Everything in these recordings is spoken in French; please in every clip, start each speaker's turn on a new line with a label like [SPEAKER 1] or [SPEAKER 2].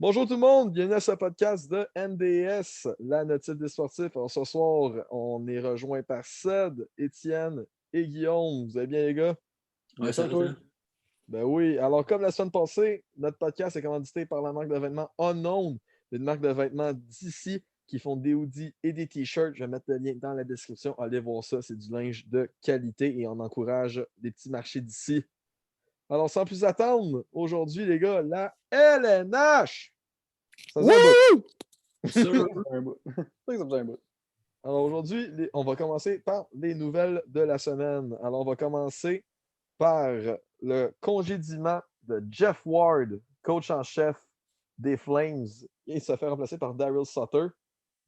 [SPEAKER 1] Bonjour tout le monde, bienvenue à ce podcast de NDS, la notice des sportifs. Alors, ce soir, on est rejoint par Ced, Étienne et Guillaume. Vous allez bien les gars?
[SPEAKER 2] Ouais,
[SPEAKER 3] Bien
[SPEAKER 2] ça
[SPEAKER 3] sûr,
[SPEAKER 2] va,
[SPEAKER 3] toi.
[SPEAKER 2] toi?
[SPEAKER 1] Ben oui, alors comme la semaine passée, notre podcast est commandité par la marque de vêtements Unknown, une marque de vêtements d'ici qui font des hoodies et des t-shirts. Je vais mettre le lien dans la description. Allez voir ça, c'est du linge de qualité et on encourage les petits marchés d'ici. Alors sans plus attendre, aujourd'hui les gars, la LNH! Ça faisait un bout.
[SPEAKER 3] Wouh!
[SPEAKER 2] Sûr.
[SPEAKER 3] Un bout. C'est vrai que ça faisait un bout.
[SPEAKER 1] Alors aujourd'hui, on va commencer par les nouvelles de la semaine. Alors on va commencer par le congédiement de Jeff Ward, coach en chef des Flames. Il se fait remplacer par Daryl Sutter.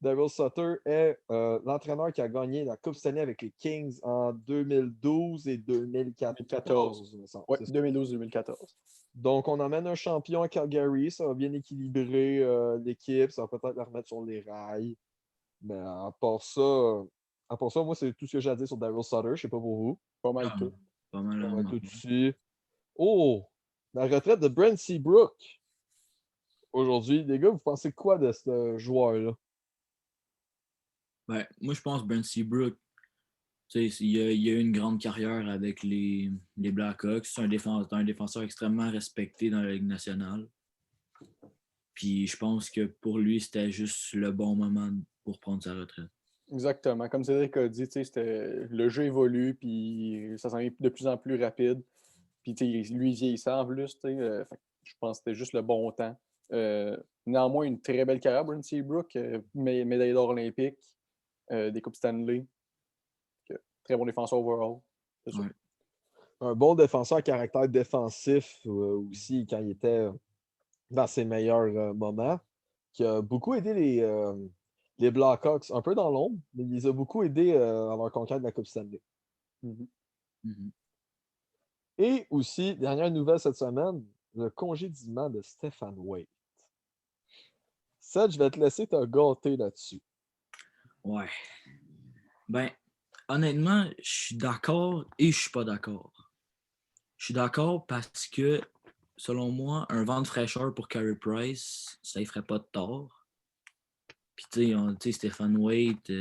[SPEAKER 1] Daryl Sutter est l'entraîneur qui a gagné la Coupe Stanley avec les Kings en 2012 et 2014,
[SPEAKER 3] 2014.
[SPEAKER 1] me semble.
[SPEAKER 3] Ouais,
[SPEAKER 1] C'est ça.
[SPEAKER 3] 2012-2014.
[SPEAKER 1] Donc, on emmène un champion à Calgary. Ça va bien équilibrer l'équipe. Ça va peut-être la remettre sur les rails. Mais à part ça, moi, c'est tout ce que j'ai à dire sur Daryl Sutter. Je ne sais pas pour vous.
[SPEAKER 3] Pas mal
[SPEAKER 2] Ah,
[SPEAKER 3] tout.
[SPEAKER 2] pas mal.
[SPEAKER 1] On va tout ici. Oh! La retraite de Brent Seabrook. Aujourd'hui, les gars, vous pensez quoi de ce joueur-là?
[SPEAKER 2] Ouais, moi, je pense Ben Seabrook, tu sais, il a eu une grande carrière avec les Blackhawks. C'est un défenseur extrêmement respecté dans la Ligue nationale. Puis je pense que pour lui, c'était juste le bon moment pour prendre sa retraite.
[SPEAKER 3] Exactement. Comme Cédric a dit, le jeu évolue, puis ça s'en vient de plus en plus rapide. Puis lui, il vieillissant en plus. Fait que je pense que c'était juste le bon temps. Néanmoins, une très belle carrière, Brent Seabrook. Médaille d'or olympique, des Coupes Stanley. Très bon défenseur overall. C'est ça.
[SPEAKER 2] Ouais.
[SPEAKER 1] Un bon défenseur à caractère défensif aussi quand il était dans ses meilleurs moments, qui a beaucoup aidé les Blackhawks, un peu dans l'ombre, mais il les a beaucoup aidés à leur conquête de la Coupe Stanley.
[SPEAKER 3] Mhm.
[SPEAKER 2] Mhm.
[SPEAKER 1] Et aussi, dernière nouvelle cette semaine, le congédiement de Stéphane Waite. Seth, je vais te laisser te gâter là-dessus.
[SPEAKER 2] Ouais. Ben, honnêtement, je suis d'accord et je suis pas d'accord. Je suis d'accord parce que, selon moi, un vent de fraîcheur pour Carey Price, ça ne ferait pas de tort. Puis, tu sais, Stéphane Waite,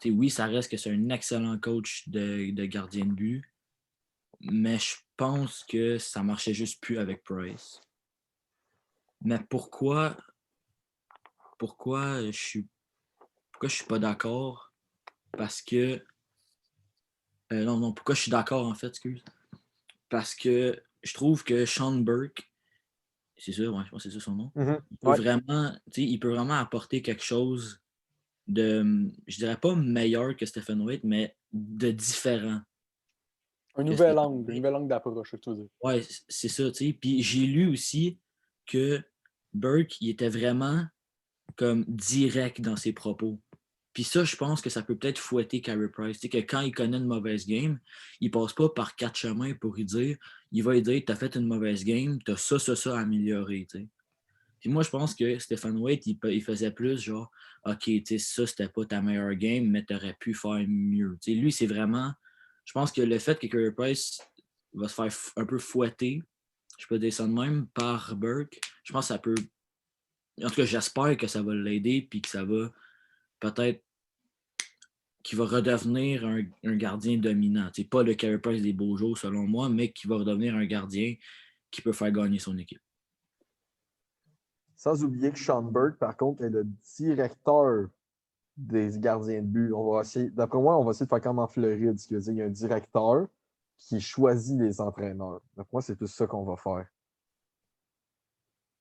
[SPEAKER 2] oui, ça reste que c'est un excellent coach de gardien de but, mais je pense que ça marchait juste plus avec Price. Mais pourquoi je suis pas d'accord? Parce que, non, pourquoi je suis d'accord, en fait, excuse? Parce que je trouve que Sean Burke, c'est ça, ouais, je pense que c'est ça son nom,
[SPEAKER 1] Ouais.
[SPEAKER 2] il peut vraiment apporter quelque chose de, je dirais pas meilleur que Stephen Waite, mais de différent
[SPEAKER 3] Un
[SPEAKER 2] que
[SPEAKER 3] nouvel
[SPEAKER 2] Stephen
[SPEAKER 3] angle, une
[SPEAKER 2] Waite.
[SPEAKER 3] nouvelle angle d'approche, tu veux dire.
[SPEAKER 2] Ouais, c'est ça, tu sais. Puis j'ai lu aussi que Burke, il était vraiment comme direct dans ses propos. Puis ça, je pense que ça peut peut-être fouetter Carey Price. Tu sais, que quand il connaît une mauvaise game, il passe pas par quatre chemins pour y dire. Il va lui dire, t'as fait une mauvaise game, t'as ça à améliorer, tu sais. Puis moi, je pense que Stephen Waite, il faisait plus genre, OK, tu sais, ça, c'était pas ta meilleure game, mais t'aurais pu faire mieux. Tu sais, lui, c'est vraiment. Je pense que le fait que Carey Price va se faire un peu fouetter, je peux dire ça de même, par Burke, je pense que ça peut. En tout cas, j'espère que ça va l'aider, puis que ça va peut-être qu'il va redevenir un gardien dominant. Tu sais, pas le Carey Price des beaux jours, selon moi, mais qui va redevenir un gardien qui peut faire gagner son équipe.
[SPEAKER 1] Sans oublier que Sean Burke, par contre, est le directeur des gardiens de but. On va essayer, d'après moi, on va essayer de faire comme en Floride, ce qui veut dire qu'il y a un directeur qui choisit les entraîneurs. D'après moi, c'est tout ça qu'on va faire.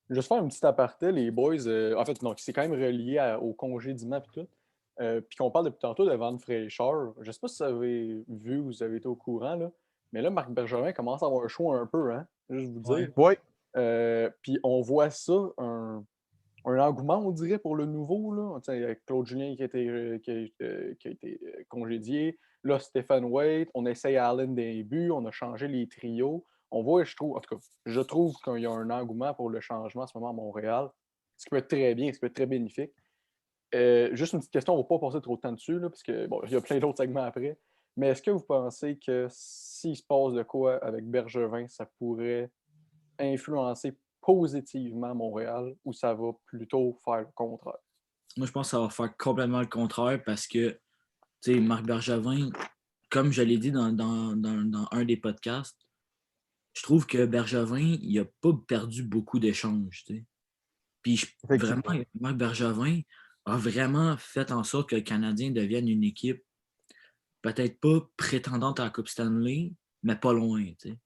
[SPEAKER 3] Juste faire une petite aparté, les boys. En fait, non, c'est quand même relié au congédiement et tout. Puis qu'on parle depuis tantôt de vente fraîcheur. Je ne sais pas si vous avez vu ou vous avez été au courant, là, mais là, Marc Bergevin commence à avoir un choix un peu, hein? Juste vous dire.
[SPEAKER 1] Oui.
[SPEAKER 3] Puis on voit ça, un engouement, on dirait, pour le nouveau. Là. Avec Claude Julien qui a été congédié. Là, Stéphane Waite. On essaye Allen des buts. On a changé les trios. On voit, je trouve, en tout cas, je trouve qu'il y a un engouement pour le changement en ce moment à Montréal. Ce qui peut être très bien, ce qui peut être très bénéfique. Juste une petite question, on ne va pas passer trop de temps dessus, là, parce que bon, il y a plein d'autres segments après. Mais est-ce que vous pensez que s'il se passe de quoi avec Bergevin, ça pourrait influencer positivement Montréal ou ça va plutôt faire le contraire?
[SPEAKER 2] Moi, je pense que ça va faire complètement le contraire parce que, tu sais, Marc Bergevin, comme je l'ai dit dans un des podcasts, je trouve que Bergevin, il n'a pas perdu beaucoup d'échanges, tu sais. Puis vraiment,
[SPEAKER 1] Effectivement.
[SPEAKER 2] Marc Bergevin a vraiment fait en sorte que le Canadien devienne une équipe peut-être pas prétendante à la Coupe Stanley, mais pas loin, tu sais.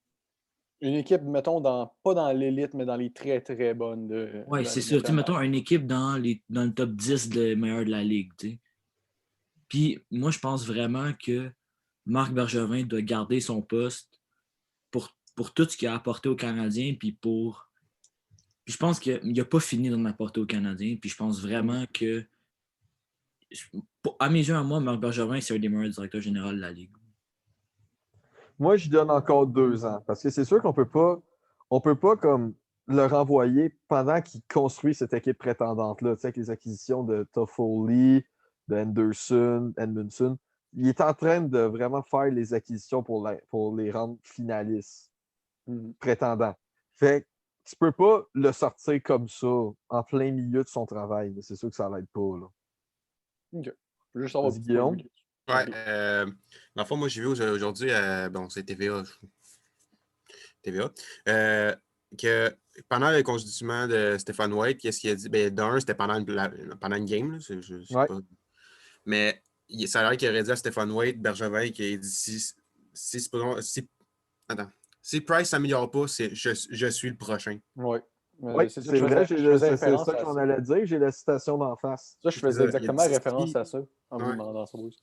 [SPEAKER 3] Une équipe, mettons, pas dans l'élite, mais dans les très, très bonnes de
[SPEAKER 2] Ouais,
[SPEAKER 3] la
[SPEAKER 2] c'est
[SPEAKER 3] Ligue
[SPEAKER 2] ça. Tu sais,
[SPEAKER 3] nationale.
[SPEAKER 2] mettons une équipe dans le top 10 des meilleurs de la Ligue, tu sais. Puis moi, je pense vraiment que Marc Bergevin doit garder son poste pour tout ce qu'il a apporté aux Canadiens, puis je pense qu'il n'a pas fini d'en apporter aux Canadiens, puis je pense vraiment que, à mes yeux, à moi, Marc Bergevin, c'est un des meilleurs directeurs généraux de la Ligue.
[SPEAKER 1] Moi, je donne encore 2 ans parce que c'est sûr on peut pas comme le renvoyer pendant qu'il construit cette équipe prétendante-là, tu sais, avec les acquisitions de Toffoli, de Edmundson. Il est en train de vraiment faire les acquisitions pour les rendre finalistes, prétendants. Fait que tu peux pas le sortir comme ça, en plein milieu de son travail. Mais c'est sûr que ça l'aide pas, là.
[SPEAKER 3] OK. Je veux juste savoir un
[SPEAKER 1] Vas-y,
[SPEAKER 3] petit peu
[SPEAKER 1] Guillaume.
[SPEAKER 3] lui.
[SPEAKER 4] Ouais,
[SPEAKER 3] OK.
[SPEAKER 4] dans le fond, moi, j'ai vu aujourd'hui, bon, c'est TVA, que pendant le constituement de Stéphane White, qu'est-ce qu'il a dit? Ben, d'un, c'était pendant une game, là, je sais
[SPEAKER 1] Ouais.
[SPEAKER 4] pas. Mais ça a l'air qu'il aurait dit à Stéphane White, Bergevin, qui a dit attends, si Price s'améliore pas, je suis le prochain.
[SPEAKER 3] Oui.
[SPEAKER 1] Oui,
[SPEAKER 3] C'est ça que
[SPEAKER 1] c'est vrai,
[SPEAKER 3] je faisais
[SPEAKER 1] c'est
[SPEAKER 3] référence
[SPEAKER 1] ça que
[SPEAKER 3] à
[SPEAKER 1] j'en
[SPEAKER 3] ça.
[SPEAKER 1] allais dire. J'ai la citation d'en face.
[SPEAKER 3] Ça, je
[SPEAKER 4] C'est
[SPEAKER 3] faisais
[SPEAKER 4] ça, il a
[SPEAKER 3] exactement
[SPEAKER 4] dit
[SPEAKER 3] référence à ça en vous
[SPEAKER 4] ouais.
[SPEAKER 3] demandant ça aussi.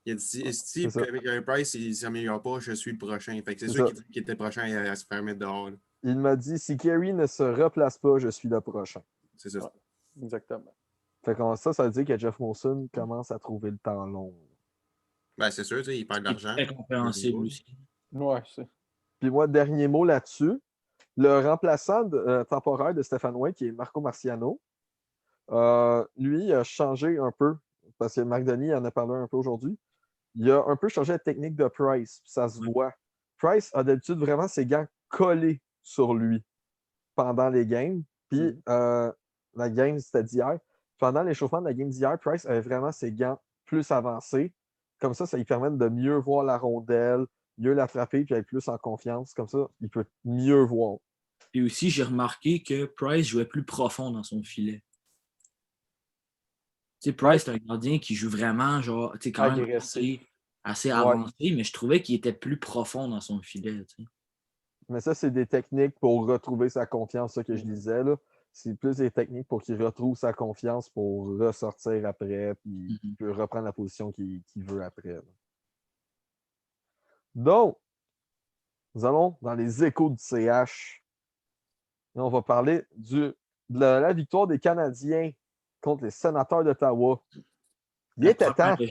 [SPEAKER 4] Il a dit si
[SPEAKER 1] C'est ça.
[SPEAKER 4] Price il s'améliore pas, je suis le prochain. Fait que c'est
[SPEAKER 1] C'est
[SPEAKER 4] sûr
[SPEAKER 1] ça.
[SPEAKER 4] qu'il était prochain à se faire mettre dehors, là.
[SPEAKER 1] Il m'a dit si Kerry ne se replace pas, je suis le prochain.
[SPEAKER 4] C'est ça.
[SPEAKER 3] Ouais, exactement.
[SPEAKER 1] Fait que ça veut dire que Jeff Molson commence à trouver le temps long.
[SPEAKER 4] Ben, c'est sûr, tu sais, il perd de
[SPEAKER 2] C'est
[SPEAKER 4] l'argent.
[SPEAKER 2] très compréhensible aussi.
[SPEAKER 3] Ouais, c'est.
[SPEAKER 1] Puis moi, dernier mot là-dessus. Le remplaçant temporaire de Stéphane White, qui est Marco Marciano, lui a changé un peu, parce que Marc Denis en a parlé un peu aujourd'hui. Il a un peu changé la technique de Price, puis ça se voit. Price a d'habitude vraiment ses gants collés sur lui pendant les games. Puis la game, c'était d'hier. Pendant l'échauffement de la game d'hier, Price avait vraiment ses gants plus avancés. Comme ça lui permet de mieux voir la rondelle, mieux la frapper, puis être plus en confiance. Comme ça, il peut mieux voir.
[SPEAKER 2] Puis aussi, j'ai remarqué que Price jouait plus profond dans son filet. Tu sais, Price, c'est un gardien qui joue vraiment, genre, tu sais, quand même
[SPEAKER 3] Agressif.
[SPEAKER 2] assez
[SPEAKER 1] Ouais.
[SPEAKER 2] avancé, mais je trouvais qu'il était plus profond dans son filet, tu sais.
[SPEAKER 1] Mais ça, c'est des techniques pour retrouver sa confiance, ça que je disais. Là. C'est plus des techniques pour qu'il retrouve sa confiance pour ressortir après, puis il peut reprendre la position qu'il veut après. Là. Donc, nous allons dans les échos du CH. Et on va parler de la victoire des Canadiens contre les Sénateurs d'Ottawa. Il
[SPEAKER 2] La
[SPEAKER 1] était
[SPEAKER 2] première
[SPEAKER 1] temps.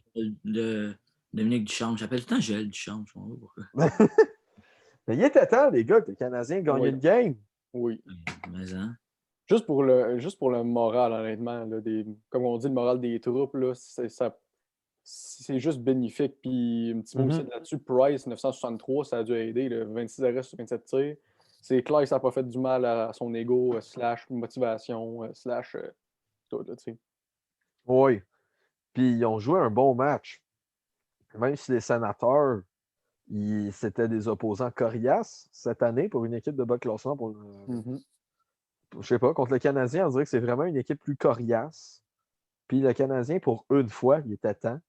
[SPEAKER 2] de Dominique Duchamp. J'appelle tout le temps Joël Duchamp. Je sais pas pourquoi.
[SPEAKER 1] Mais il était temps, les gars, que les Canadiens gagnent
[SPEAKER 3] Oui.
[SPEAKER 1] une game.
[SPEAKER 3] Oui.
[SPEAKER 2] Mais, hein?
[SPEAKER 3] Juste pour le moral, honnêtement, là, comme on dit, le moral des troupes, là, c'est juste bénéfique. Puis un petit mot aussi là-dessus, Price, 963, ça a dû aider, là, 26 arrêts sur 27 tirs. C'est clair que ça n'a pas fait du mal à son ego, slash motivation, slash tout, là, tu sais.
[SPEAKER 1] Oui. Puis ils ont joué un bon match. Même si les Sénateurs, c'était des opposants coriaces cette année pour une équipe de bas de classement. Je sais pas, contre le Canadien, on dirait que c'est vraiment une équipe plus coriace. Puis le Canadien, pour une fois, il était temps.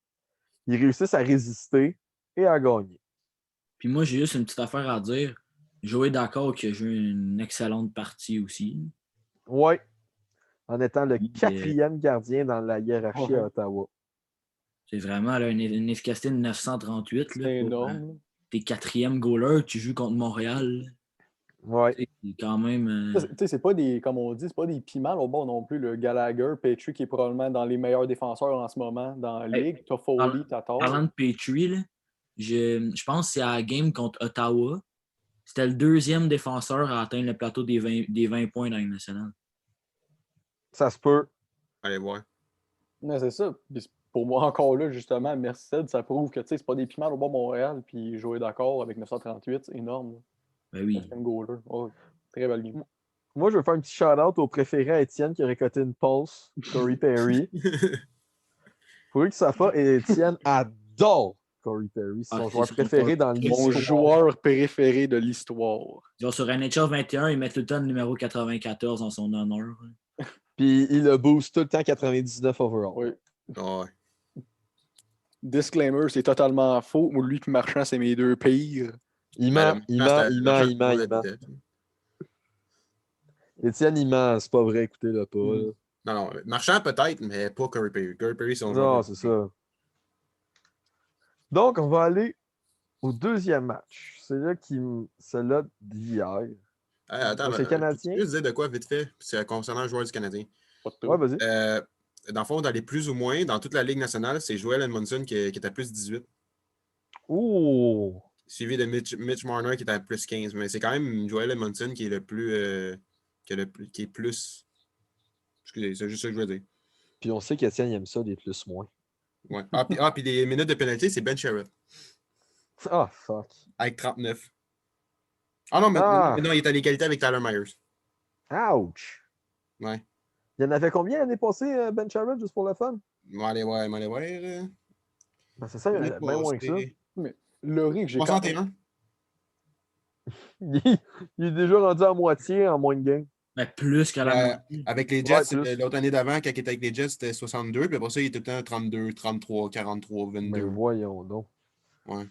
[SPEAKER 1] Ils réussissent à résister et à gagner.
[SPEAKER 2] Puis moi, j'ai juste une petite affaire à dire. Joey D'accord qui a joué une excellente partie aussi.
[SPEAKER 1] Oui. En étant le
[SPEAKER 2] Puis,
[SPEAKER 1] 4e gardien dans la hiérarchie à Ottawa.
[SPEAKER 2] C'est vraiment là, une efficacité de 938. Là,
[SPEAKER 3] C'est
[SPEAKER 2] pour,
[SPEAKER 3] énorme.
[SPEAKER 2] t'es 4e goaler, tu joues contre Montréal.
[SPEAKER 1] Oui.
[SPEAKER 2] C'est quand même.
[SPEAKER 3] Tu sais, c'est pas des, comme on dit, c'est pas des piments au bord non plus. Le Gallagher, Petrie, qui est probablement dans les meilleurs défenseurs en ce moment dans la Ligue. Toffoli, Tatar.
[SPEAKER 2] Parlant de Petrie, là, je pense que c'est à la game contre Ottawa. C'était le 2e défenseur à atteindre le plateau des 20 points dans la Ligue nationale.
[SPEAKER 1] Ça se peut.
[SPEAKER 4] Allez voir.
[SPEAKER 3] Non, c'est ça. Puis pour moi, encore là, justement, Merced, ça prouve que c'est pas des piments au bord Montréal. Puis jouer d'accord avec 938, c'est énorme.
[SPEAKER 2] Ben oui.
[SPEAKER 3] Goaler. Oh, très belle game.
[SPEAKER 1] Moi, je veux faire un petit shout-out au préféré à Étienne qui aurait coté une pulse, Corey Perry. Pour lui que ça fasse, et Étienne adore Corey Perry. C'est
[SPEAKER 2] Ah,
[SPEAKER 1] son
[SPEAKER 2] c'est
[SPEAKER 1] joueur
[SPEAKER 2] son
[SPEAKER 1] préféré
[SPEAKER 2] top.
[SPEAKER 1] dans
[SPEAKER 3] Mon
[SPEAKER 1] l'histoire.
[SPEAKER 3] joueur préféré de l'histoire.
[SPEAKER 2] Genre sur NHL 21, ils mettent tout le temps le numéro 94 en son honneur.
[SPEAKER 1] Puis il le booste tout le temps 99 overall.
[SPEAKER 3] Oui.
[SPEAKER 4] Ouais.
[SPEAKER 3] Disclaimer, c'est totalement faux. Moi, lui et Marchand, c'est mes deux pires.
[SPEAKER 1] Il
[SPEAKER 4] Ben,
[SPEAKER 1] ment,
[SPEAKER 4] le
[SPEAKER 1] il
[SPEAKER 4] Marchand,
[SPEAKER 1] ment,
[SPEAKER 4] c'était-
[SPEAKER 1] il ment,
[SPEAKER 4] Marchand,
[SPEAKER 1] il ment,
[SPEAKER 4] c'était
[SPEAKER 1] il ment.
[SPEAKER 4] le tête.
[SPEAKER 1] Étienne, il ment, c'est pas vrai, écoutez-le pas. là.
[SPEAKER 4] Non, non. Marchand peut-être, mais pas Corey Perry. Corey Perry, c'est son
[SPEAKER 1] Non,
[SPEAKER 4] joueur.
[SPEAKER 1] c'est ça. Donc, on va aller au deuxième match. C'est là d'hier.
[SPEAKER 4] Attends,
[SPEAKER 1] C'est Canadien?
[SPEAKER 4] tu peux dire de quoi vite fait? C'est concernant le joueur du Canadien.
[SPEAKER 3] Pas de tout.
[SPEAKER 1] Ouais, vas-y.
[SPEAKER 4] Dans le fond, dans les plus ou moins, dans toute la Ligue nationale, c'est Joel Edmondson qui est à plus 18.
[SPEAKER 1] Oh!
[SPEAKER 4] Suivi de Mitch Marner qui est à plus 15. Mais c'est quand même Joel Edmondson qui est le plus. Qui est plus. Excusez, c'est juste ça que je veux dire.
[SPEAKER 1] Puis on sait qu'Étienne il aime ça, des plus-moins.
[SPEAKER 4] Ouais. Puis des minutes de pénalité, c'est Ben Sherratt.
[SPEAKER 1] Ah, fuck.
[SPEAKER 4] Avec 39. Ah non, mais non, il est à l'égalité avec Tyler Myers.
[SPEAKER 1] Ouch!
[SPEAKER 4] Ouais.
[SPEAKER 1] Il y en avait combien l'année passée, Ben Sherratt, juste pour le fun?
[SPEAKER 4] Allez voir.
[SPEAKER 1] Ben, c'est ça, il y en avait bien moins que ça.
[SPEAKER 3] Le ring, j'ai quand même...
[SPEAKER 4] 61.
[SPEAKER 1] Il est déjà rendu à moitié en moins de games.
[SPEAKER 2] Mais plus qu'à la moitié.
[SPEAKER 4] Avec les Jets,
[SPEAKER 1] plus.
[SPEAKER 4] l'autre année d'avant, quand il était avec les Jets, c'était 62. Puis après ça, il était tout le temps 32, 33, 43, 22.
[SPEAKER 1] Ben voyons donc.
[SPEAKER 4] Ouais.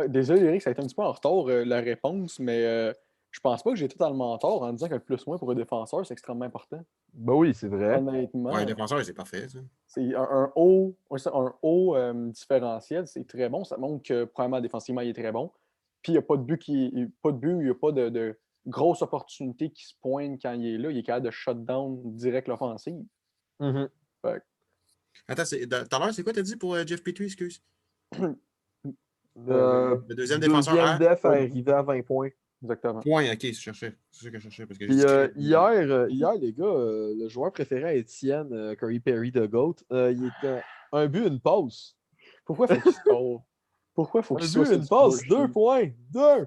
[SPEAKER 3] Désolé, Eric, ça a été un petit peu en retard, la réponse, mais je pense pas que j'ai totalement tort en disant que le plus-moins pour un défenseur, c'est extrêmement important.
[SPEAKER 1] Ben oui, c'est vrai.
[SPEAKER 3] Honnêtement,
[SPEAKER 4] Ouais, défenseur, c'est parfait, ça.
[SPEAKER 3] c'est un haut différentiel, c'est très bon. Ça montre que, premièrement, défensivement, il est très bon. Puis, il n'y a pas de but, il n'y a pas de grosse opportunité qui se pointe quand il est là. Il est capable de shut down direct l'offensive.
[SPEAKER 1] Mhm.
[SPEAKER 4] Attends, tout à l'heure, c'est quoi t'as dit pour Jeff Petrie, excuse?
[SPEAKER 1] Le
[SPEAKER 4] Le deuxième défenseur à
[SPEAKER 1] def arrivé à 20 points.
[SPEAKER 3] Exactement.
[SPEAKER 4] point. Ok, je cherchais. C'est ça que je cherchais. Parce que
[SPEAKER 1] Puis
[SPEAKER 4] j'ai-
[SPEAKER 1] hier, les gars, le joueur préféré à Étienne, Corey Perry de GOAT, il était un but, une passe.
[SPEAKER 3] Pourquoi faut qu'il score? Pourquoi faut
[SPEAKER 1] Un
[SPEAKER 3] qu'il soit
[SPEAKER 1] but, une passe, 2 points. 2!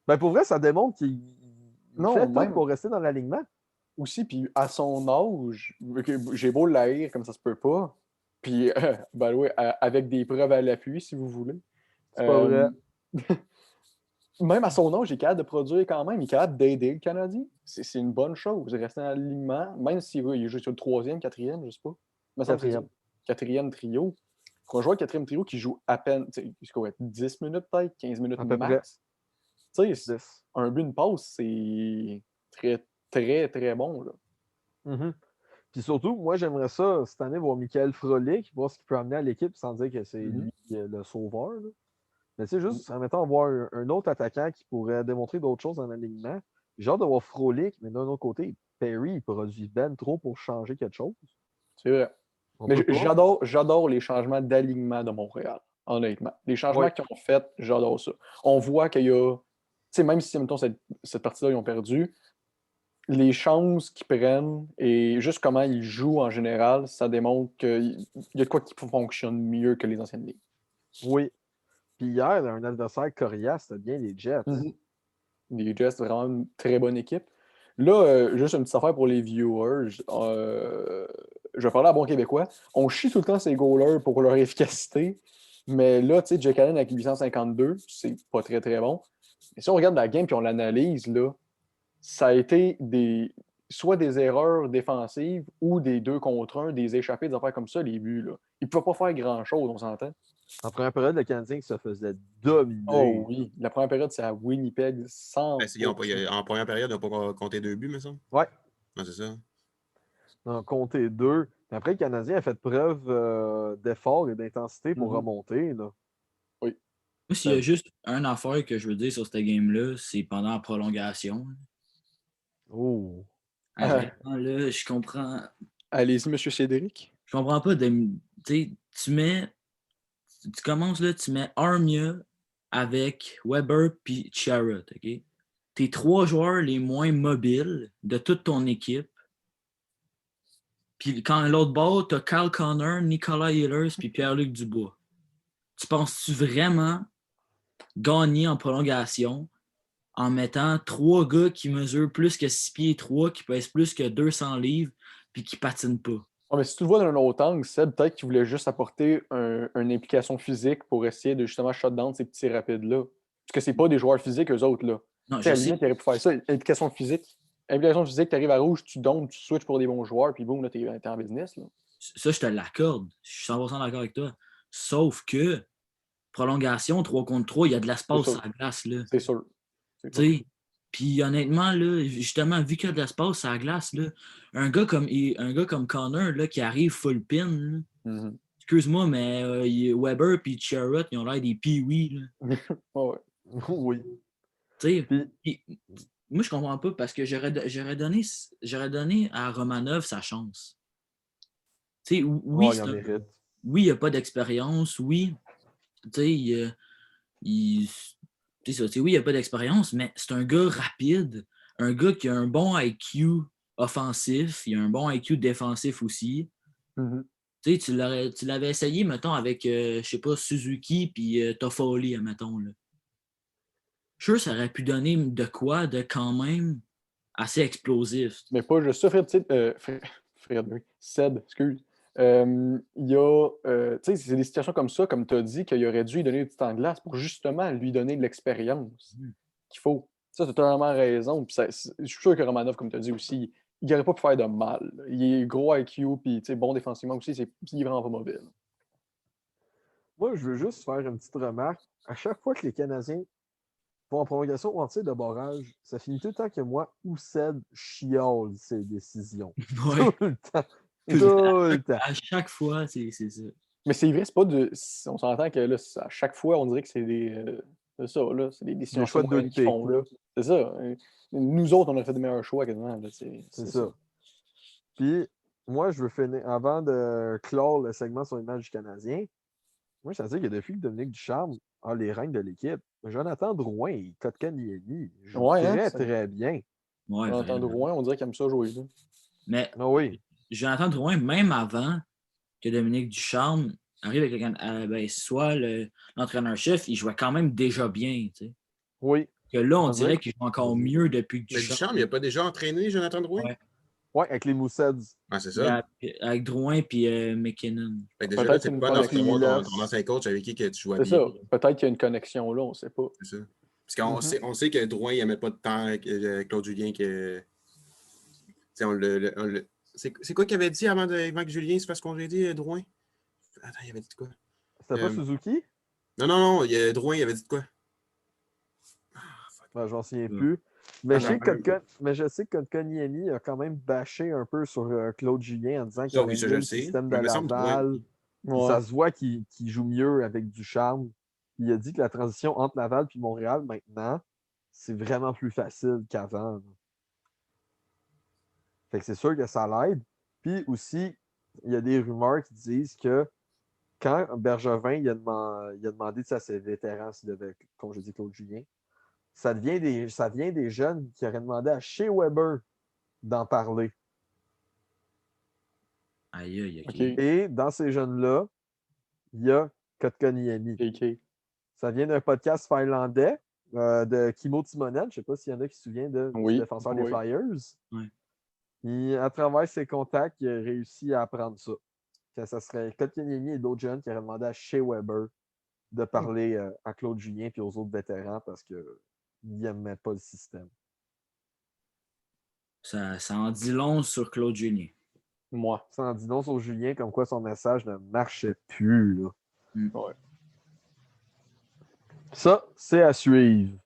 [SPEAKER 1] Ben pour vrai, ça démontre qu'il
[SPEAKER 3] Non,
[SPEAKER 1] fait tout
[SPEAKER 3] même-
[SPEAKER 1] pour rester dans l'alignement.
[SPEAKER 3] Aussi, puis à son âge, j'ai beau l'haïr comme ça se peut pas, puis ben oui, avec des preuves à l'appui, si vous voulez.
[SPEAKER 1] C'est pas vrai.
[SPEAKER 3] Même à son âge, il est capable de produire quand même, il est capable d'aider le Canadien. C'est une bonne chose, rester dans l'alignement, même s'il joue sur le troisième, quatrième, je sais pas. Mais ça me
[SPEAKER 1] Quatrième.
[SPEAKER 3] semble que c'est quatrième trio. Pour un joueur de quatrième trio qui joue à peine, tu sais, c'est quoi, 10 minutes peut-être, 15 minutes
[SPEAKER 1] À peu
[SPEAKER 3] max. Tu sais,
[SPEAKER 1] 10.
[SPEAKER 3] un but, une passe, c'est très, très, très bon, là.
[SPEAKER 1] Mhm. Puis surtout, moi, j'aimerais ça cette année voir Michael Frolic, voir ce qu'il peut amener à l'équipe sans dire que c'est lui le sauveur. Là. Mais c'est juste, en mettant voir un autre attaquant qui pourrait démontrer d'autres choses en alignement. J'ai hâte de voir Frolic, mais d'un autre côté, Perry, il produit ben trop pour changer quelque chose.
[SPEAKER 3] C'est vrai.
[SPEAKER 1] On
[SPEAKER 3] Mais
[SPEAKER 1] peut pas.
[SPEAKER 3] j'adore les changements d'alignement de Montréal, honnêtement. Les changements
[SPEAKER 1] Ouais.
[SPEAKER 3] qu'ils ont faits, j'adore ça. On voit qu'il y a. Tu sais, même si, mettons, cette partie-là, ils ont perdu, les chances qu'ils prennent et juste comment ils jouent en général, ça démontre qu'il y a de quoi qui fonctionne mieux que les anciennes ligues.
[SPEAKER 1] Oui. Puis hier, un adversaire coriace, c'était bien les Jets.
[SPEAKER 3] Les Jets, c'est vraiment une très bonne équipe. Là, juste une petite affaire pour les viewers. Je vais parler à bon québécois. On chie tout le temps ces goalers pour leur efficacité. Mais là, tu sais, Jake Allen avec 852, c'est pas très, très bon. Mais si on regarde la game et on l'analyse, là, ça a été soit des erreurs défensives ou des 2 contre 1, des échappées, des affaires comme ça, les buts. Là. Ils ne pouvaient pas faire grand-chose, on s'entend.
[SPEAKER 1] En première période, le Canadien se faisait dominer.
[SPEAKER 3] Oh oui. La première période, c'est à Winnipeg 100.
[SPEAKER 4] En première période, ils n'ont pas compté 2 buts, mais ça.
[SPEAKER 1] Ouais.
[SPEAKER 4] Ouais, c'est ça.
[SPEAKER 1] En compter 2. Puis après, le Canadien a fait preuve d'effort et d'intensité pour remonter. Là.
[SPEAKER 2] Moi, s'il y a juste une affaire que je veux dire sur cette game-là, c'est pendant la prolongation.
[SPEAKER 1] Oh.
[SPEAKER 2] Vraiment, là, je comprends.
[SPEAKER 3] Allez-y, M. Cédric.
[SPEAKER 2] Je comprends pas de. Tu sais, tu commences là, tu mets Armia avec Weber puis Sherratt, OK? Tes 3 joueurs les moins mobiles de toute ton équipe. Puis quand l'autre bord, t'as Kyle Connor, Nicolas Ehlers puis Pierre-Luc Dubois. Tu penses-tu vraiment gagner en prolongation en mettant 3 gars qui mesurent plus que 6 pieds 3, qui pèsent plus que 200 livres, puis qui patinent pas.
[SPEAKER 3] Ouais, mais si tu le vois d'un autre angle, Seb, peut-être qu'il voulait juste apporter une implication physique pour essayer de justement shutdown ces petits rapides-là. Parce que c'est pas des joueurs physiques, eux autres, là.
[SPEAKER 2] Non,
[SPEAKER 3] Tu sais, à
[SPEAKER 2] je
[SPEAKER 3] la limite,
[SPEAKER 2] sais.
[SPEAKER 3] il aurait pu faire ça. Implication physique. Implication physique, tu arrives à rouge, tu donnes, tu switches pour des bons joueurs, puis boum, là, t'es en business, là.
[SPEAKER 2] Ça, je te l'accorde. Je suis 100% d'accord avec toi. Sauf que, prolongation, 3 contre 3, il y a de l'espace
[SPEAKER 3] C'est
[SPEAKER 2] sur la glace, là.
[SPEAKER 3] C'est sûr. C'est sûr.
[SPEAKER 2] Tu sais, puis honnêtement, là, justement, vu qu'il y a de l'espace sur la glace, là, un gars comme Connor là, qui arrive full pin, là,
[SPEAKER 3] Mhm.
[SPEAKER 2] excuse-moi, mais Weber et Sherrod, ils ont l'air des pee-wee.
[SPEAKER 3] Ouais, ouais.
[SPEAKER 1] Oui.
[SPEAKER 2] Tu sais,
[SPEAKER 1] Puis,
[SPEAKER 2] puis, moi, je comprends pas parce que j'aurais donné à Romanov sa chance. Tu sais, oui,
[SPEAKER 1] il en mérite.
[SPEAKER 2] oui, il n'a pas d'expérience, oui, tu sais, c'est ça, tu sais, oui, il n'a pas d'expérience, mais c'est un gars rapide, un gars qui a un bon IQ offensif, il a un bon IQ défensif aussi.
[SPEAKER 3] Mhm.
[SPEAKER 2] Tu sais, tu l'avais essayé, mettons, avec, je sais pas, Suzuki puis Toffoli, mettons, là. Je suis sûr que ça aurait pu donner de quoi de quand même assez explosif.
[SPEAKER 3] Mais pas juste ça, Fred, oui. Ced, excuse. Il y a, tu sais, c'est des situations comme ça, comme tu as dit, qu'il aurait dû lui donner du temps de glace pour justement lui donner de l'expérience qu'il faut. Ça, tu as totalement raison. Puis je suis sûr que Romanov, comme tu as dit aussi, il n'aurait pas pu faire de mal. Il est gros IQ, puis bon défensivement aussi, il est vraiment pas mauvais. Là.
[SPEAKER 1] Moi, je veux juste faire une petite remarque. À chaque fois que les Canadiens vont en prolongation ou en tir de barrage, ça finit tout le temps que moi, Oussed chiale ses décisions.
[SPEAKER 2] Ouais.
[SPEAKER 1] Tout le temps. Tout le temps.
[SPEAKER 2] À chaque fois, c'est ça.
[SPEAKER 3] Mais c'est vrai, c'est pas de. On s'entend que là, à chaque fois, on dirait que c'est c'est ça, là. C'est des décisions
[SPEAKER 1] Des choix de
[SPEAKER 3] qu'ils
[SPEAKER 1] Dundee.
[SPEAKER 3] font, là. C'est ça. Nous autres, on a fait des meilleurs choix quasiment. Là. C'est
[SPEAKER 1] ça. Puis, moi, je veux finir, avant de clore le segment sur l'image du Canadien, moi, je veux dire que depuis que Dominique Ducharme a les règnes de l'équipe, Jonathan Drouin et Kotkaniemi jouent très bien.
[SPEAKER 2] Ouais,
[SPEAKER 3] Jonathan Drouin, on dirait qu'il aime ça jouer. Là.
[SPEAKER 2] Mais
[SPEAKER 1] oui.
[SPEAKER 2] Jonathan Drouin, même avant que Dominique Ducharme arrive avec soit l'entraîneur-chef, il jouait quand même déjà bien. Tu sais.
[SPEAKER 1] Oui.
[SPEAKER 2] Que là, on dirait qu'il joue encore mieux depuis que
[SPEAKER 4] Mais Ducharme, il n'a pas déjà entraîné Jonathan Drouin?
[SPEAKER 2] Ouais.
[SPEAKER 1] Ouais, avec les Mousseds.
[SPEAKER 4] Ah, c'est ça.
[SPEAKER 2] Avec Drouin et McKinnon.
[SPEAKER 4] Déjà là, c'est pas dans ton ancien coach avec qui que tu jouais bien.
[SPEAKER 3] C'est ça. Peut-être qu'il y a une connexion là, on ne sait pas.
[SPEAKER 4] C'est ça. Parce qu'on on sait que Drouin, il n'aimait pas de temps avec Claude Julien. C'est quoi qu'il avait dit avant que Julien se fasse congédier, Drouin? Attends, il avait dit quoi?
[SPEAKER 1] C'était pas Suzuki?
[SPEAKER 4] Non. Drouin, il avait dit quoi?
[SPEAKER 1] Ben, j'en souviens plus. Mais je sais que Kotkaniemi a quand même bâché un peu sur Claude Julien en disant qu'il avait le système de Laval. Ça se voit qu'il joue mieux avec Ducharme. Il a dit que la transition entre Laval et Montréal, maintenant, c'est vraiment plus facile qu'avant. Fait que c'est sûr que ça l'aide. Puis aussi, il y a des rumeurs qui disent que quand Bergevin il a demandé à ses vétérans s'il devait congédier Claude Julien, ça vient des jeunes qui auraient demandé à Shea Weber d'en parler.
[SPEAKER 2] Aïe.
[SPEAKER 1] Et dans ces jeunes-là, il y a Kotkaniemi. Ça vient d'un podcast finlandais de Kimmo Timonen. Je ne sais pas s'il y en a qui se souviennent du défenseur des Flyers.
[SPEAKER 2] Oui.
[SPEAKER 1] Et à travers ses contacts, il a réussi à apprendre ça. Que ça serait Kotkaniemi et d'autres jeunes qui auraient demandé à Shea Weber de parler à Claude Julien et aux autres vétérans parce qu'ils n'aimaient pas le système.
[SPEAKER 2] Ça en dit long sur Claude Julien.
[SPEAKER 3] Moi.
[SPEAKER 1] Ça en dit long sur Julien, comme quoi son message ne marchait plus. Là.
[SPEAKER 3] Ouais.
[SPEAKER 1] Ça, c'est à suivre.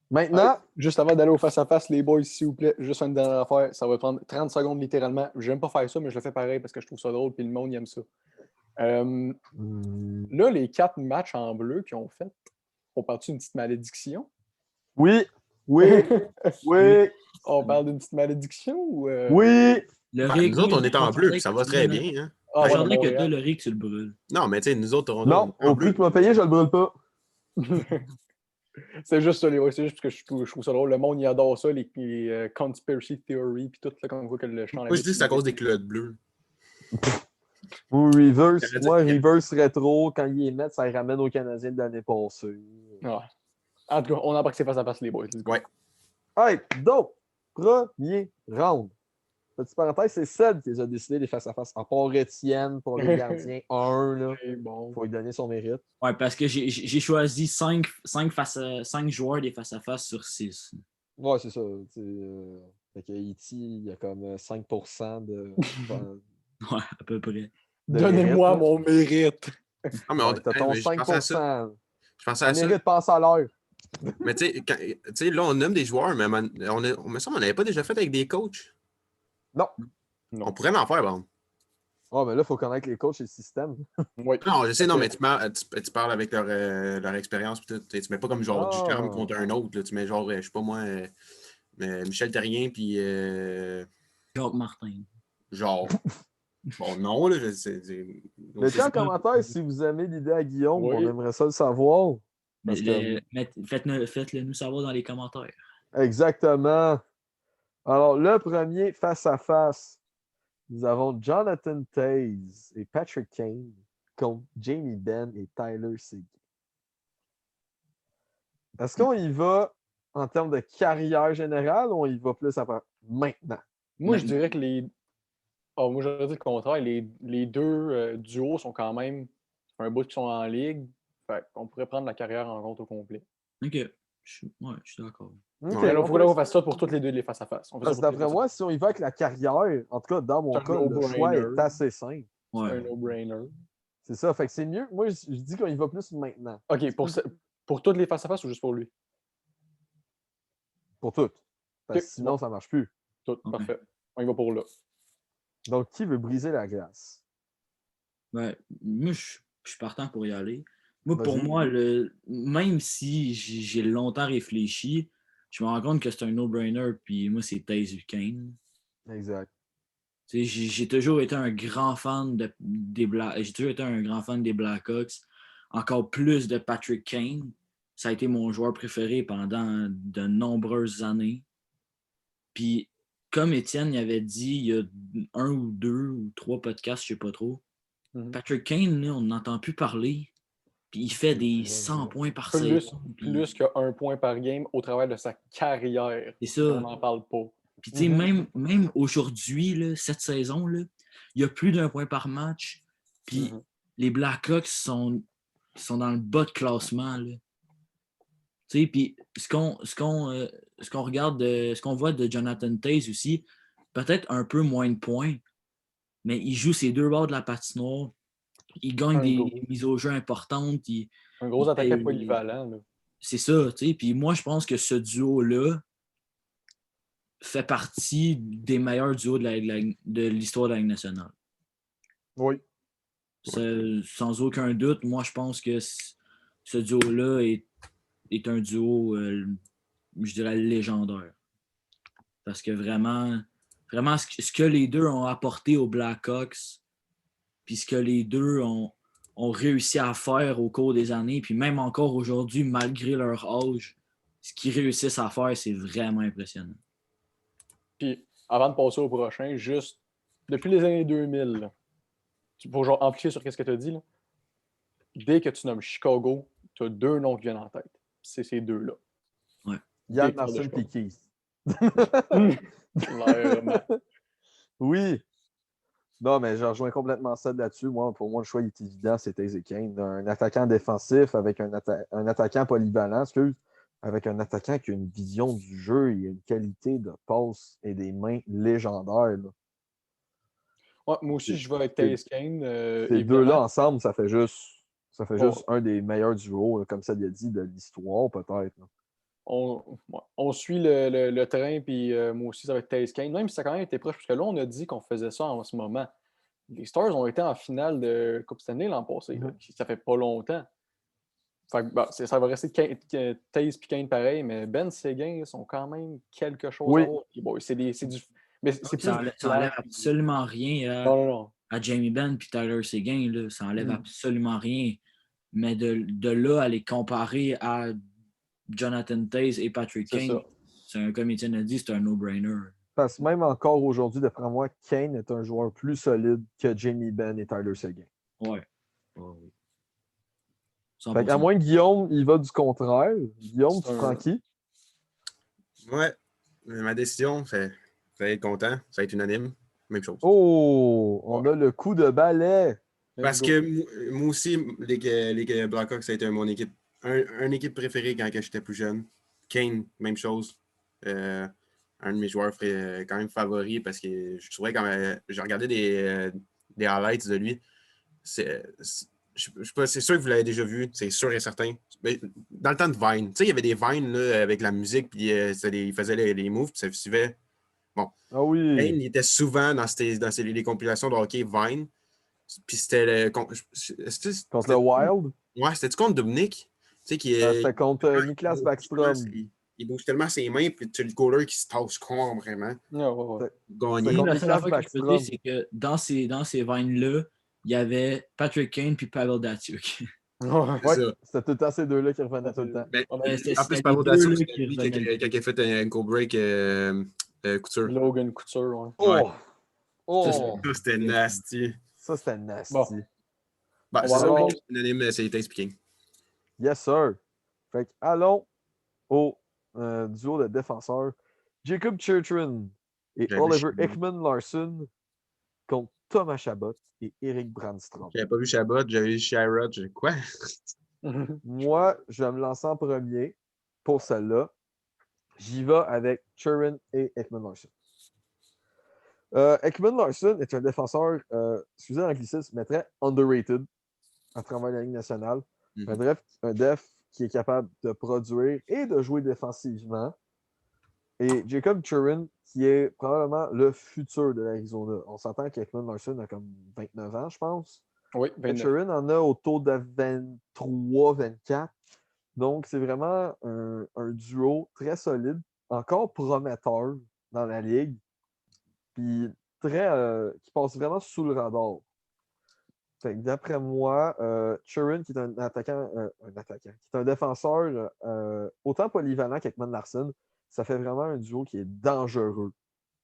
[SPEAKER 1] Maintenant,
[SPEAKER 3] juste avant d'aller au face-à-face, les boys, s'il vous plaît, juste une dernière affaire. Ça va prendre 30 secondes littéralement. J'aime pas faire ça, mais je le fais pareil parce que je trouve ça drôle et le monde aime ça. Là, les 4 matchs en bleu qu'ils ont fait, on parle d'une petite malédiction?
[SPEAKER 1] Oui.
[SPEAKER 3] On parle d'une petite malédiction ou.
[SPEAKER 1] Oui!
[SPEAKER 4] Nous autres, on est en bleu, puis ça va très bien. Hein?
[SPEAKER 2] Je voudrais que toi, le Rick, tu le brûles.
[SPEAKER 4] Non, mais tu sais, nous autres,
[SPEAKER 1] non, au prix que tu m'as payé, je le brûle pas.
[SPEAKER 3] C'est juste ça, c'est juste parce que je trouve ça drôle. Le monde, il adore ça, les conspiracy theory, puis tout, là, comme quoi que le champ.
[SPEAKER 4] Moi, je dis que c'est à cause des culottes bleues.
[SPEAKER 1] Reverse rétro, quand il est net, ça ramène aux Canadiens de l'année passée.
[SPEAKER 3] Ouais. En tout cas, on embarque ses face à face, les boys.
[SPEAKER 4] Ouais.
[SPEAKER 1] Hey, donc, premier round. Petite parenthèse, c'est Seb qui les a décidé des face-à-face. À part Étienne pour les gardiens 1, là.
[SPEAKER 3] Et bon.
[SPEAKER 1] Faut lui donner son mérite.
[SPEAKER 2] Ouais, parce que j'ai choisi 5 joueurs des face-à-face sur 6.
[SPEAKER 1] Ouais, c'est ça. Fait que E.T., il y a comme 5% de
[SPEAKER 2] Ouais, à peu près.
[SPEAKER 3] Donnez-moi
[SPEAKER 1] mérite,
[SPEAKER 3] mon mérite.
[SPEAKER 4] Ah, mais
[SPEAKER 1] là. Ouais, t'as ton
[SPEAKER 4] mais je pensais à ça.
[SPEAKER 1] 5%.
[SPEAKER 4] Je pensais à ça.
[SPEAKER 1] Mérite, passe à l'heure.
[SPEAKER 4] Mais tu sais, là, on nomme des joueurs, mais on me semble qu'on n'avait pas déjà fait avec des coachs.
[SPEAKER 1] Non.
[SPEAKER 3] Non.
[SPEAKER 4] On pourrait en faire, bon.
[SPEAKER 1] Oh, mais là, il faut connaître les coachs et le système.
[SPEAKER 3] Oui.
[SPEAKER 4] Non, je sais, non, mais tu parles avec leur expérience. Tu mets pas comme genre du charme contre un autre. Là, tu mets genre, je sais pas moi, Michel Terrien, puis
[SPEAKER 2] Jacques Martin.
[SPEAKER 4] genre. Bon, non, là,
[SPEAKER 1] Mettez en commentaire si vous aimez l'idée à Guillaume.
[SPEAKER 3] Oui.
[SPEAKER 1] On aimerait ça le savoir. Parce que...
[SPEAKER 2] Faites-le nous savoir dans les commentaires.
[SPEAKER 1] Exactement. Alors, le premier face-à-face, nous avons Jonathan Taze et Patrick Kane contre Jamie Benn et Tyler Seguin. Est-ce qu'on y va en termes de carrière générale ou on y va plus après maintenant?
[SPEAKER 3] Moi, je dirais que moi, j'aurais dit le contraire. Les deux duos sont quand même un bout qui sont en ligue. Fait qu'on pourrait prendre la carrière en compte au complet.
[SPEAKER 2] Ok. Je suis d'accord.
[SPEAKER 1] Ok,
[SPEAKER 3] Mais là,
[SPEAKER 1] on
[SPEAKER 3] il faut
[SPEAKER 1] peut-
[SPEAKER 3] qu'on fasse ça pour toutes les deux les face-à-face. On fait ça
[SPEAKER 1] Parce que
[SPEAKER 3] pour toutes les
[SPEAKER 1] d'après moi,
[SPEAKER 3] face-à-face.
[SPEAKER 1] si on y va avec la carrière, en tout cas, dans mon
[SPEAKER 3] C'est un
[SPEAKER 1] cas, le choix
[SPEAKER 3] no-brainer.
[SPEAKER 1] est assez simple.
[SPEAKER 3] C'est un
[SPEAKER 2] Ouais.
[SPEAKER 3] no-brainer.
[SPEAKER 1] C'est ça. Fait que c'est mieux. Moi, je dis qu'on y va plus maintenant.
[SPEAKER 3] OK, pour toutes les face-à-face ou juste pour lui?
[SPEAKER 1] Pour toutes. Parce que
[SPEAKER 3] Ok,
[SPEAKER 1] sinon,
[SPEAKER 3] bon.
[SPEAKER 1] ça marche plus.
[SPEAKER 3] Tout,
[SPEAKER 2] Ok.
[SPEAKER 3] parfait. On y va pour là.
[SPEAKER 1] Donc, qui veut briser la glace?
[SPEAKER 2] Ouais, moi, je suis partant pour y aller. Moi, pour
[SPEAKER 1] Vas-y.
[SPEAKER 2] moi, même si j'ai longtemps réfléchi, je me rends compte que c'est un no-brainer, puis moi, c'est Taze Kane.
[SPEAKER 1] Exact.
[SPEAKER 2] Tu sais, j'ai toujours été un grand fan j'ai toujours été un grand fan des Blackhawks. Encore plus de Patrick Kane. Ça a été mon joueur préféré pendant de nombreuses années. Puis, comme Étienne y avait dit il y a 1 ou 2 ou 3 podcasts, je sais pas trop, Patrick Kane, là, on n'entend plus parler. Puis il fait des 100 points par saison.
[SPEAKER 3] Plus qu'un point par game au travers de sa carrière.
[SPEAKER 2] C'est ça.
[SPEAKER 3] On n'en parle pas.
[SPEAKER 2] Puis tu sais, même aujourd'hui, là, cette saison, là, il y a plus d'1 point par match. Puis les Blackhawks sont dans le bas de classement. Là. Tu sais, puis ce qu'on regarde, ce qu'on voit de Jonathan Taze aussi, peut-être un peu moins de points, mais il joue ses deux bords de la patinoire. Il gagne des mises au jeu importantes.
[SPEAKER 3] Un gros attaquant polyvalent. Là.
[SPEAKER 2] C'est ça, tu sais. Puis moi, je pense que ce duo-là fait partie des meilleurs duos de l'histoire de la Ligue nationale.
[SPEAKER 1] Oui.
[SPEAKER 2] Sans aucun doute, moi, je pense que ce duo-là est un duo, je dirais, légendaire. Parce que vraiment ce que les deux ont apporté aux Blackhawks, puis ce que les deux ont réussi à faire au cours des années, puis même encore aujourd'hui, malgré leur âge, ce qu'ils réussissent à faire, c'est vraiment impressionnant.
[SPEAKER 3] Puis, avant de passer au prochain, juste, depuis les années 2000, là, pour genre amplifier sur ce que tu as dit, là, dès que tu nommes Chicago, tu as deux noms qui viennent en tête. C'est ces deux-là.
[SPEAKER 2] Ouais.
[SPEAKER 1] Yann Marcel Piquet. Oui. Non, mais je rejoins complètement ça là-dessus. Moi, pour moi, le choix est évident, c'est Taze Kane. Un attaquant défensif avec un attaquant polyvalent, avec un attaquant qui a une vision du jeu et une qualité de passe et des mains légendaires.
[SPEAKER 3] Ouais, moi aussi, je vais avec Taze Kane.
[SPEAKER 1] Ces deux-là ensemble, ça fait juste un des meilleurs duos, comme ça l'a dit, de l'histoire, peut-être.
[SPEAKER 3] On suit le train, puis moi aussi, ça va être Taze Kane. Même si ça a quand même été proche, parce que là, on a dit qu'on faisait ça en ce moment. Les Stars ont été en finale de Coupe Stanley l'an passé. Ça fait pas longtemps. Fait que, ça va rester Taze et Kane pareil, mais Ben Seguin sont quand même quelque chose à voir. Bon, c'est du. Mais c'est plus
[SPEAKER 2] ça enlève absolument rien à Jamie Benn et Tyler Seguin. Là. Ça enlève absolument rien. Mais de là à les comparer à Jonathan Taze et Patrick Kane, comme Étienne a dit, c'est un no-brainer.
[SPEAKER 1] Parce que même encore aujourd'hui, d'après moi, Kane est un joueur plus solide que Jamie Benn et Tyler Seguin.
[SPEAKER 2] Ouais. Oh, oui.
[SPEAKER 1] Fait à moins que Guillaume, il va du contraire. Guillaume, tu prends qui?
[SPEAKER 4] Ouais. Ma décision, vous allez être content, ça va être unanime. Même chose.
[SPEAKER 1] Oh, on a le coup de balai. Let's
[SPEAKER 4] Parce
[SPEAKER 1] go.
[SPEAKER 4] que moi aussi, les Blackhawks, ça a été mon équipe, un équipe préférée quand j'étais plus jeune. Kane, même chose. Un de mes joueurs quand même favoris parce que je trouvais quand j'ai regardé des highlights de lui. Je sais pas, c'est sûr que vous l'avez déjà vu, c'est sûr et certain. Mais dans le temps de Vine, tu sais, il y avait des Vines là, avec la musique, puis il faisait les moves, puis ça suivait. Bon,
[SPEAKER 1] Ah oui.
[SPEAKER 4] Kane, il était souvent dans les compilations de hockey Vine. Puis c'était
[SPEAKER 1] Contre le Wild.
[SPEAKER 4] Ouais, c'était-tu contre Dominique? Tu sais,
[SPEAKER 1] C'était contre Niklas Backstrom.
[SPEAKER 4] il bouge tellement ses mains, puis tu as le goaler qui se tasse complètement.
[SPEAKER 3] Ouais, ouais, ouais.
[SPEAKER 1] C'est
[SPEAKER 4] Gagner.
[SPEAKER 1] contre
[SPEAKER 2] La seule
[SPEAKER 1] Niklas
[SPEAKER 2] affaire que je peux dire,
[SPEAKER 1] Backstrom.
[SPEAKER 2] c'est que dans ces vines-là, il y avait Patrick Kane puis Pavel Datsyuk.
[SPEAKER 3] Ouais.
[SPEAKER 4] C'est
[SPEAKER 1] Ouais,
[SPEAKER 4] ça.
[SPEAKER 1] c'était tout le temps ces deux-là qui revenaient tout le temps.
[SPEAKER 4] Mais,
[SPEAKER 2] C'était
[SPEAKER 4] en plus,
[SPEAKER 2] les
[SPEAKER 4] Pavel
[SPEAKER 2] deux
[SPEAKER 4] Datsyuk,
[SPEAKER 2] là,
[SPEAKER 4] c'était
[SPEAKER 2] qui
[SPEAKER 4] lui
[SPEAKER 2] revenaient le
[SPEAKER 4] qui
[SPEAKER 2] plus.
[SPEAKER 4] a fait un go break couture.
[SPEAKER 3] Logan Couture, ouais.
[SPEAKER 1] Oh!
[SPEAKER 2] Ça,
[SPEAKER 1] Oh!
[SPEAKER 4] Ça, c'était nasty.
[SPEAKER 1] Ça, c'était nasty.
[SPEAKER 3] Bon.
[SPEAKER 4] Ben,
[SPEAKER 3] On
[SPEAKER 4] c'est
[SPEAKER 3] va
[SPEAKER 4] ça,
[SPEAKER 1] alors-
[SPEAKER 4] mon équipe unanime, c'est Taze Speaking.
[SPEAKER 1] Yes, sir. Fait que, allons au duo de défenseurs. Jacob Churchrin et
[SPEAKER 4] J'avais
[SPEAKER 1] Oliver
[SPEAKER 4] Chabot.
[SPEAKER 1] Ekman-Larsson contre Thomas Chabot et Eric Brandstrom.
[SPEAKER 4] J'avais pas vu Chabot, j'avais vu Sherrod. Quoi?
[SPEAKER 1] Moi, je vais me lancer en premier pour celle-là. J'y vais avec Churrin et Ekman-Larsson. Ekman-Larsson est un défenseur, excusez l'anglicisme, mais très underrated à travers la Ligue nationale. Un def qui est capable de produire et de jouer défensivement. Et Jacob Churrin, qui est probablement le futur de l'Arizona. On s'entend qu'Ekman-Larsson a comme 29 ans, je pense.
[SPEAKER 3] Oui, 29.
[SPEAKER 1] Churrin en a autour de 23, 24. Donc, c'est vraiment un duo très solide, encore prometteur dans la ligue, puis qui passe vraiment sous le radar. Fait que d'après moi, Churrin, qui est un attaquant, qui est un défenseur autant polyvalent qu'Ekman-Larsson, ça fait vraiment un duo qui est dangereux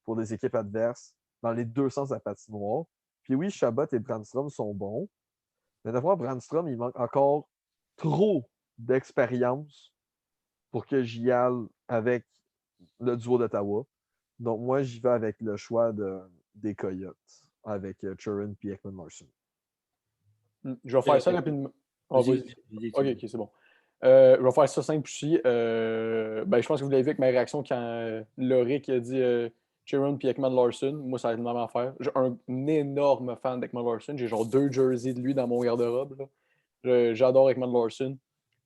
[SPEAKER 1] pour des équipes adverses dans les deux sens de la patinoire. Puis oui, Chabot et Brandstrom sont bons, mais d'après moi, Brandstrom, il manque encore trop d'expérience pour que j'y aille avec le duo d'Ottawa. Donc moi, j'y vais avec le choix des Coyotes, avec Churrin et Ekman-Larsson.
[SPEAKER 3] Je vais faire ça rapidement. Ah,
[SPEAKER 2] Vas-y,
[SPEAKER 3] vas-y.
[SPEAKER 2] vas-y,
[SPEAKER 3] Ok,
[SPEAKER 2] vas-y.
[SPEAKER 3] ok, c'est bon. Je vais faire ça simple aussi. Ben, je pense que vous l'avez vu avec ma réaction quand Loric a dit Chirun puis Ekman-Larsson. Moi, ça va être une même affaire. J'ai un énorme fan d'Ekman-Larsson. J'ai genre 2 jerseys de lui dans mon garde-robe. J'adore Ekman-Larsson.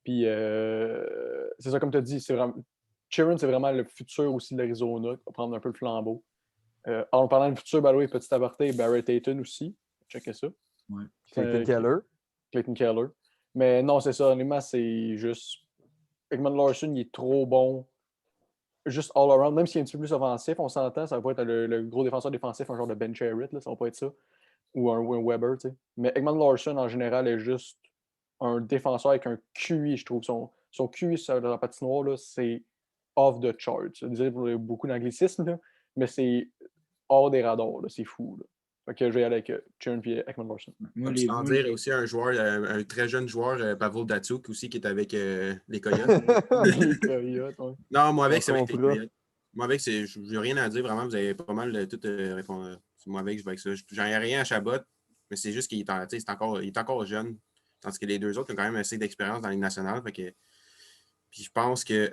[SPEAKER 3] Puis c'est ça, comme tu as dit, Chirun, c'est vraiment le futur aussi de l'Arizona, qui va prendre un peu le flambeau. En parlant du futur, by the way, petit aparté, Barrett Hayton aussi. Checkez ça.
[SPEAKER 2] Ouais.
[SPEAKER 1] Clayton Keller.
[SPEAKER 3] Clayton Keller. Mais non, c'est ça. Honnêtement, c'est juste. Ekman-Larsson, il est trop bon. Juste all around. Même s'il est un petit peu plus offensif, on s'entend. Ça va pas être le gros défenseur défensif, un genre de Ben Sherritt, là, ça va pas être ça. Ou un Weber, tu sais. Mais Ekman-Larsson, en général, est juste un défenseur avec un QI, je trouve. Son QI sur la patinoire, là, c'est off the charts. Désolé pour beaucoup d'anglicisme, là, mais c'est hors des radars. Là, c'est fou. Là. Fait que je vais aller avec Churn et Ekman-Larsson.
[SPEAKER 2] Moi,
[SPEAKER 4] Sans dire aussi un joueur, un très jeune joueur, Pavel Datsyuk aussi, qui est avec les Coyotes.
[SPEAKER 3] Les Coyotes, ouais.
[SPEAKER 4] Non, moi avec,
[SPEAKER 1] En
[SPEAKER 4] c'est avec les
[SPEAKER 1] contrat.
[SPEAKER 4] Coyotes. Moi avec, je n'ai rien à dire, vraiment, vous avez pas mal tout répondu. Moi avec, je vais avec ça. J'en ai rien à Chabot, mais c'est juste qu'il est encore jeune. Tandis que les deux autres ont quand même assez d'expérience dans les nationales. Puis je pense que.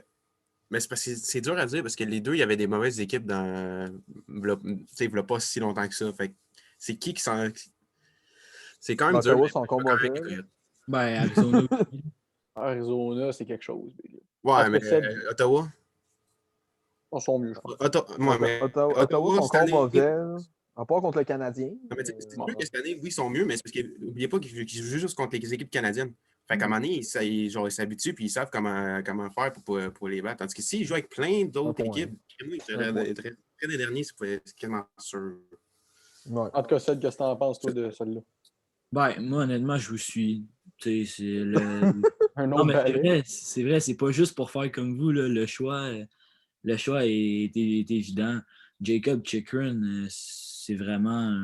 [SPEAKER 4] Mais c'est parce que c'est dur à dire parce que les deux, il y avait des mauvaises équipes dans. Il n'y a pas si longtemps que ça. Fait que c'est qui s'en. C'est quand même dur.
[SPEAKER 1] Ottawa
[SPEAKER 4] Mais
[SPEAKER 1] sont
[SPEAKER 4] je vais quand même avec les
[SPEAKER 1] combattants.
[SPEAKER 4] Coyotes.
[SPEAKER 2] Ben, Arizona aussi.
[SPEAKER 3] Arizona, c'est quelque chose.
[SPEAKER 4] Ouais, mais Ottawa.
[SPEAKER 3] On sont mieux, je pense.
[SPEAKER 1] Ottawa sont
[SPEAKER 4] cette
[SPEAKER 1] encore
[SPEAKER 4] année,
[SPEAKER 1] mauvais, à part contre le Canadien.
[SPEAKER 4] non, mais c'est sûr que cette année, oui, ils sont mieux, mais c'est parce que n'oubliez pas qu'ils jouent juste contre les équipes canadiennes. Fait qu'à un moment donné, ils s'habituent et ils savent comment faire pour les battre. Tandis que s'ils jouent avec plein d'autres équipes, ils seraient très des derniers, c'est quasiment sûr.
[SPEAKER 1] Ouais.
[SPEAKER 3] En tout cas, Seth, qu'est-ce que t'en penses, toi, de celle-là?
[SPEAKER 2] Ben, moi, honnêtement, je vous suis. Tu sais, c'est le.
[SPEAKER 3] Un
[SPEAKER 2] Non,
[SPEAKER 3] autre
[SPEAKER 2] mais
[SPEAKER 3] balai?
[SPEAKER 2] c'est vrai, c'est pas juste pour faire comme vous, là, le choix est évident. Jacob Chikrin, c'est vraiment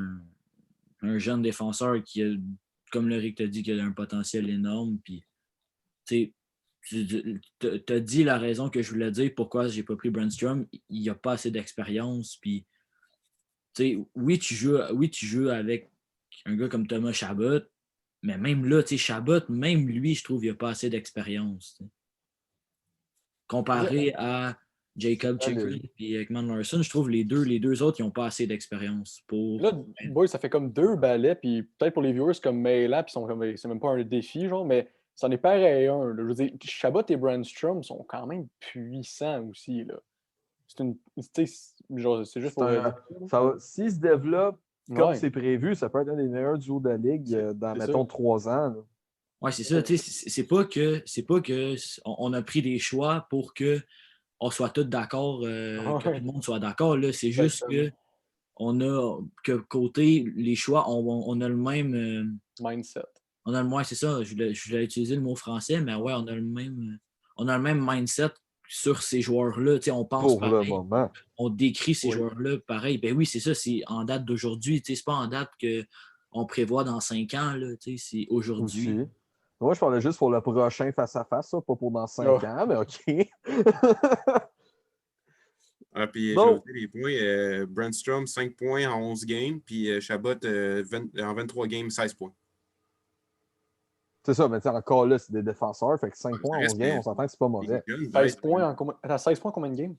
[SPEAKER 2] un jeune défenseur qui a, comme le Rick t'a dit, qui a un potentiel énorme. Puis, tu sais, tu as dit la raison que je voulais dire pourquoi j'ai pas pris Brandstrom. Il n'y a pas assez d'expérience. Puis, oui, tu joues avec un gars comme Thomas Chabot, mais même là, Chabot, même lui, je trouve qu'il n'y a pas assez d'expérience. Comparé à Jacob Chikrin et Ekman Larson, je trouve les deux autres, ils n'ont pas assez d'expérience pour.
[SPEAKER 3] Là, boy, ça fait comme 2 balais, puis peut-être pour les viewers, c'est comme mêlant, puis c'est même pas un défi, genre, mais c'en est pareil un. Là. Je veux dire, Chabot et Brandstrom sont quand même puissants aussi, là. C'est une. Genre, c'est juste pour.
[SPEAKER 1] S'il se développe comme
[SPEAKER 3] Ouais,
[SPEAKER 1] c'est prévu, ça peut être un des meilleurs duos de la ligue dans,
[SPEAKER 3] c'est
[SPEAKER 1] mettons,
[SPEAKER 3] ça.
[SPEAKER 1] 3 ans. Là.
[SPEAKER 2] Ouais, c'est ça. C'est pas que on a pris des choix pour que on soit tous d'accord, que tout
[SPEAKER 3] Ouais,
[SPEAKER 2] le monde soit d'accord. Là. C'est juste
[SPEAKER 3] exactement.
[SPEAKER 2] que on a que côté les choix, on a le même.
[SPEAKER 3] Mindset.
[SPEAKER 2] On a le moins, c'est ça. Je voulais utiliser le mot français, mais ouais, on a le même mindset sur ces joueurs-là. On pense
[SPEAKER 1] Pour le
[SPEAKER 2] pareil.
[SPEAKER 1] moment.
[SPEAKER 2] On décrit ces
[SPEAKER 3] Oui.
[SPEAKER 2] joueurs-là pareil. Ben oui, c'est ça, c'est en date d'aujourd'hui. C'est pas en date qu'on prévoit dans 5 ans. Là, c'est aujourd'hui.
[SPEAKER 1] Aussi. Moi, je parlais juste pour le prochain face-à-face, ça, pas pour dans 5
[SPEAKER 3] Oh.
[SPEAKER 1] ans, mais OK.
[SPEAKER 4] Ah, puis j'ai
[SPEAKER 1] Bon,
[SPEAKER 4] noté les points. Brandstrom, 5 points en 11 games, puis Chabot, en 23 games, 16 points.
[SPEAKER 1] c'est ça, mais encore là, c'est des défenseurs, fait que 5
[SPEAKER 4] Ça
[SPEAKER 1] points,
[SPEAKER 4] reste
[SPEAKER 1] 11 games,
[SPEAKER 4] que
[SPEAKER 1] on s'entend que c'est pas
[SPEAKER 4] les
[SPEAKER 1] mauvais.
[SPEAKER 4] jeunes,
[SPEAKER 3] 16 points en combien. Attends, 16 points en combien de games?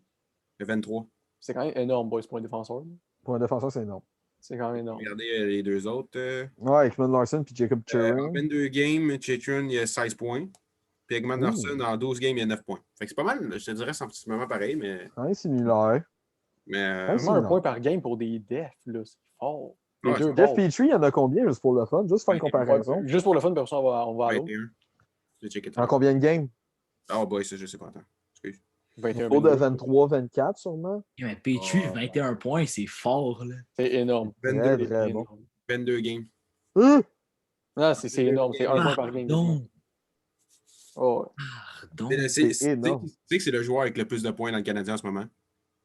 [SPEAKER 4] 23.
[SPEAKER 3] C'est quand même énorme, boys, pour un défenseur. Là.
[SPEAKER 1] Pour un défenseur, c'est énorme.
[SPEAKER 3] C'est quand même énorme.
[SPEAKER 4] Regardez les deux autres.
[SPEAKER 1] Ouais, Ekman Larson puis Jacob
[SPEAKER 4] En
[SPEAKER 1] Chikrin.
[SPEAKER 4] 22 games, Chitrin, il y a 16 points. Puis Ekman
[SPEAKER 1] Ouh.
[SPEAKER 4] Larson, en 12 games, il y a 9 points. Fait que c'est pas mal, je te dirais, c'est un petit moment pareil, mais.
[SPEAKER 1] Ouais, similaire.
[SPEAKER 3] Vraiment
[SPEAKER 1] c'est
[SPEAKER 3] un
[SPEAKER 1] non.
[SPEAKER 3] point par game pour des defs, là, c'est fort. Les
[SPEAKER 4] Ouais,
[SPEAKER 3] deux
[SPEAKER 1] Jeff
[SPEAKER 3] balles.
[SPEAKER 1] Petrie, il y en a combien, juste pour le fun? Juste faire une
[SPEAKER 4] Ouais,
[SPEAKER 1] comparaison.
[SPEAKER 3] Juste pour le fun, puis après ça, on va à l'autre.
[SPEAKER 4] 21. Je vais checker tout
[SPEAKER 1] En
[SPEAKER 4] à l'heure.
[SPEAKER 1] combien de games?
[SPEAKER 4] Oh boy, ça, je sais pas. Attends. Excuse.
[SPEAKER 3] 21
[SPEAKER 1] Autour de
[SPEAKER 3] 22.
[SPEAKER 1] 23-24, sûrement.
[SPEAKER 2] Mais Petrie,
[SPEAKER 1] Ah.
[SPEAKER 2] 21 points, c'est fort. Là.
[SPEAKER 3] C'est énorme.
[SPEAKER 4] 22,
[SPEAKER 1] Très, très bon.
[SPEAKER 3] Énorme.
[SPEAKER 4] 22 games.
[SPEAKER 1] Hein?
[SPEAKER 3] Non, c'est énorme. C'est un point par game.
[SPEAKER 2] Pardon.
[SPEAKER 3] Oh, ouais.
[SPEAKER 2] Pardon.
[SPEAKER 1] C'est
[SPEAKER 4] Tu sais
[SPEAKER 1] énorme.
[SPEAKER 4] que c'est le joueur avec le plus de points dans le Canadien en ce moment.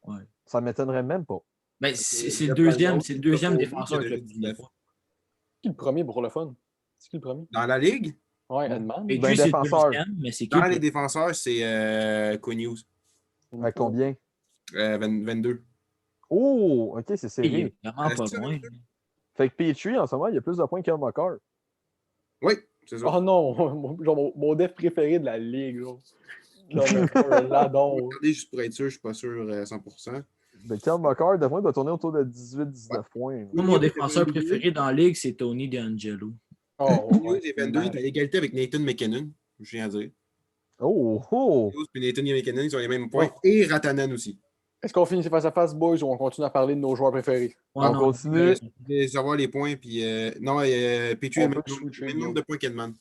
[SPEAKER 2] Ouais.
[SPEAKER 1] Ça m'étonnerait même pas.
[SPEAKER 2] Ben, c'est le
[SPEAKER 4] Jeff
[SPEAKER 2] deuxième,
[SPEAKER 4] Bezos,
[SPEAKER 2] c'est le deuxième
[SPEAKER 4] Toffoli,
[SPEAKER 2] défenseur
[SPEAKER 4] qui en a
[SPEAKER 2] avec le
[SPEAKER 4] juste
[SPEAKER 2] plus de
[SPEAKER 4] 19.
[SPEAKER 2] points.
[SPEAKER 3] Qui le premier pour le fun? C'est qui le premier?
[SPEAKER 4] Dans la ligue,
[SPEAKER 3] Ouais, Edman.
[SPEAKER 2] Petrie,
[SPEAKER 1] Ben,
[SPEAKER 2] c'est le
[SPEAKER 1] défenseur.
[SPEAKER 2] deuxième, mais c'est qui
[SPEAKER 4] dans
[SPEAKER 2] le
[SPEAKER 4] les défenseurs, c'est Quinn Hughes.
[SPEAKER 1] À combien?
[SPEAKER 4] 22.
[SPEAKER 1] Oh, OK, c'est
[SPEAKER 2] Il est
[SPEAKER 1] serré.
[SPEAKER 2] vraiment pas
[SPEAKER 4] C'est ça,
[SPEAKER 2] loin.
[SPEAKER 1] Fait que Petrie, en ce moment, il y a plus de points qu'El McCarr.
[SPEAKER 4] Oui, c'est ça.
[SPEAKER 3] Oh non, genre mon def préféré de la ligue. Genre. Non, mais je l'adore.
[SPEAKER 4] Regardez, juste pour être sûr, je suis pas sûr à 100%.
[SPEAKER 1] Ben, Kel McCarr, de moi, il doit tourner autour de 18-19 points.
[SPEAKER 2] Moi, mon défenseur préféré dans la ligue, c'est Tony DeAngelo.
[SPEAKER 3] Oh,
[SPEAKER 4] Quinn
[SPEAKER 3] ouais,
[SPEAKER 4] Hughes est 22, il est à égalité avec Nathan McKinnon. Je viens à dire.
[SPEAKER 1] Oh, oh!
[SPEAKER 4] Hughes et Nathan McKinnon, ils ont les mêmes points. Et Ratanen aussi.
[SPEAKER 3] Est-ce qu'on finit face à face, boys, ou on continue à parler de nos joueurs préférés?
[SPEAKER 2] Ouais,
[SPEAKER 1] On
[SPEAKER 2] non,
[SPEAKER 1] continue.
[SPEAKER 4] Je vais savoir les points. Puis, non, Petrie a
[SPEAKER 3] On
[SPEAKER 4] le
[SPEAKER 3] peut
[SPEAKER 4] même
[SPEAKER 3] switcher,
[SPEAKER 4] même nombre de points qu'Edman.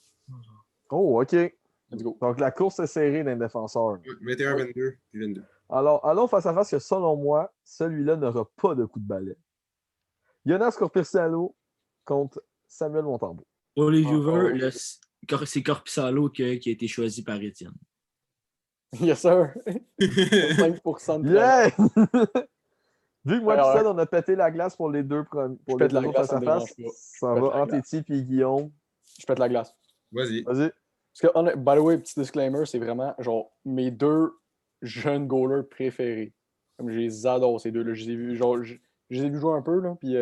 [SPEAKER 1] Oh, OK.
[SPEAKER 3] Let's go.
[SPEAKER 1] Donc, la course est serrée d'un défenseur.
[SPEAKER 4] 21, 22, puis 22.
[SPEAKER 1] Alors, allons face à face que, selon moi, celui-là n'aura pas de coup de balai. Jonas Corpissalo contre Samuel Montembeau.
[SPEAKER 2] pour les
[SPEAKER 3] Oh,
[SPEAKER 2] viewers, c'est Corpissalo qui a été choisi par Étienne.
[SPEAKER 3] Yes, sir. 5% de
[SPEAKER 1] Yeah! Vu que moi et
[SPEAKER 3] Alors,
[SPEAKER 1] Pixel, on a pété la glace pour les deux pour les
[SPEAKER 3] pète la
[SPEAKER 1] deux
[SPEAKER 3] glace,
[SPEAKER 1] face à
[SPEAKER 3] ça me
[SPEAKER 1] face,
[SPEAKER 3] dérange pas.
[SPEAKER 1] ça
[SPEAKER 3] Je pète
[SPEAKER 1] va
[SPEAKER 3] la
[SPEAKER 1] entre
[SPEAKER 3] glace.
[SPEAKER 1] Etienne et Guillaume.
[SPEAKER 3] Je pète la glace.
[SPEAKER 4] Vas-y.
[SPEAKER 1] Vas-y.
[SPEAKER 3] Parce que, by the way, petit disclaimer, c'est vraiment genre mes deux jeunes goalers préférés. Comme je les adore, ces deux-là. Je les ai vus, genre, je les ai vus jouer un peu, là. Puis,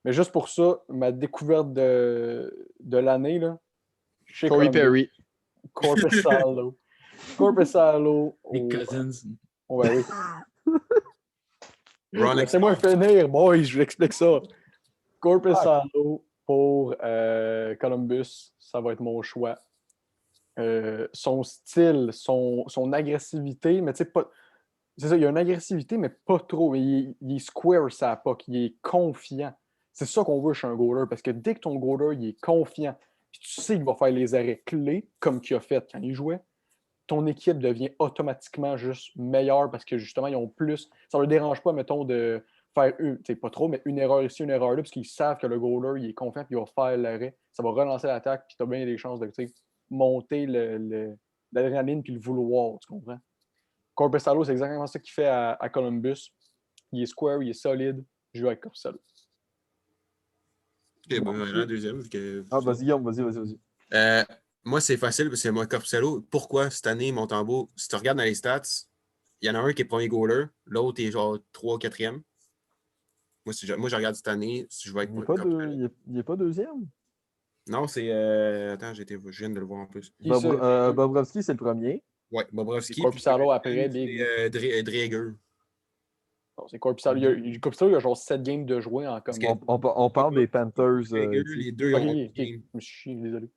[SPEAKER 3] mais juste pour ça, ma découverte de l'année, là, chez
[SPEAKER 1] Corey
[SPEAKER 3] Columbus,
[SPEAKER 1] Perry.
[SPEAKER 3] Corpissalo. Corpissalo.
[SPEAKER 2] Nick Cousins.
[SPEAKER 3] Oh, ben oui.
[SPEAKER 4] Ron
[SPEAKER 3] Laissez-moi finir, boys, je vous explique ça. Corpissalo pour Columbus, ça va être mon choix. Son style, son agressivité, mais tu sais, pas. C'est ça, il y a une agressivité, mais pas trop. Il est square, ça puck, il est confiant. C'est ça qu'on veut chez un goaler, parce que dès que ton goaler il est confiant, puis tu sais qu'il va faire les arrêts clés, comme qu'il a fait quand il jouait, ton équipe devient automatiquement juste meilleure parce que justement, ils ont plus. Ça ne leur dérange pas, mettons, de faire pas trop, mais une erreur ici, une erreur là, parce qu'ils savent que le goaler il est confiant puis il va faire l'arrêt. Ça va relancer l'attaque, puis tu as bien des chances de monter l'adrénaline puis le vouloir, tu comprends? Corpissalo, c'est exactement ça qu'il fait à Columbus. Il est square, il est solide. Je joue avec Corpissalo.
[SPEAKER 4] Ok, bon, la deuxième.
[SPEAKER 1] Ah, vas-y, Guillaume, vas-y.
[SPEAKER 4] Moi, c'est facile parce que moi, Corpusalo, pourquoi cette année, Montembeault, si tu regardes dans les stats, il y en a un qui est premier goaler, l'autre est genre 3 4e. Moi, je regarde cette année, si je vais être
[SPEAKER 1] Il n'est pas,
[SPEAKER 4] Corpusalo.
[SPEAKER 1] il est pas deuxième.
[SPEAKER 4] Non, c'est. Attends, je viens de le voir en plus.
[SPEAKER 3] Qui ça?
[SPEAKER 1] Bobrovski, c'est le premier.
[SPEAKER 4] Ouais,
[SPEAKER 3] C'est
[SPEAKER 4] Bobrovski, puis
[SPEAKER 3] Korpisalo après,
[SPEAKER 4] deuxième,
[SPEAKER 3] Big.
[SPEAKER 4] c'est Dreger.
[SPEAKER 3] Non, c'est Korpisalo. Korpisalo, il a genre 7 games de jouer en
[SPEAKER 4] Parce
[SPEAKER 3] comme.
[SPEAKER 4] que
[SPEAKER 1] On parle des Panthers
[SPEAKER 4] Dreger,
[SPEAKER 1] ici.
[SPEAKER 4] les deux
[SPEAKER 3] Ok,
[SPEAKER 4] ont
[SPEAKER 3] ok.
[SPEAKER 4] game.
[SPEAKER 3] Je me suis chié, désolé.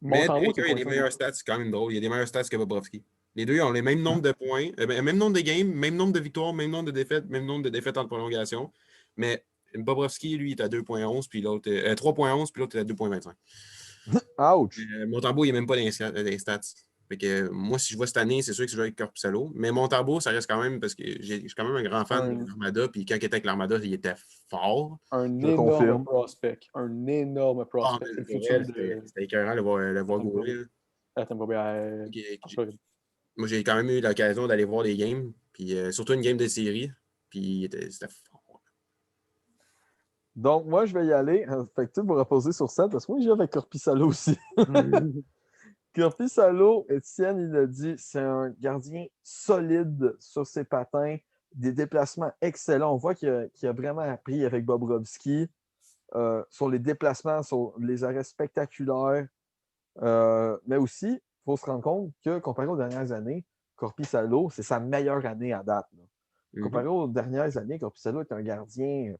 [SPEAKER 4] Mais
[SPEAKER 3] Montembeault, c'est
[SPEAKER 4] Dreger, il a
[SPEAKER 3] quoi
[SPEAKER 4] des
[SPEAKER 3] ça?
[SPEAKER 4] meilleurs stats, c'est quand même drôle. Il a des meilleurs stats que Bobrovski. Les deux ont le même nombre de points, même nombre de games, même nombre de victoires, même nombre de défaites en prolongation. Mais Bobrovski, lui, il est à 2,11, puis l'autre 3,11, puis l'autre est à 2,25.
[SPEAKER 1] Ouch!
[SPEAKER 4] Montembeault, il n'est même pas dans les stats. Fait que, moi, si je vois cette année, c'est sûr que je joue avec Corpusalo. Mais Montembeault, ça reste quand même parce que je suis quand même un grand fan de l'Armada. Puis quand il était avec l'Armada, il était fort.
[SPEAKER 3] Un
[SPEAKER 1] Je
[SPEAKER 3] énorme
[SPEAKER 1] confirme.
[SPEAKER 3] prospect. Un énorme
[SPEAKER 4] Ah,
[SPEAKER 3] prospect.
[SPEAKER 4] mais
[SPEAKER 3] C'est le
[SPEAKER 4] pour
[SPEAKER 3] futur
[SPEAKER 4] elle,
[SPEAKER 3] de.
[SPEAKER 4] c'était écœurant de le voir gauler. Là.
[SPEAKER 3] Attends, pas bien.
[SPEAKER 4] Ok, moi, j'ai quand même eu l'occasion d'aller voir les games. Puis surtout une game de série. Puis c'était fort.
[SPEAKER 1] Donc, moi, je vais y aller. Fait que tu vas reposer sur ça parce que moi, j'ai avec Corpissalo aussi. Corpissalo, Étienne, il a dit, c'est un gardien solide sur ses patins, des déplacements excellents. On voit qu'il a vraiment appris avec Bobrovski sur les déplacements, sur les arrêts spectaculaires. Mais aussi, il faut se rendre compte que, comparé aux dernières années, Corpissalo, c'est sa meilleure année à date. Comparé aux dernières années, Corpissalo est un gardien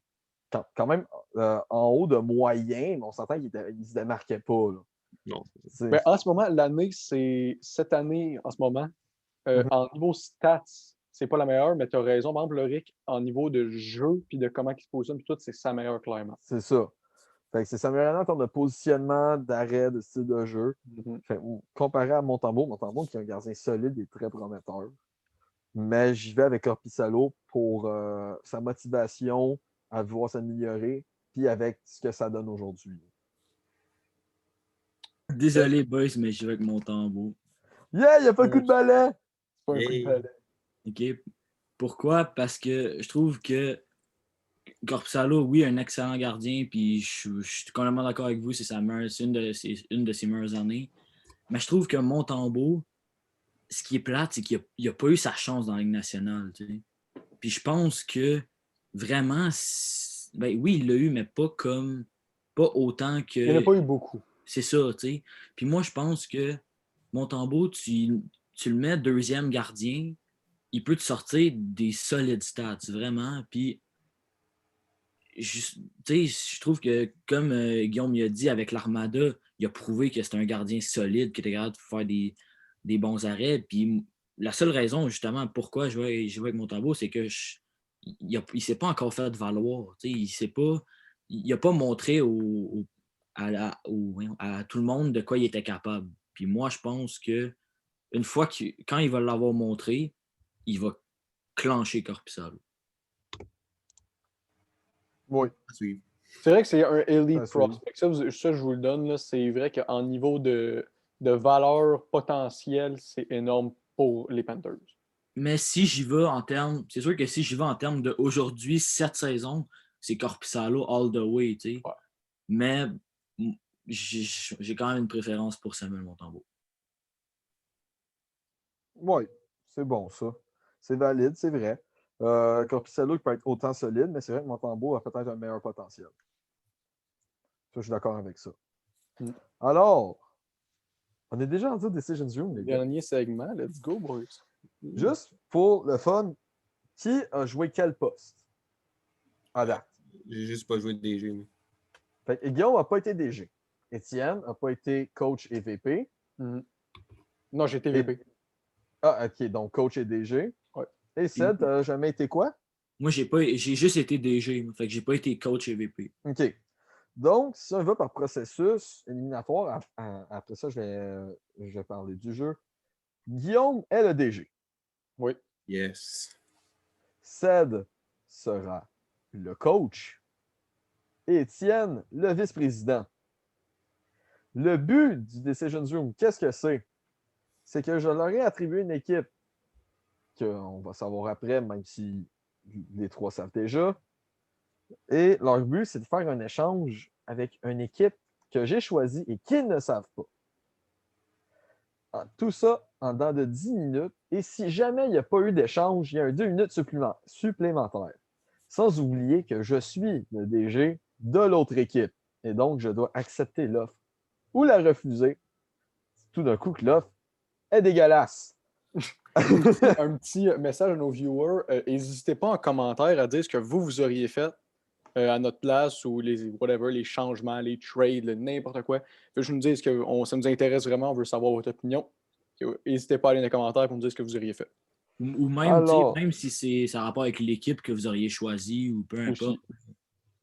[SPEAKER 1] quand même en haut de moyen, mais on s'entend qu'il ne se démarquait pas. Là.
[SPEAKER 4] Non.
[SPEAKER 3] Ben, en ce moment, l'année, c'est cette année, en ce moment, en niveau stats, c'est pas la meilleure, mais tu as raison. Par exemple, Loric, en niveau de jeu, puis de comment il se positionne, puis tout, c'est sa meilleure, clairement.
[SPEAKER 1] C'est ça. Fait que c'est sa meilleure année en termes de positionnement, d'arrêt, de style de jeu. Fait, comparé à Montembeault qui est un gardien solide et très prometteur. Mais j'y vais avec Corpissalo pour sa motivation à vouloir s'améliorer, puis avec ce que ça donne aujourd'hui.
[SPEAKER 2] Désolé, boys, mais je vais avec Montembeault.
[SPEAKER 1] Yeah, il n'y a pas de coup de balai!
[SPEAKER 3] C'est pas un coup de balai.
[SPEAKER 2] OK. Pourquoi? Parce que je trouve que Korpisalo, oui, un excellent gardien, puis je suis complètement d'accord avec vous, c'est une de ses meilleures années. Mais je trouve que Montembeault, ce qui est plate, c'est qu'il n'a pas eu sa chance dans la Ligue nationale. Tu sais. Puis je pense que vraiment, ben oui, il l'a eu, mais pas autant que.
[SPEAKER 3] Il n'y en a pas eu beaucoup.
[SPEAKER 2] C'est ça, tu sais. Puis moi, je pense que Montembeault, tu le mets deuxième gardien, il peut te sortir des solides stats, vraiment. Puis je trouve que, comme Guillaume l'a dit, avec l'Armada, il a prouvé que c'est un gardien solide, qui était capable de faire des bons arrêts. Puis la seule raison, justement, pourquoi je vais avec Montembeault, c'est que il ne s'est pas encore fait valoir. Il n'a pas montré à tout le monde de quoi il était capable. Puis moi, je pense que une fois quand il va l'avoir montré, il va clencher Korpisalo.
[SPEAKER 1] Oui.
[SPEAKER 3] C'est vrai que c'est un elite
[SPEAKER 1] suivre.
[SPEAKER 3] prospect. Ça, je vous le donne. Là, c'est vrai qu'en niveau de valeur potentielle, c'est énorme pour les Panthers.
[SPEAKER 2] Mais si j'y vais en termes, c'est sûr que si j'y vais en termes d'aujourd'hui, cette saison, c'est Korpisalo all the way, tu sais.
[SPEAKER 3] Ouais.
[SPEAKER 2] Mais j'ai quand même une préférence pour Samuel Montembeault.
[SPEAKER 1] Oui, c'est bon ça. C'est valide, c'est vrai. Korpisalo peut être autant solide, mais c'est vrai que Montembeault a peut-être un meilleur potentiel. Ça, je suis d'accord avec ça. Alors, on est déjà en Decision Room, les gars.
[SPEAKER 3] Dernier segment, let's go, boys.
[SPEAKER 1] Juste pour le fun, qui a joué quel poste à date?
[SPEAKER 4] J'ai juste pas joué de DG. Mais...
[SPEAKER 1] Fait que Guillaume n'a pas été DG. Étienne n'a pas été coach et VP.
[SPEAKER 3] Non, j'ai été VP.
[SPEAKER 1] Ah, ok, donc coach et DG.
[SPEAKER 3] Ouais.
[SPEAKER 1] Et Seth, t'as jamais été quoi?
[SPEAKER 2] Moi, j'ai juste été DG, fait que j'ai pas été coach et VP.
[SPEAKER 1] OK. Donc, si on va par processus éliminatoire, après ça, je vais parler du jeu. Guillaume est le DG.
[SPEAKER 3] Oui.
[SPEAKER 4] Yes.
[SPEAKER 1] Ced sera le coach. Et Étienne, le vice-président. Le but du Decision Room, qu'est-ce que c'est? C'est que je leur ai attribué une équipe qu'on va savoir après, même si les trois savent déjà. Et leur but, c'est de faire un échange avec une équipe que j'ai choisis et qu'ils ne savent pas. Tout ça en dedans de 10 minutes. Et si jamais il n'y a pas eu d'échange, il y a un 2 minutes supplémentaires. Sans oublier que je suis le DG de l'autre équipe. Et donc, je dois accepter l'offre ou la refuser. Tout d'un coup, que l'offre est dégueulasse.
[SPEAKER 3] Un petit message à nos viewers. N'hésitez pas en commentaire à dire ce que vous auriez fait à notre place ou les changements, les trades, n'importe quoi. Faites juste nous dire ça nous intéresse vraiment, on veut savoir votre opinion. N'hésitez pas à aller dans les commentaires pour nous dire ce que vous auriez fait.
[SPEAKER 2] Ou même,
[SPEAKER 1] Alors,
[SPEAKER 2] même si ça a rapport avec l'équipe que vous auriez choisie ou peu importe.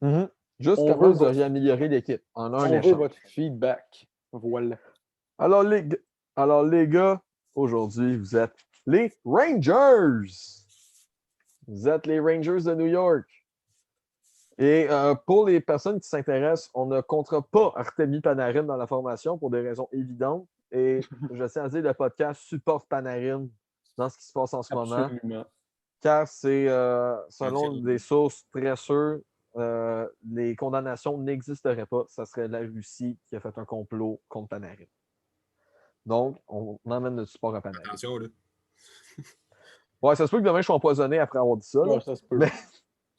[SPEAKER 3] Aussi.
[SPEAKER 1] Juste
[SPEAKER 3] On
[SPEAKER 1] comment
[SPEAKER 3] veut
[SPEAKER 1] vous auriez amélioré l'équipe en un
[SPEAKER 3] On veut
[SPEAKER 1] échange.
[SPEAKER 3] votre feedback. Voilà.
[SPEAKER 1] Alors, les gars, aujourd'hui, vous êtes les Rangers. Vous êtes les Rangers de New York. Et pour les personnes qui s'intéressent, on ne comptera pas Artemi Panarin dans la formation pour des raisons évidentes. Et je tiens à dire, le podcast supporte Panarin dans ce qui se passe en ce moment.
[SPEAKER 3] Absolument.
[SPEAKER 1] Car c'est, selon
[SPEAKER 4] Absolument.
[SPEAKER 1] des sources très sûres, les condamnations n'existeraient pas. Ça serait la Russie qui a fait un complot contre Panarin. Donc, on emmène le support à Panarin.
[SPEAKER 4] Attention, là.
[SPEAKER 1] Ouais, ça se peut que demain, je sois empoisonné après avoir dit ça. là.
[SPEAKER 3] Ouais, ça se peut.
[SPEAKER 1] Mais-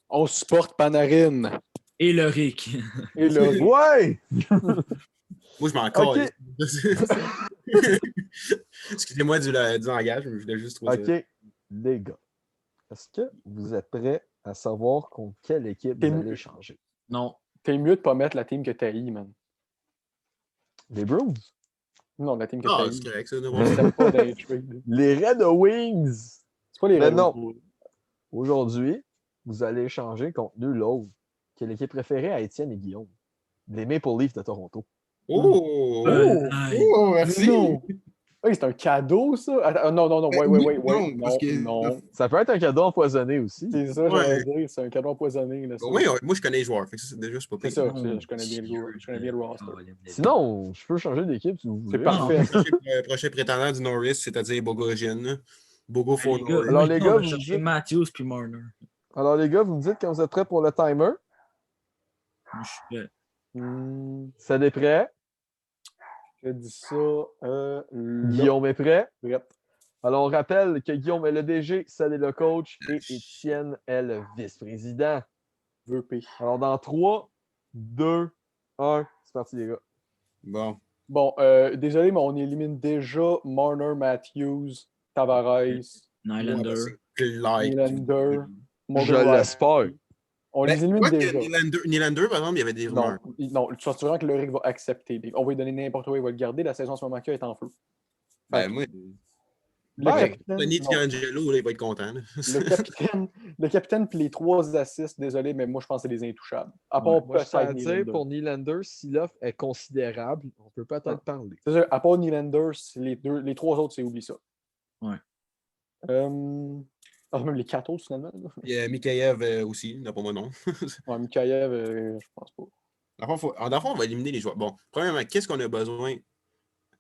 [SPEAKER 3] On supporte Panarin.
[SPEAKER 2] Et le Rick.
[SPEAKER 3] Et là,
[SPEAKER 1] Ouais!
[SPEAKER 4] Moi, je m'en
[SPEAKER 1] Ok.
[SPEAKER 4] colle. Excusez-moi du langage, mais je voulais juste trouver ça.
[SPEAKER 1] OK, les gars, est-ce que vous êtes prêts à savoir contre quelle équipe
[SPEAKER 3] T'es
[SPEAKER 1] vous
[SPEAKER 3] mieux.
[SPEAKER 1] allez changer?
[SPEAKER 2] Non.
[SPEAKER 3] t'es mieux de pas mettre la team que t'as eu, man.
[SPEAKER 1] Les Bruins?
[SPEAKER 3] Non, la team que
[SPEAKER 4] Ah,
[SPEAKER 3] t'as
[SPEAKER 4] c'est
[SPEAKER 3] eu.
[SPEAKER 4] correct, ça.
[SPEAKER 3] C'était pas dans les trades.
[SPEAKER 1] Les Red Wings!
[SPEAKER 3] C'est pas les
[SPEAKER 1] Mais
[SPEAKER 3] Red
[SPEAKER 1] non.
[SPEAKER 3] Wings.
[SPEAKER 1] Aujourd'hui, vous allez échanger contre nul autre que l'équipe préférée à Étienne et Guillaume. Les Maple Leafs de Toronto.
[SPEAKER 4] Oh!
[SPEAKER 2] Nice.
[SPEAKER 4] Oh, merci!
[SPEAKER 3] Non. Hey, c'est un cadeau, ça? Attends, non,
[SPEAKER 4] Ben,
[SPEAKER 3] ouais.
[SPEAKER 4] non, parce que-
[SPEAKER 3] non.
[SPEAKER 1] Ça peut être un cadeau empoisonné aussi.
[SPEAKER 3] C'est ça, j'allais dire. C'est un cadeau empoisonné. Là, ça.
[SPEAKER 4] Oui, moi, je connais les joueurs. Fait que ça, c'est déjà, c'est pas
[SPEAKER 3] C'est
[SPEAKER 4] pire.
[SPEAKER 3] ça, je connais bien le roster.
[SPEAKER 1] Sinon, je peux changer d'équipe si vous voulez.
[SPEAKER 3] C'est parfait.
[SPEAKER 4] Prochain prétendant du Norris, c'est-à-dire Bogosian. Bogo
[SPEAKER 2] Les
[SPEAKER 4] Fourneau.
[SPEAKER 2] gars,
[SPEAKER 1] Alors, les gars,
[SPEAKER 2] on va
[SPEAKER 1] vous
[SPEAKER 2] chercher
[SPEAKER 1] dites-
[SPEAKER 2] Matthews puis Marner.
[SPEAKER 1] Alors, les gars, vous me dites quand vous êtes prêts pour le timer.
[SPEAKER 2] Je suis prêt.
[SPEAKER 1] Ça est prêt.
[SPEAKER 3] Je dis ça. Là.
[SPEAKER 1] Guillaume est prêt.
[SPEAKER 3] Bref.
[SPEAKER 1] Alors, on rappelle que Guillaume est le DG, Sal est le coach et Étienne est le vice-président.
[SPEAKER 3] VP.
[SPEAKER 1] Alors, dans 3, 2, 1, c'est parti, les gars.
[SPEAKER 4] Bon.
[SPEAKER 3] Bon, désolé, mais on élimine déjà Marner, Matthews, Tavares,
[SPEAKER 2] Nylander.
[SPEAKER 3] Nylander,
[SPEAKER 1] Je
[SPEAKER 3] Morgan Rielly.
[SPEAKER 1] l'espère.
[SPEAKER 3] On les élimine
[SPEAKER 4] Quoi que
[SPEAKER 3] déjà.
[SPEAKER 4] Nylander, par exemple, il y avait des rumeurs.
[SPEAKER 3] Non, tu penses vraiment que le Rick va accepter. On va lui donner n'importe où, il va le garder. La saison en ce moment est en feu.
[SPEAKER 4] Ben, moi,
[SPEAKER 3] Le
[SPEAKER 1] Ben,
[SPEAKER 3] capitaine,
[SPEAKER 4] Tony
[SPEAKER 3] non,
[SPEAKER 4] D'Angelo, là, il va être content. là.
[SPEAKER 3] le capitaine puis les 3 assists, désolé, mais moi je pense que c'est des intouchables. À part
[SPEAKER 2] Ouais,
[SPEAKER 1] Moi, je tiens à
[SPEAKER 3] peut-être
[SPEAKER 1] dire,
[SPEAKER 3] Nylander.
[SPEAKER 1] pour Nylander, si l'offre est considérable, on peut peut-être
[SPEAKER 3] Ah.
[SPEAKER 1] parler.
[SPEAKER 3] C'est ça, à part Nylander, c'est les 3 autres, c'est oublie ça.
[SPEAKER 2] Ouais.
[SPEAKER 3] Même les 4 autres finalement. Là.
[SPEAKER 4] Il y a Mikheyev aussi, d'après moi, non.
[SPEAKER 3] Ouais, Mikheyev, je pense pas.
[SPEAKER 4] Dans le fond, on va éliminer les joueurs. Bon, premièrement, qu'est-ce qu'on a besoin?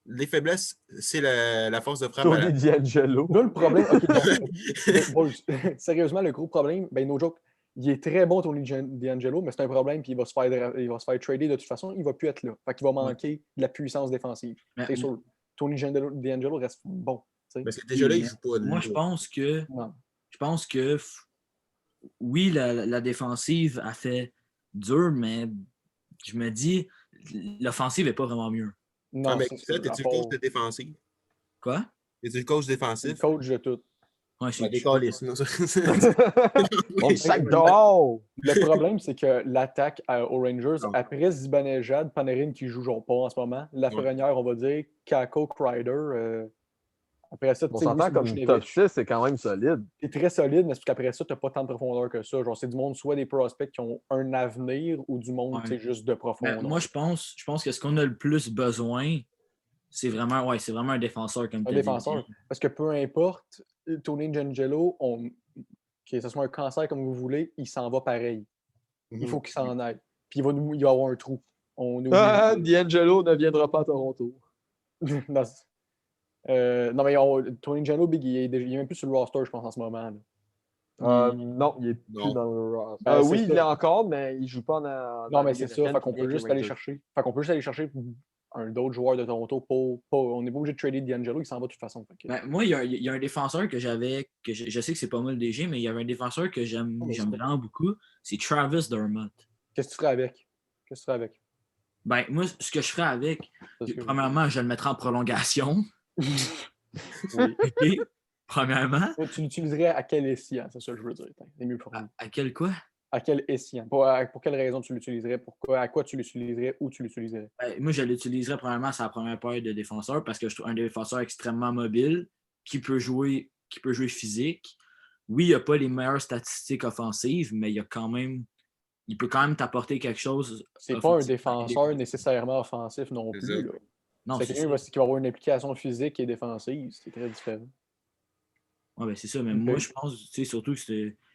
[SPEAKER 4] Les faiblesses, c'est la force de frappe.
[SPEAKER 1] Tony D'Angelo.
[SPEAKER 3] Là, le problème, sérieusement, le gros problème, ben no joke, il est très bon, Tony D'Angelo, mais c'est un problème, puis il va se faire trader de toute façon, il va plus être là. Fait qu'il va manquer de la puissance défensive.
[SPEAKER 2] Mais-
[SPEAKER 3] C'est sûr. Tony D'Angelo reste bon. T'sais.
[SPEAKER 4] Parce que déjà là, il joue pas.
[SPEAKER 2] Moi, je pense que
[SPEAKER 3] Ouais.
[SPEAKER 2] oui, la défensive a fait dur, mais je me dis, l'offensive n'est pas vraiment mieux.
[SPEAKER 3] Non,
[SPEAKER 4] Ah, mais
[SPEAKER 3] c'est
[SPEAKER 4] ça,
[SPEAKER 3] ça,
[SPEAKER 4] t'es-tu
[SPEAKER 3] à
[SPEAKER 4] le coach
[SPEAKER 3] part-
[SPEAKER 4] de défensive?
[SPEAKER 2] Quoi?
[SPEAKER 4] T'es-tu le coach
[SPEAKER 3] c'est le
[SPEAKER 4] défensif?
[SPEAKER 3] coach de tout.
[SPEAKER 2] Ouais,
[SPEAKER 4] Ben, décalé, sinon ça.
[SPEAKER 1] On le sac dehors!
[SPEAKER 3] Le problème, c'est que l'attaque aux Rangers,
[SPEAKER 4] Non.
[SPEAKER 3] après Zibanejad, Panarin qui joue genre pas en ce moment, Lafrenière, on va dire, Kako, Kreider. Après ça,
[SPEAKER 1] On
[SPEAKER 3] tu sais,
[SPEAKER 1] s'entend
[SPEAKER 3] oui,
[SPEAKER 1] comme
[SPEAKER 3] c'est
[SPEAKER 1] top 6, c'est quand même solide.
[SPEAKER 3] C'est très solide, mais c'est qu'après ça, tu n'as pas tant de profondeur que ça. Genre, c'est du monde, soit des prospects qui ont un avenir ou du monde,
[SPEAKER 2] Ouais.
[SPEAKER 3] tu sais, juste de profondeur.
[SPEAKER 2] Moi, je pense que ce qu'on a le plus besoin, c'est vraiment un défenseur comme
[SPEAKER 3] Un
[SPEAKER 2] t'as dit.
[SPEAKER 3] défenseur. Parce que peu importe, Tony D'Angelo, que ce soit un cancer comme vous voulez, il s'en va pareil. Il faut qu'il s'en aille. Puis il va avoir un trou. On oublie.
[SPEAKER 1] Ah, D'Angelo ne viendra pas à Toronto.
[SPEAKER 3] Non, mais Tony D'Angelo, Big, il est même plus sur le roster, je pense, en ce moment. Là.
[SPEAKER 1] Non, il est plus
[SPEAKER 4] Non.
[SPEAKER 1] dans le roster.
[SPEAKER 3] Ben, c'est
[SPEAKER 1] oui, il
[SPEAKER 3] ça.
[SPEAKER 1] l'est encore, mais il joue pas dans
[SPEAKER 3] Non,
[SPEAKER 1] la
[SPEAKER 3] mais
[SPEAKER 1] Ligue
[SPEAKER 3] c'est ça.
[SPEAKER 1] américaine,
[SPEAKER 3] Fait
[SPEAKER 1] puis
[SPEAKER 3] qu'on
[SPEAKER 1] il est
[SPEAKER 3] peut
[SPEAKER 1] avec les
[SPEAKER 3] juste aller
[SPEAKER 1] Rangers.
[SPEAKER 3] chercher. Fait qu'on peut juste aller chercher un d'autres joueurs de Toronto. On n'est pas obligé de trader D'Angelo, il s'en va de toute façon. Fait que-
[SPEAKER 2] Ben, moi, il y a un défenseur que j'avais, que je sais que c'est pas moi le DG, mais il y avait un défenseur que j'aime
[SPEAKER 3] mais c'est pas-
[SPEAKER 2] vraiment beaucoup. C'est Travis Dermott.
[SPEAKER 3] Qu'est-ce que tu ferais avec? Qu'est-ce que tu ferais avec?
[SPEAKER 2] Ben, moi, ce que je ferais avec,
[SPEAKER 3] Parce que-
[SPEAKER 2] premièrement, je le mettrais en prolongation.
[SPEAKER 3] Oui.
[SPEAKER 2] OK? Premièrement.
[SPEAKER 3] Toi, tu l'utiliserais à quel escient? C'est ça que je veux dire. C'est mieux pour nous.
[SPEAKER 2] À quel quoi?
[SPEAKER 3] À quel escient? Pour quelle raison tu l'utiliserais? À quoi tu l'utiliserais? Où tu l'utiliserais?
[SPEAKER 2] Ben, moi, je l'utiliserais premièrement sur la première paire de défenseurs parce que je trouve un défenseur extrêmement mobile qui peut jouer physique. Oui, il n'a pas les meilleures statistiques offensives, mais il peut quand même t'apporter quelque chose.
[SPEAKER 3] C'est pas un
[SPEAKER 2] offensivement.
[SPEAKER 3] défenseur nécessairement offensif non
[SPEAKER 4] C'est
[SPEAKER 3] plus.
[SPEAKER 4] ça.
[SPEAKER 3] Là.
[SPEAKER 2] Non,
[SPEAKER 3] C'est
[SPEAKER 2] c'est
[SPEAKER 3] quelqu'un
[SPEAKER 2] ça.
[SPEAKER 3] qui va avoir une implication physique et défensive. C'est très différent.
[SPEAKER 2] Ouais, ben, c'est ça, mais
[SPEAKER 3] Ok.
[SPEAKER 2] moi, je pense surtout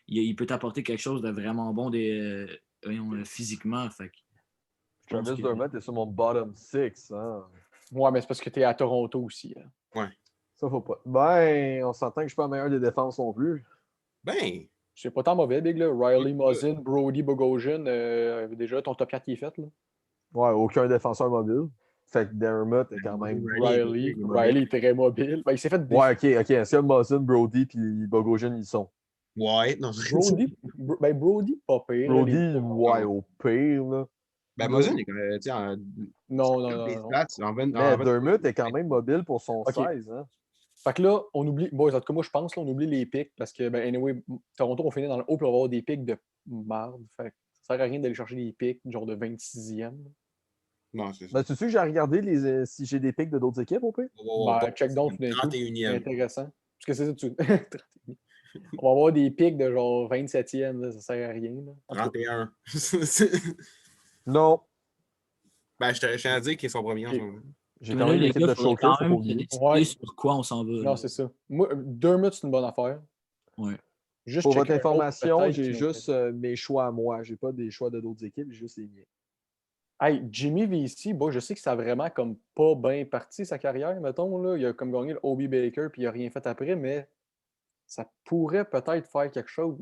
[SPEAKER 2] il peut t'apporter quelque chose de vraiment bon physiquement. Fait que je pense
[SPEAKER 1] Travis
[SPEAKER 2] que-
[SPEAKER 1] Dermott est sur mon bottom 6. Hein.
[SPEAKER 3] Ouais, mais c'est parce que tu es à Toronto aussi. Hein.
[SPEAKER 1] Ça, faut pas. Ben, on s'entend que je suis pas le meilleur des défenses non plus.
[SPEAKER 4] Ben,
[SPEAKER 3] C'est pas tant mauvais, Big. Là. Riley, Muzzin, Brody, Bogosian. Déjà, ton top 4 qui est fait. Là.
[SPEAKER 1] Ouais, aucun défenseur mobile. Fait que Dermott est quand même.
[SPEAKER 3] Riley est très mobile. Ben, il s'est fait
[SPEAKER 1] Ouais, ok. Est-ce que Muzzin, Brody puis Bogosian, ils sont?
[SPEAKER 4] ouais, non.
[SPEAKER 3] Brody, pas pire. là,
[SPEAKER 1] Brody,
[SPEAKER 3] les-
[SPEAKER 1] ouais, au pire, là.
[SPEAKER 4] Ben, Mosin est quand même, tu sais,
[SPEAKER 3] Non.
[SPEAKER 4] des stats,
[SPEAKER 1] Mais Dermott est quand même mobile pour son
[SPEAKER 3] Ok.
[SPEAKER 1] 16. Hein.
[SPEAKER 3] Fait que là, on oublie. Bon, en tout cas, moi, je pense là, on oublie les pics parce que, ben, anyway, Toronto, on finit dans le haut pour avoir des pics de marde. Fait que ça sert à rien d'aller chercher des pics, genre de 26e.
[SPEAKER 4] Non, c'est ça.
[SPEAKER 1] Ben, tu sais que j'ai regardé si j'ai des pics de d'autres équipes, au pire?
[SPEAKER 3] Ben, check down tout d'un coup. C'est
[SPEAKER 4] 31e.
[SPEAKER 3] intéressant. Parce que c'est ça, tu. On va avoir des pics de genre 27e, là, ça sert à rien. Là. En tout cas,
[SPEAKER 4] 31.
[SPEAKER 1] Non.
[SPEAKER 4] Ben, je tiens à dire qu'ils sont premiers en ce moment.
[SPEAKER 1] J'ai
[SPEAKER 2] Mais
[SPEAKER 1] quand
[SPEAKER 2] là,
[SPEAKER 1] même
[SPEAKER 2] les
[SPEAKER 1] l'équipe
[SPEAKER 2] gars,
[SPEAKER 1] de
[SPEAKER 2] il faudrait
[SPEAKER 1] Showcase,
[SPEAKER 2] quand
[SPEAKER 1] faut pas
[SPEAKER 2] même se
[SPEAKER 1] oublier.
[SPEAKER 2] décider
[SPEAKER 3] Ouais.
[SPEAKER 2] sur quoi on s'en va.
[SPEAKER 3] non,
[SPEAKER 2] là.
[SPEAKER 3] c'est ça. Moi, Dermott, c'est une bonne affaire.
[SPEAKER 2] Ouais.
[SPEAKER 3] Juste
[SPEAKER 1] Pour
[SPEAKER 3] checker
[SPEAKER 1] votre
[SPEAKER 3] un autre,
[SPEAKER 1] information,
[SPEAKER 3] peut-être,
[SPEAKER 1] j'ai
[SPEAKER 3] qui
[SPEAKER 1] juste mes choix à moi. J'ai pas des choix de d'autres équipes, j'ai juste les miens.
[SPEAKER 3] Hey, Jimmy VC, bon, je sais que ça a vraiment comme pas bien parti sa carrière, mettons. Là. Il a comme gagné le Obi Baker puis il n'a rien fait après, mais ça pourrait peut-être faire quelque chose.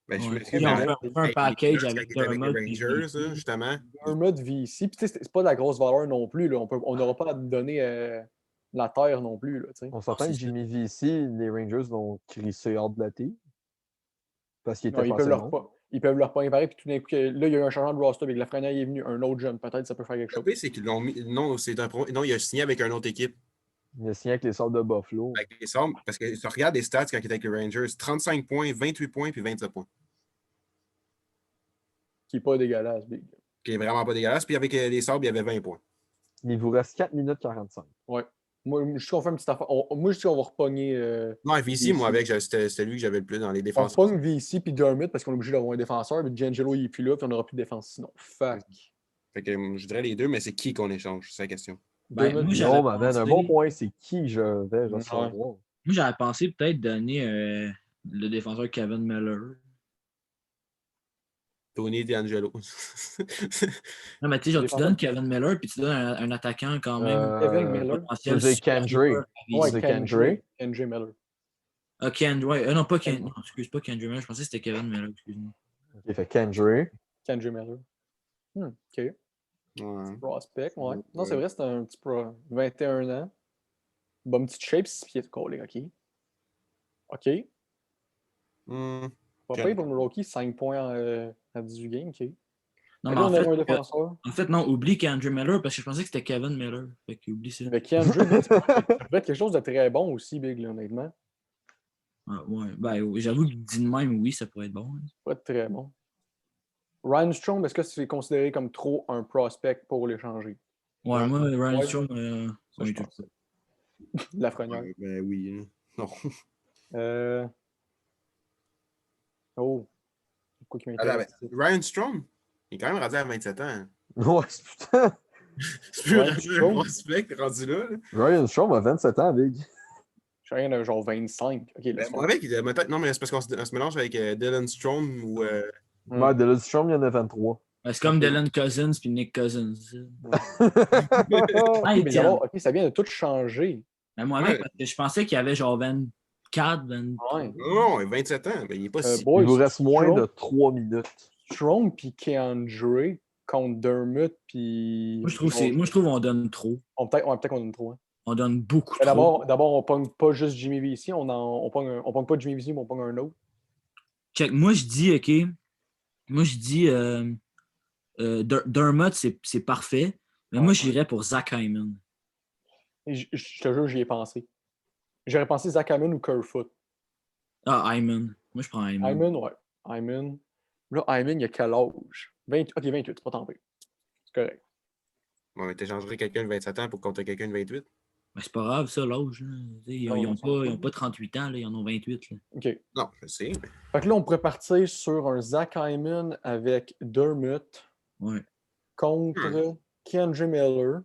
[SPEAKER 4] Ben, je
[SPEAKER 2] Ouais.
[SPEAKER 4] m'excuse,
[SPEAKER 2] Puis on
[SPEAKER 4] mais
[SPEAKER 2] fait un package avec
[SPEAKER 4] les
[SPEAKER 2] Dermott.
[SPEAKER 4] Rangers, ça, justement.
[SPEAKER 3] Dermott VC, puis tu sais, c'est pas de la grosse valeur non plus. Là. On n'aura pas à te donner la terre non plus. Là, tu sais.
[SPEAKER 1] On s'entend
[SPEAKER 2] c'est
[SPEAKER 1] que
[SPEAKER 2] ça.
[SPEAKER 1] Jimmy VC, les Rangers vont crisser hors de la team. Parce qu'il
[SPEAKER 3] Non,
[SPEAKER 1] était
[SPEAKER 3] ils peuvent
[SPEAKER 1] passé
[SPEAKER 3] leur
[SPEAKER 1] long.
[SPEAKER 3] pas. Ils peuvent leur pas imparaître, puis tout d'un coup, là, il y a eu un changement de roster avec Lafrenière est venu, un autre jeune, peut-être ça peut faire quelque
[SPEAKER 4] Le
[SPEAKER 3] chose.
[SPEAKER 4] pire, c'est qu'ils l'ont mis. Non, non, il a signé avec une autre équipe.
[SPEAKER 1] Il a signé avec les Sables de Buffalo.
[SPEAKER 4] Avec les Sabres, parce que tu regardes les stats quand il était avec les Rangers 35 points, 28 points, puis 27 points.
[SPEAKER 3] Qui est pas dégueulasse, Big.
[SPEAKER 4] Qui est vraiment pas dégueulasse. Puis avec les Sabres, il y avait 20 points.
[SPEAKER 1] Il vous reste 4 minutes 45.
[SPEAKER 3] Ouais. Moi, je dis qu'on fait une petite affaire. Moi, je dis qu'on va repogner.
[SPEAKER 4] Non, VC, moi, avec, c'était lui que j'avais le plus dans les
[SPEAKER 3] On
[SPEAKER 4] défenses.
[SPEAKER 3] pogne VC puis Dermott parce qu'on est obligé d'avoir un défenseur, mais D'Angelo il est plus là, puis on n'aura plus de défense sinon. Fuck.
[SPEAKER 4] Fait que je dirais les deux, mais c'est qui qu'on échange? C'est la question.
[SPEAKER 2] Ben,
[SPEAKER 3] Dermott,
[SPEAKER 2] moi,
[SPEAKER 3] puis-
[SPEAKER 2] j'avais
[SPEAKER 1] Non, mais man, un
[SPEAKER 2] pensé-
[SPEAKER 1] bon point, c'est qui je vais
[SPEAKER 3] Ouais.
[SPEAKER 1] recevoir.
[SPEAKER 2] Moi, j'avais pensé peut-être donner le défenseur Kevin Miller.
[SPEAKER 4] Tony D'Angelo.
[SPEAKER 2] Non, mais tu sais, genre, tu
[SPEAKER 3] Défenseur.
[SPEAKER 2] donnes Kevin Miller, puis tu donnes un attaquant quand même
[SPEAKER 3] Kevin Miller.
[SPEAKER 2] potentiel.
[SPEAKER 1] Tu veux dire
[SPEAKER 2] supérieur
[SPEAKER 1] Kendrick.
[SPEAKER 2] à VC.
[SPEAKER 3] Ouais,
[SPEAKER 1] c'est
[SPEAKER 3] Kendrick. Kendrick Miller.
[SPEAKER 2] Ah, Kendrick. Non, pas Kendrick. Non, excuse pas Kendrick Miller. Je pensais que c'était Kevin Miller. Excuse-moi.
[SPEAKER 1] Il fait Kendrick.
[SPEAKER 3] Kendrick Miller. OK.
[SPEAKER 4] Ouais.
[SPEAKER 3] Prospect, ouais. Non, c'est vrai, c'est un petit pro. 21 ans. Bonne petite shape, 6 pieds de collé, OK. OK.
[SPEAKER 4] Hmm.
[SPEAKER 3] Pas
[SPEAKER 4] Quel-
[SPEAKER 3] payé pour Milwaukee, 5 points à 18 games, OK.
[SPEAKER 2] Non,
[SPEAKER 3] Fait
[SPEAKER 2] mais
[SPEAKER 3] que là,
[SPEAKER 2] en
[SPEAKER 3] on a un
[SPEAKER 2] fait,
[SPEAKER 3] défenseur.
[SPEAKER 2] non, oublie Kendrick Miller parce que je pensais que c'était Kevin Miller. Fait que oublie ça.
[SPEAKER 3] Mais Kendrick, ça pourrait être quelque chose de très bon aussi, Big, là, honnêtement.
[SPEAKER 2] Ah, ouais. Ben, j'avoue que dit de même, oui, ça pourrait être bon. Hein.
[SPEAKER 3] Ça pourrait être très bon. Ryan Strong, est-ce que c'est considéré comme trop un prospect pour l'échanger?
[SPEAKER 2] Ouais, moi, Ryan
[SPEAKER 3] Ouais.
[SPEAKER 2] Strong,
[SPEAKER 3] Ça, je pense. Lafrenière.
[SPEAKER 4] Ben oui. Hein. Non.
[SPEAKER 3] Oh. Quoi qui
[SPEAKER 4] Attends,
[SPEAKER 3] m'intéresse?
[SPEAKER 4] ben, Ryan Strong, il est quand même rendu à 27 ans.
[SPEAKER 1] Ouais, putain.
[SPEAKER 4] C'est plus
[SPEAKER 3] Ryan
[SPEAKER 4] rendu un
[SPEAKER 3] Strong?
[SPEAKER 4] prospect rendu là.
[SPEAKER 1] Ryan Strong a 27 ans, Big.
[SPEAKER 3] Je suis rien de genre 25. OK,
[SPEAKER 4] Ben,
[SPEAKER 3] laisse
[SPEAKER 4] moi, avec, non, mais c'est parce qu'on se mélange avec Dylan Strong ou.
[SPEAKER 1] Ouais, Dylan Strong, il y en a 23.
[SPEAKER 2] Ben, c'est comme
[SPEAKER 3] Ok.
[SPEAKER 2] Dylan Cousins puis Nick Cousins.
[SPEAKER 3] OK,
[SPEAKER 2] Hey,
[SPEAKER 3] mais
[SPEAKER 2] tiens.
[SPEAKER 3] d'abord, OK, ça vient de tout changer.
[SPEAKER 2] Ben, moi,
[SPEAKER 4] Ouais.
[SPEAKER 2] avec, parce que je pensais qu'il y avait genre 24, 23.
[SPEAKER 3] Ouais.
[SPEAKER 4] Non, il a 27 ans. Ben, il est pas si.
[SPEAKER 3] Boys,
[SPEAKER 1] Il vous reste moins
[SPEAKER 3] Strong-
[SPEAKER 1] de 3 minutes.
[SPEAKER 3] Strong puis Keandre contre Dermott puis.
[SPEAKER 2] Moi, je trouve qu'on donne trop.
[SPEAKER 3] Peut-être qu'on donne trop. Hein.
[SPEAKER 2] On donne beaucoup
[SPEAKER 3] Mais
[SPEAKER 2] trop.
[SPEAKER 3] d'abord, on pogne pas juste Jimmy V ici, on pogne pas Jimmy V, mais on pogne un autre.
[SPEAKER 2] Check. Moi, je dis, OK. Moi, je dis Dermott, c'est parfait. Mais moi, j'irais pour Zach Hyman.
[SPEAKER 3] Et je te jure, j'y ai pensé. J'aurais pensé Zach Hyman ou Kerfoot.
[SPEAKER 2] Ah, Hyman. Moi, je prends Hyman.
[SPEAKER 3] Hyman, ouais. Hyman. Là, Hyman, il a quel âge? Ok, 28, c'est pas tant pire. C'est correct.
[SPEAKER 4] Bon, mais t'échangerais quelqu'un de 27 ans pour contre quelqu'un de 28?
[SPEAKER 2] Ben, c'est pas grave, ça, l'âge. Là. Ils n'ont pas 38 ans, là, ils en ont 28. Là.
[SPEAKER 3] OK.
[SPEAKER 4] Non, je sais. Mais...
[SPEAKER 3] Fait que là, on pourrait partir sur un Zach Hyman avec Dermott
[SPEAKER 2] Ouais.
[SPEAKER 3] contre Keandre Miller,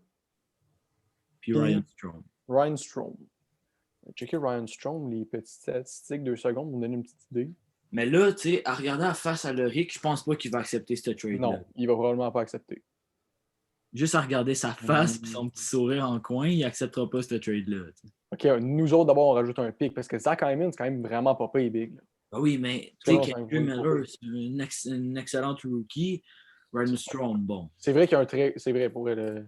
[SPEAKER 2] Puis Ryan Strong.
[SPEAKER 3] Ryan Strome. Checker Ryan Strome, les petites statistiques, 2 secondes, pour me donner une petite idée.
[SPEAKER 2] Mais là, tu sais, à regarder à face à Loric, je pense pas qu'il va accepter ce trade-là.
[SPEAKER 3] Non, il va probablement pas accepter.
[SPEAKER 2] Juste à regarder sa face et son petit sourire en coin, il acceptera pas ce trade-là. T'sais.
[SPEAKER 3] OK, nous autres, d'abord, on rajoute un pic parce que Zach Hyman, c'est quand même vraiment pas payé big. Là.
[SPEAKER 2] Ah oui, mais tu sais, Kendrick Miller, c'est une excellente rookie. Ryan Strong, bon.
[SPEAKER 3] C'est vrai qu'il y a un trait. C'est vrai pour le.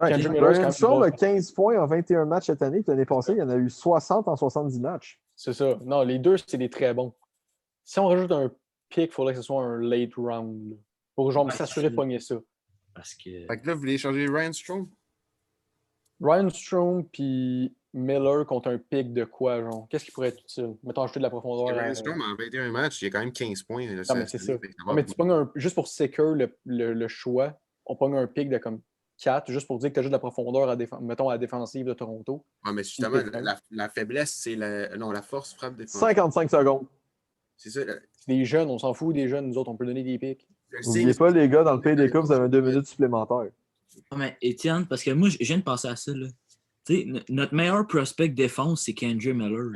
[SPEAKER 1] Ouais,
[SPEAKER 3] Kendrick Miller, c'est
[SPEAKER 1] Ryan
[SPEAKER 3] quand
[SPEAKER 1] Strong
[SPEAKER 3] même
[SPEAKER 1] a 15 points en 21 matchs cette année. L'année passée, il y en a eu 60 en 70 matchs.
[SPEAKER 3] C'est ça. Non, les deux, c'est des très bons. Si on rajoute un pick, il faudrait que ce soit un late round. Là, pour genre s'assurer de pogner ça.
[SPEAKER 2] Parce que.
[SPEAKER 4] Fait que là, vous voulez échanger Ryan Strong?
[SPEAKER 3] Ryan Strome puis Miller contre un pick de quoi, genre? Qu'est-ce qui pourrait être utile? Mettons, ajouter de la profondeur.
[SPEAKER 4] Ryan Strong, en 21 matchs, il y a quand même 15 points. Là,
[SPEAKER 3] Non, mais c'est ça. Non, mais tu pognes juste pour secure le choix, on pogne un pick de comme 4, juste pour dire que tu as juste de la profondeur mettons à la défensive de Toronto.
[SPEAKER 4] Ouais, mais justement, la faiblesse, c'est la force frappe défensive.
[SPEAKER 1] 55 secondes.
[SPEAKER 4] C'est ça.
[SPEAKER 3] C'est des jeunes, on s'en fout des jeunes, nous autres, on peut donner des picks.
[SPEAKER 1] N'oubliez pas, les gars, dans le pays des Coupes, vous avez 2 minutes supplémentaires.
[SPEAKER 2] Non, mais Étienne, parce que moi, je viens de penser à ça. Là. Tu sais, notre meilleur prospect défense, c'est Kendrick Miller.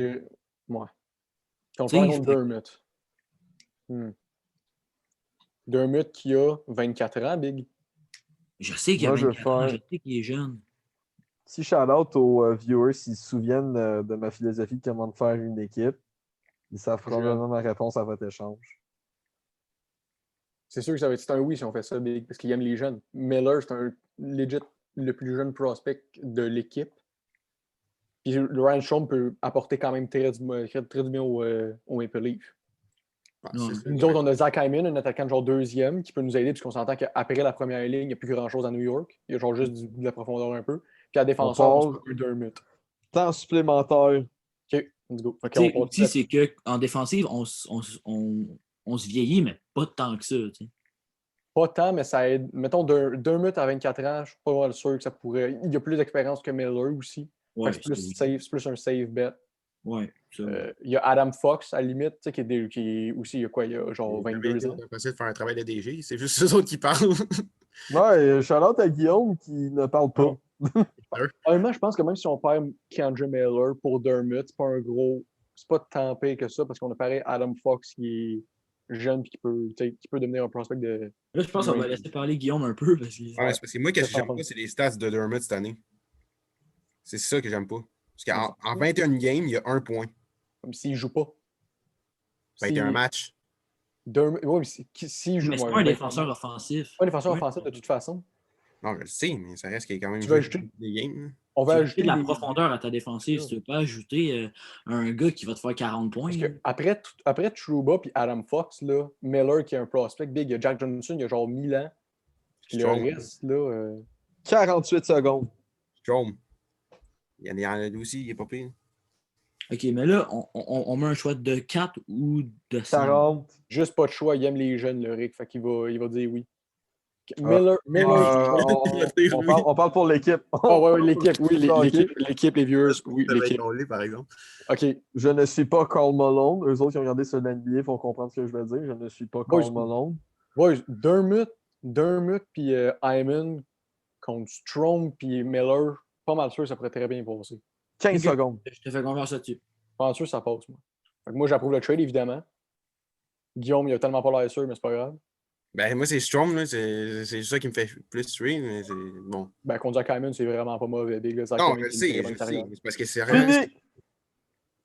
[SPEAKER 3] Ouais. Puis on parle contre Dermott. Dermott qui a 24 ans, Big.
[SPEAKER 2] Je sais qu'il a 24 ans, je sais qu'il est jeune.
[SPEAKER 1] Si shout-out aux viewers s'ils se souviennent de ma philosophie de comment faire une équipe, ils savent probablement ma réponse à votre échange.
[SPEAKER 3] C'est sûr que ça va être un oui si on fait ça, Big, parce qu'il aime les jeunes. Miller, c'est un legit le plus jeune prospect de l'équipe. Puis le Ryan Strome peut apporter quand même très du bien au Maple Leaf. Nous autres, on a Zach Hyman, un attaquant de genre deuxième, qui peut nous aider, puisqu'on s'entend qu'après la première ligne, il n'y a plus grand-chose à New York. Il y a genre juste de la profondeur un peu. Puis à défenseur, on se peut Dermott.
[SPEAKER 1] Temps supplémentaire.
[SPEAKER 3] OK, let's go. Okay,
[SPEAKER 2] aussi, c'est qu'en défensive, on se vieillit, mais pas tant que ça. T'sais.
[SPEAKER 3] Pas tant, mais ça aide. Mettons, Dermott à 24 ans, je suis pas mal sûr que ça pourrait. Il y a plus d'expérience que Miller aussi.
[SPEAKER 2] Ouais,
[SPEAKER 3] c'est plus un safe bet.
[SPEAKER 2] Ouais.
[SPEAKER 3] Il y a Adam Fox, à la limite, qui est aussi, il y a quoi, il y a genre 22 ans.
[SPEAKER 4] C'est impossible de faire un travail de DG, c'est juste eux autres qui parlent.
[SPEAKER 1] Ouais, shout-out à Guillaume qui ne parle pas.
[SPEAKER 3] Honnêtement, je pense que même si on perd Keandre Miller pour Dermott, c'est pas un gros. C'est pas tant pire que ça, parce qu'on a pareil Adam Fox qui est jeune et qui peut devenir un prospect de.
[SPEAKER 2] Là, je pense qu'on va laisser parler Guillaume un peu. Parce que...
[SPEAKER 4] Ouais, c'est parce que moi, ce que j'aime pas, c'est les stats de Dermott cette année. C'est ça que j'aime pas. Parce qu'en 21 games, il y a 1 point.
[SPEAKER 3] Comme s'il joue pas.
[SPEAKER 4] 21 matchs.
[SPEAKER 3] Oui, mais s'il joue.
[SPEAKER 2] Mais c'est pas un défenseur offensif.
[SPEAKER 3] Pas un défenseur offensif de toute façon.
[SPEAKER 4] Non, je le sais, mais ça reste qu'il y a quand même
[SPEAKER 3] des
[SPEAKER 4] games.
[SPEAKER 3] On va ajouter
[SPEAKER 2] de la profondeur à ta défensive. Si tu veux pas ajouter un gars qui va te faire 40 points.
[SPEAKER 3] Après Trouba et Adam Fox, là, Miller qui est un prospect big, il y a Jack Johnson, il y a genre 1000 ans. Puis le reste, là.
[SPEAKER 1] 48 secondes.
[SPEAKER 4] Strome. Il y en a aussi, il est pas pire.
[SPEAKER 2] OK, mais là, on met un choix de 4 ou de 5.
[SPEAKER 1] 40.
[SPEAKER 3] Juste pas de choix, il aime les jeunes, le Rick, fait qu'il va dire oui.
[SPEAKER 1] On parle pour l'équipe.
[SPEAKER 3] L'équipe, les viewers, oui, l'équipe.
[SPEAKER 4] Par exemple.
[SPEAKER 3] OK.
[SPEAKER 1] Je ne suis pas Karl Malone. Eux autres qui ont regardé sur l'NBA vont comprendre ce que je veux dire. Je ne suis pas Karl Malone.
[SPEAKER 3] Dermott puis Hyman contre Strome puis Miller, pas mal sûr que ça pourrait très bien passer.
[SPEAKER 1] 15 secondes.
[SPEAKER 2] Je te fais confiance là-dessus.
[SPEAKER 3] Pas mal sûr que ça passe, moi. Fait que moi, j'approuve le trade, évidemment. Guillaume, il a tellement pas l'air sûr, mais c'est pas grave.
[SPEAKER 4] Ben, moi, c'est Strome, là. C'est ça qui me fait plus tuer, mais c'est bon.
[SPEAKER 3] Ben, contre Zach Hyman, c'est vraiment pas mauvais.
[SPEAKER 4] Non, je sais. C'est parce que c'est
[SPEAKER 1] Fini!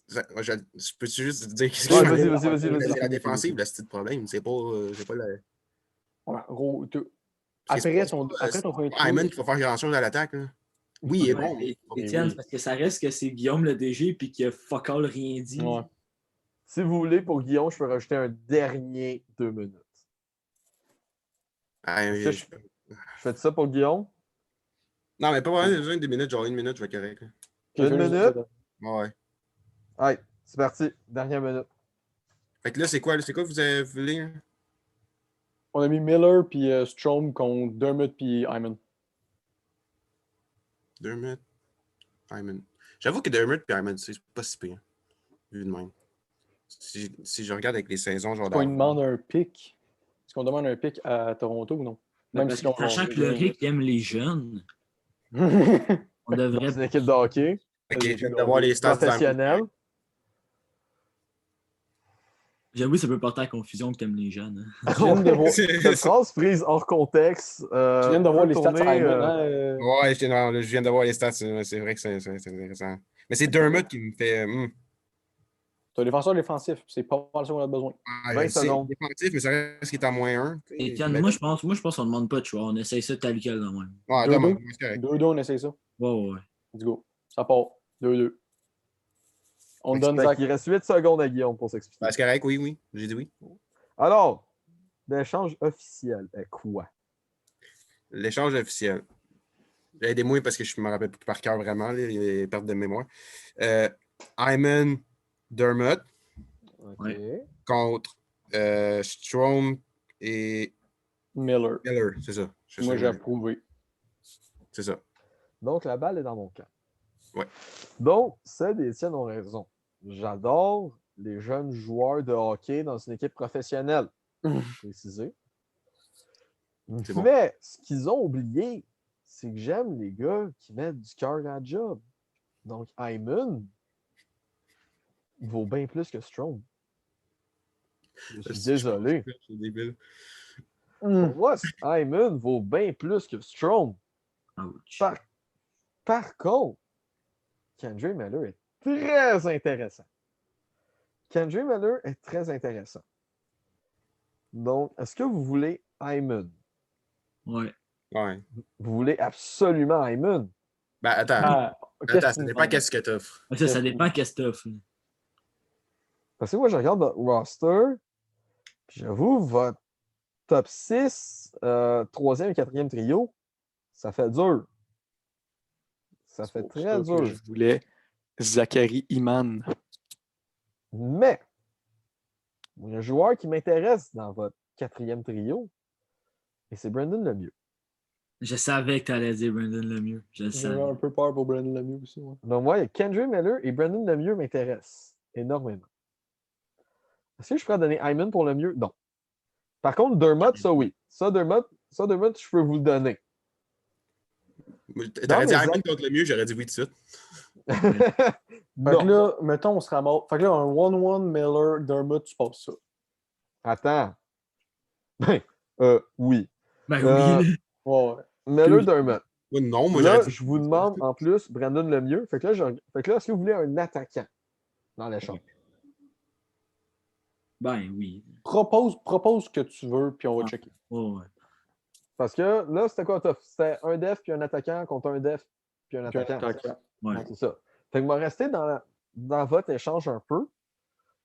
[SPEAKER 4] Je peux juste te dire qu'est-ce
[SPEAKER 1] Ouais,
[SPEAKER 4] que
[SPEAKER 1] vas-y,
[SPEAKER 4] je
[SPEAKER 1] vas-y, vas-y, vas-y.
[SPEAKER 4] C'est la défensive, là, c'est le problème. C'est pas le.
[SPEAKER 3] Ouais, gros,
[SPEAKER 4] Parce que
[SPEAKER 3] après
[SPEAKER 4] c'est pas,
[SPEAKER 3] après ton premier
[SPEAKER 4] pas Hyman
[SPEAKER 3] tour,
[SPEAKER 4] qui va faire grand-chose à l'attaque. Là. Oui, il est bon.
[SPEAKER 2] Ouais,
[SPEAKER 3] Mais
[SPEAKER 2] Étienne,
[SPEAKER 3] oui.
[SPEAKER 2] parce que ça reste que c'est Guillaume le DG puis qu'il a fuck all rien dit.
[SPEAKER 3] Ouais.
[SPEAKER 1] Si vous voulez, pour Guillaume, je peux rajouter un dernier 2 minutes.
[SPEAKER 4] Ah,
[SPEAKER 1] Est-ce que je fais ça pour Guillaume?
[SPEAKER 4] Non, mais pas vraiment besoin de minutes. Genre une minute, je vais correct. Là.
[SPEAKER 1] Une minute?
[SPEAKER 4] Ouais.
[SPEAKER 1] Allez, c'est parti. Dernière minute.
[SPEAKER 4] Fait que là, c'est quoi que vous avez voulu? Là?
[SPEAKER 3] On a mis Miller puis Strome contre Dermott puis Hyman.
[SPEAKER 4] Dermott, Hyman. J'avoue que Dermott et Hyman, c'est pas si pire. Vu de même. Si je regarde avec les saisons, genre
[SPEAKER 3] Est-ce qu'on lui
[SPEAKER 4] d'avant.
[SPEAKER 3] demande un pic? Est-ce qu'on demande un pic à Toronto ou non? Même
[SPEAKER 2] Parce
[SPEAKER 3] si
[SPEAKER 2] que
[SPEAKER 3] on
[SPEAKER 2] sachant que le Rick aime les jeunes, on devrait.
[SPEAKER 1] C'est une équipe de hockey
[SPEAKER 4] Ok, je viens d'avoir les stats
[SPEAKER 1] professionnelle.
[SPEAKER 2] J'avoue, ça peut porter à confusion que t'aimes les jeunes. Hein.
[SPEAKER 3] Tu viens de voir,
[SPEAKER 1] Cette phrase prise hors contexte.
[SPEAKER 3] tu viens de voir
[SPEAKER 1] peut
[SPEAKER 3] les stats
[SPEAKER 1] tourner,
[SPEAKER 3] Hyman, hein?
[SPEAKER 4] Ouais, je viens d'avoir les stats. C'est vrai que c'est intéressant. Mais c'est Dermott qui me fait.
[SPEAKER 3] T'as un défenseur défensif, c'est pas mal ça qu'on a besoin.
[SPEAKER 1] 20
[SPEAKER 4] je sais,
[SPEAKER 1] secondes.
[SPEAKER 4] défensif, mais ça reste qu'il est à -1.
[SPEAKER 2] Étienne,
[SPEAKER 4] Mais
[SPEAKER 2] moi
[SPEAKER 4] là,
[SPEAKER 2] je pense qu'on ne demande pas de choix. On essaye ça tel quel de même.
[SPEAKER 4] ouais,
[SPEAKER 3] 2-2.
[SPEAKER 4] demande, c'est correct.
[SPEAKER 3] 2-2, on essaye ça.
[SPEAKER 2] Ouais.
[SPEAKER 3] Let's go. Ça part. 2-2. On donne
[SPEAKER 1] Fait
[SPEAKER 3] Zach.
[SPEAKER 1] qu'il reste 8 secondes à Guillaume pour s'expliquer.
[SPEAKER 4] Ben, c'est correct, oui. J'ai dit oui.
[SPEAKER 1] Alors, l'échange officiel est quoi?
[SPEAKER 4] L'échange officiel. Aidez-moi parce que je me rappelle plus par cœur vraiment, les pertes de mémoire. Hyman Dermott
[SPEAKER 1] OK.
[SPEAKER 4] contre Strome et
[SPEAKER 3] Miller.
[SPEAKER 4] Miller, c'est ça.
[SPEAKER 3] Moi, j'ai approuvé.
[SPEAKER 4] C'est ça.
[SPEAKER 1] Donc, la balle est dans mon camp.
[SPEAKER 4] Ouais.
[SPEAKER 1] Donc, Ced et Étienne ont raison. J'adore les jeunes joueurs de hockey dans une équipe professionnelle. Préciser.
[SPEAKER 4] C'est bon.
[SPEAKER 1] Mais ce qu'ils ont oublié, c'est que j'aime les gars qui mettent du cœur à la job. Donc, Hyman vaut bien plus que Strome. Je suis désolé.
[SPEAKER 4] C'est débile.
[SPEAKER 1] Pour moi, Hyman vaut bien plus que Strome.
[SPEAKER 2] Ouch.
[SPEAKER 1] Par contre, Kendrick Miller est très intéressant. Kendrick Miller est très intéressant. Donc, est-ce que vous voulez Hyman?
[SPEAKER 2] Ouais.
[SPEAKER 4] Ouais.
[SPEAKER 1] Vous voulez absolument Hyman?
[SPEAKER 4] Ben, attends, ça dépend qu'est-ce que t'offres.
[SPEAKER 2] Ça dépend qu'est-ce que t'offres.
[SPEAKER 1] Parce que moi, je regarde votre roster, puis j'avoue, votre top 6, 3e et 4e trio, ça fait dur. Ça fait très dur.
[SPEAKER 3] Je voulais Zachary Iman.
[SPEAKER 1] Mais, il y a un joueur qui m'intéresse dans votre 4e trio, et c'est Brandon Lemieux.
[SPEAKER 2] Je savais que t'allais dire Brandon Lemieux. Je le
[SPEAKER 3] J'avais
[SPEAKER 2] savais.
[SPEAKER 3] un peu peur pour Brandon Lemieux aussi. Ouais.
[SPEAKER 1] Donc, moi, Kendrick Miller et Brandon Lemieux m'intéressent énormément. Est-ce que je pourrais donner Hyman pour Lemieux? Non. Par contre, Dermott, ça oui. Ça, Dermott, je peux vous le donner.
[SPEAKER 4] T'aurais dit Hyman contre le mieux, j'aurais dit oui tout de suite.
[SPEAKER 3] Fait
[SPEAKER 1] Non.
[SPEAKER 3] que là, mettons, on se ramasse. Fait que là, un 1-1 Miller, Dermott, tu passes ça.
[SPEAKER 1] Attends. Oui.
[SPEAKER 2] Ben
[SPEAKER 1] Euh,
[SPEAKER 2] oui.
[SPEAKER 3] Ouais.
[SPEAKER 1] Miller, Dermott.
[SPEAKER 4] Ouais, non, moi
[SPEAKER 1] Là,
[SPEAKER 4] j'aurais dit.
[SPEAKER 1] je vous demande en plus Brandon Lemieux. Fait que là, est-ce que vous voulez un attaquant dans l'échange?
[SPEAKER 2] Ben oui.
[SPEAKER 3] Propose ce que tu veux, puis on va checker.
[SPEAKER 2] Ouais.
[SPEAKER 1] Parce que là, c'était quoi? C'était un def puis un attaquant contre un def puis un
[SPEAKER 3] Puis un
[SPEAKER 1] attaquant.
[SPEAKER 3] attaquant.
[SPEAKER 2] Ouais.
[SPEAKER 1] Ouais, c'est ça. Fait que je vais rester dans votre échange un peu.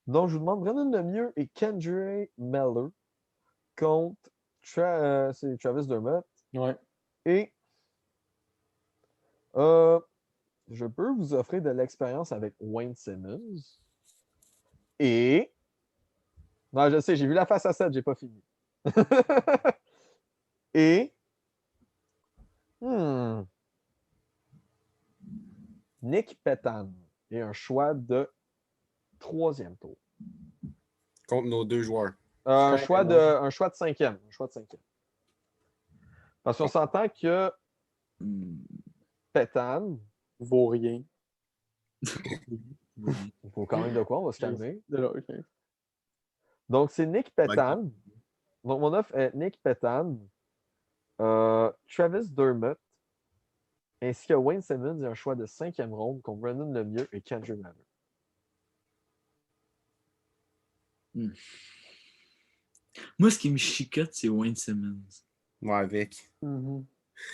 [SPEAKER 1] Donc, je vous demande Brandon Lemieux et Kendrick Miller contre c'est Travis Dermott.
[SPEAKER 3] Ouais.
[SPEAKER 1] Et je peux vous offrir de l'expérience avec Wayne Simmons. Et. Non, je sais, j'ai vu la face à 7, j'ai pas fini. Et. Nick Petan et un choix de 3e tour.
[SPEAKER 4] Contre nos deux joueurs.
[SPEAKER 1] Un choix de 5e. Un choix de 5e. Parce qu'on s'entend que Petan
[SPEAKER 3] Vaut rien.
[SPEAKER 1] il faut quand même de quoi, on va se calmer.
[SPEAKER 3] De là, ok.
[SPEAKER 1] Donc, c'est Nick Petan. Donc, mon offre est Nick Petan, Travis Dermott, ainsi que Wayne Simmons et un choix de 5e ronde contre Brandon Lemieux et Kendrick Miller.
[SPEAKER 2] Moi, ce qui me chicote, c'est Wayne Simmons.
[SPEAKER 4] Moi, avec.
[SPEAKER 3] Mhm.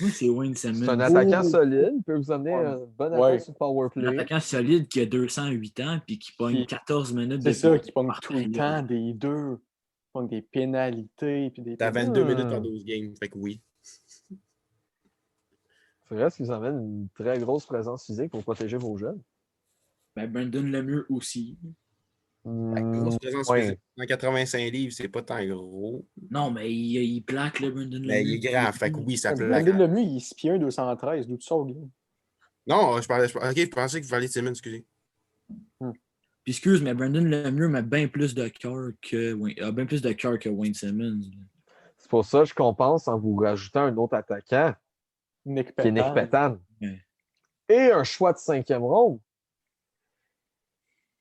[SPEAKER 2] Moi, c'est Wayne
[SPEAKER 1] C'est un
[SPEAKER 2] Simmons.
[SPEAKER 1] attaquant
[SPEAKER 3] Oui.
[SPEAKER 1] solide, il peut vous amener
[SPEAKER 3] Ouais.
[SPEAKER 1] un bon
[SPEAKER 3] Ouais.
[SPEAKER 1] apport sur le power
[SPEAKER 2] Un
[SPEAKER 1] play.
[SPEAKER 2] attaquant solide qui a 208 ans puis qui pogne
[SPEAKER 3] Puis,
[SPEAKER 2] 14 minutes
[SPEAKER 3] C'est
[SPEAKER 2] de
[SPEAKER 3] ça, qui pogne
[SPEAKER 2] par
[SPEAKER 3] tout le
[SPEAKER 2] période.
[SPEAKER 3] temps des deux. Qui pogne des pénalités. Puis des
[SPEAKER 4] T'as
[SPEAKER 3] pénalités.
[SPEAKER 4] 22 minutes en 12 games. Fait que oui.
[SPEAKER 1] C'est vrai, ce qui vous amène une très grosse présence physique pour protéger vos jeunes.
[SPEAKER 2] Ben, Brandon Lemieux aussi.
[SPEAKER 4] Grosse présence
[SPEAKER 1] Ouais.
[SPEAKER 4] physique. 185 livres, c'est pas tant gros.
[SPEAKER 2] Non, mais il plaque, le Brandon
[SPEAKER 4] Mais il
[SPEAKER 2] Lemieux.
[SPEAKER 4] est grand. Fait que oui, ça plaque.
[SPEAKER 3] Brandon Lemieux, il est 6 pieds 1, 213. D'où tu sors, Guillaume?
[SPEAKER 4] Non, ok, je pensais que vous parliez de Simmons, excusez.
[SPEAKER 2] Puis excuse, mais Brandon Lemieux a bien plus de cœur que Wayne Simmons.
[SPEAKER 1] C'est pour ça que je compense en vous rajoutant un autre attaquant,
[SPEAKER 3] Nick
[SPEAKER 1] qui est Nick
[SPEAKER 3] Petan.
[SPEAKER 1] Petan.
[SPEAKER 2] Ouais.
[SPEAKER 1] Et un choix de 5e ronde.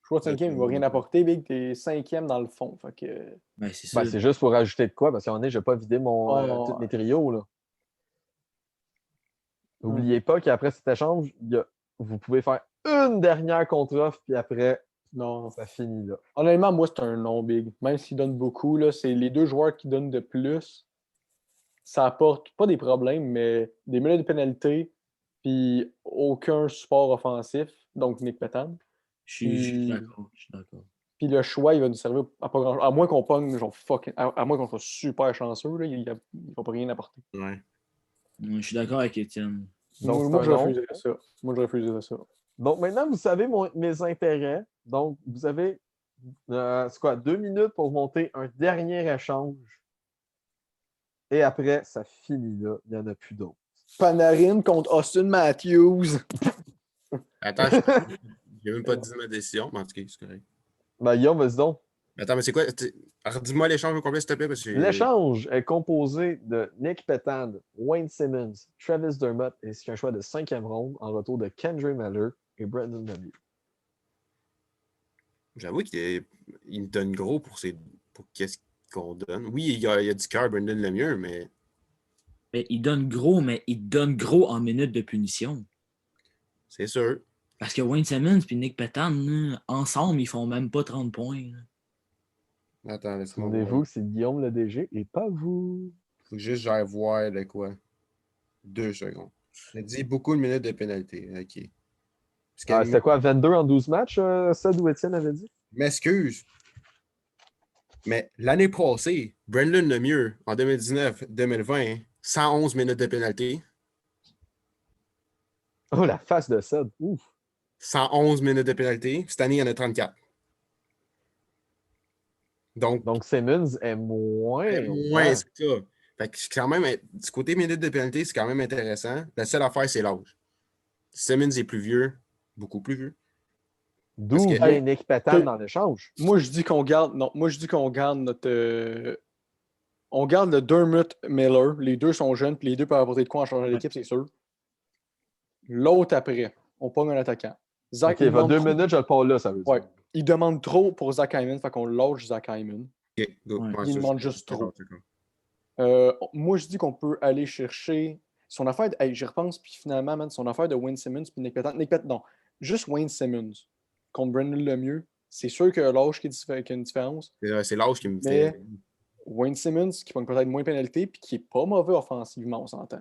[SPEAKER 3] Choix de 5e, il va rien apporter, Big. T'es 5e dans le fond. Fait que...
[SPEAKER 2] Ben, c'est ça.
[SPEAKER 1] Ben, c'est juste pour rajouter de quoi, parce qu'à un moment donné, je n'ai pas vidé
[SPEAKER 3] Oh.
[SPEAKER 1] tous mes trios. Là. N'oubliez pas qu'après cet échange, vous pouvez faire une dernière contre-offre, puis après,
[SPEAKER 3] Non.
[SPEAKER 1] ça finit là.
[SPEAKER 3] Honnêtement, moi, c'est un non, Big. Même s'il donne beaucoup, là, c'est les deux joueurs qui donnent de plus. Ça apporte pas des problèmes, mais des minutes de pénalité, puis aucun support offensif. Donc, Nick Petan.
[SPEAKER 2] Je suis d'accord.
[SPEAKER 3] Puis le choix, il va nous servir à pas grand-chose. À moins qu'on pogne, genre fucking. À moins qu'on soit super chanceux, là, il va pas rien apporter.
[SPEAKER 4] Ouais.
[SPEAKER 2] Je suis d'accord avec Étienne.
[SPEAKER 1] Donc, c'est
[SPEAKER 3] Moi,
[SPEAKER 1] un
[SPEAKER 3] je
[SPEAKER 1] non.
[SPEAKER 3] refuserais ça. Moi, je refuserais ça.
[SPEAKER 1] Donc, maintenant, vous savez mes intérêts. Donc, vous avez, c'est quoi, 2 minutes pour monter un dernier échange. Et après, ça finit là. Il n'y en a plus d'autres.
[SPEAKER 3] Panarin contre Austin Matthews.
[SPEAKER 4] Attends, j'ai même pas dit ma décision, mais en tout cas, c'est correct.
[SPEAKER 1] Ben, Guillaume, vas-y donc.
[SPEAKER 4] Attends, mais c'est quoi? Alors, dis-moi l'échange au complet, s'il te plaît, parce que
[SPEAKER 1] L'échange est composé de Nick Petan, Wayne Simmons, Travis Dermott et c'est un choix de 5e ronde en retour de Kendre Miller et Brandon Lemieux.
[SPEAKER 4] j'avoue qu'il me donne gros pour qu'est-ce qu'on donne. Oui, il y a du cœur, Brandon Lemieux, mais
[SPEAKER 2] Ben, il donne gros en minutes de punition.
[SPEAKER 4] c'est sûr.
[SPEAKER 2] Parce que Wayne Simmons et Nick Petan, là, ensemble, ils font même pas 30 points. Là.
[SPEAKER 4] Attends, laisse-moi voir.
[SPEAKER 1] Souvenez-vous que c'est Guillaume le DG et pas vous.
[SPEAKER 4] Faut juste que j'aille voir de quoi. 2 secondes. Ça dit beaucoup de minutes de pénalité. OK.
[SPEAKER 1] C'était quoi, 22 en 12 matchs, Sed ou Étienne avait dit?
[SPEAKER 4] M'excuse. Mais l'année passée, Brandon Lemieux, en 2019-2020, 111 minutes de pénalité.
[SPEAKER 1] Oh, la face de Sed. Ouf.
[SPEAKER 4] 111 minutes de pénalité. Cette année, il y en a 34. Donc
[SPEAKER 1] Simmons est moins.
[SPEAKER 4] moins, c'est ça. Fait que c'est quand même, du côté minutes de pénalité, c'est quand même intéressant. La seule affaire, c'est l'âge. Simmons est plus vieux, beaucoup plus vieux.
[SPEAKER 1] D'où
[SPEAKER 4] Parce que-
[SPEAKER 1] vient Nick Petan dans l'échange?
[SPEAKER 3] Moi, je dis qu'on garde. Non, moi, je dis qu'on garde notre. On garde le Dermott Miller. Les deux sont jeunes, puis les deux peuvent apporter de quoi en changeant d'équipe, c'est sûr. L'autre après, on pogne un attaquant. Zach,
[SPEAKER 1] Ok, il va 2 minutes, je le pars là, ça veut dire.
[SPEAKER 3] Ouais. Il demande trop pour Zach Hyman, fait qu'on lâche Zach Hyman.
[SPEAKER 4] OK, go.
[SPEAKER 2] Ouais.
[SPEAKER 3] Il
[SPEAKER 4] ça,
[SPEAKER 3] demande
[SPEAKER 4] je-
[SPEAKER 3] juste
[SPEAKER 4] d'accord,
[SPEAKER 3] trop.
[SPEAKER 4] d'accord.
[SPEAKER 3] Moi, je dis qu'on peut aller chercher son affaire. Hey, j'y repense, puis finalement, man, son affaire de Wayne Simmons puis Nick Petan. Non, juste Wayne Simmons contre Brandon Lemieux. C'est sûr que l'âge qui a une différence.
[SPEAKER 4] C'est l'âge qui me
[SPEAKER 3] Mais-
[SPEAKER 4] fait.
[SPEAKER 3] Wayne Simmons, qui pogne peut-être moins de pénalité, puis qui est pas mauvais offensivement, on s'entend.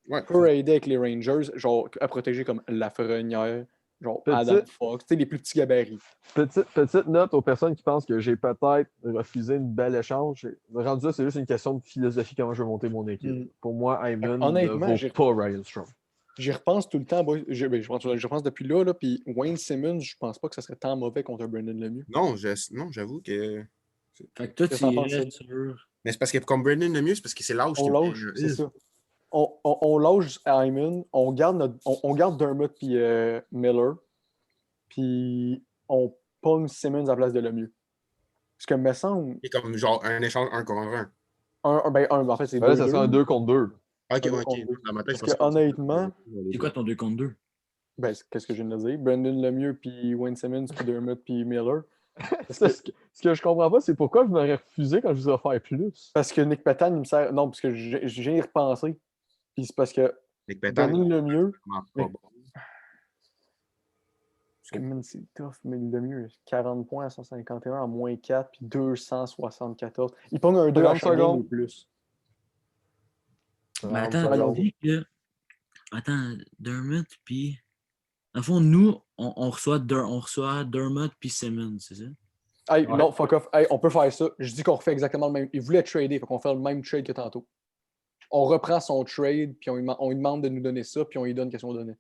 [SPEAKER 4] Ouais,
[SPEAKER 3] Peut aider avec les Rangers, genre à protéger comme Lafrenière, genre Adam Fox, tu sais, les plus petits gabarits.
[SPEAKER 1] Petite note aux personnes qui pensent que j'ai peut-être refusé une belle échange. Rendu là, c'est juste une question de philosophie, comment je vais monter mon équipe.
[SPEAKER 3] Mm.
[SPEAKER 1] Pour moi, Hyman
[SPEAKER 3] Honnêtement,
[SPEAKER 1] ne vaut pas Ryan Strong.
[SPEAKER 3] J'y repense tout le temps, boy. Je repense depuis là, puis Wayne Simmons, je pense pas que ça serait tant mauvais contre Brandon Lemieux.
[SPEAKER 4] Non, j'avoue que.
[SPEAKER 2] Fait que toi,
[SPEAKER 3] Qu'est-ce que t'en
[SPEAKER 2] tu
[SPEAKER 3] penses,
[SPEAKER 2] irais
[SPEAKER 3] Sid?
[SPEAKER 2] sur.
[SPEAKER 4] Mais c'est parce que comme Brandon Lemieux, c'est parce que c'est l'âge qui
[SPEAKER 3] On
[SPEAKER 4] me
[SPEAKER 3] lâche,
[SPEAKER 4] fait.
[SPEAKER 3] c'est ça. On lâche Hyman, on garde Dermott puis Miller, puis on pogne Simmons à la place de Lemieux. Parce que me semble.
[SPEAKER 4] C'est comme genre un échange 1 contre 1.
[SPEAKER 3] En fait, c'est
[SPEAKER 1] Ben là,
[SPEAKER 3] 2
[SPEAKER 1] ça serait un 2 contre 2.
[SPEAKER 4] Ok,
[SPEAKER 3] Un deux
[SPEAKER 4] ok.
[SPEAKER 3] contre deux.
[SPEAKER 4] Dans ma tête,
[SPEAKER 3] Parce
[SPEAKER 4] je pensais
[SPEAKER 3] que, honnêtement,
[SPEAKER 2] C'est quoi ton 2 contre 2?
[SPEAKER 3] ben, qu'est-ce que je viens de dire? Brandon Lemieux, puis Wayne Simmons, puis Dermott, puis Miller.
[SPEAKER 1] Ce que je comprends pas, c'est pourquoi je m'aurais refusé quand je vous ai offert plus.
[SPEAKER 3] Parce que Nick Petan, il me sert. Non, parce que je viens y repenser. Puis c'est parce que
[SPEAKER 4] Nick Petan,
[SPEAKER 3] Brandon Lemieux.
[SPEAKER 4] vraiment pas bon.
[SPEAKER 3] Man, c'est tough, mais le mieux. 40 points à 151 en moins 4, puis 274. Il pogne un 2 à
[SPEAKER 1] 30
[SPEAKER 3] chaque game
[SPEAKER 1] secondes.
[SPEAKER 3] ou plus.
[SPEAKER 2] Mais
[SPEAKER 1] 30
[SPEAKER 2] attends,
[SPEAKER 1] secondes.
[SPEAKER 2] tu dis que. Attends, Dermott, puis. En fond, nous, on reçoit Dermott puis Simmons, c'est ça?
[SPEAKER 3] Hey,
[SPEAKER 1] Ouais.
[SPEAKER 3] non, fuck off. Hey, on peut faire ça. Je dis qu'on refait exactement le même. Il voulait trader, faut qu'on fait le même trade que tantôt. On reprend son trade, puis on lui demande de nous donner ça, puis on lui donne qu'est-ce qu'on donnait.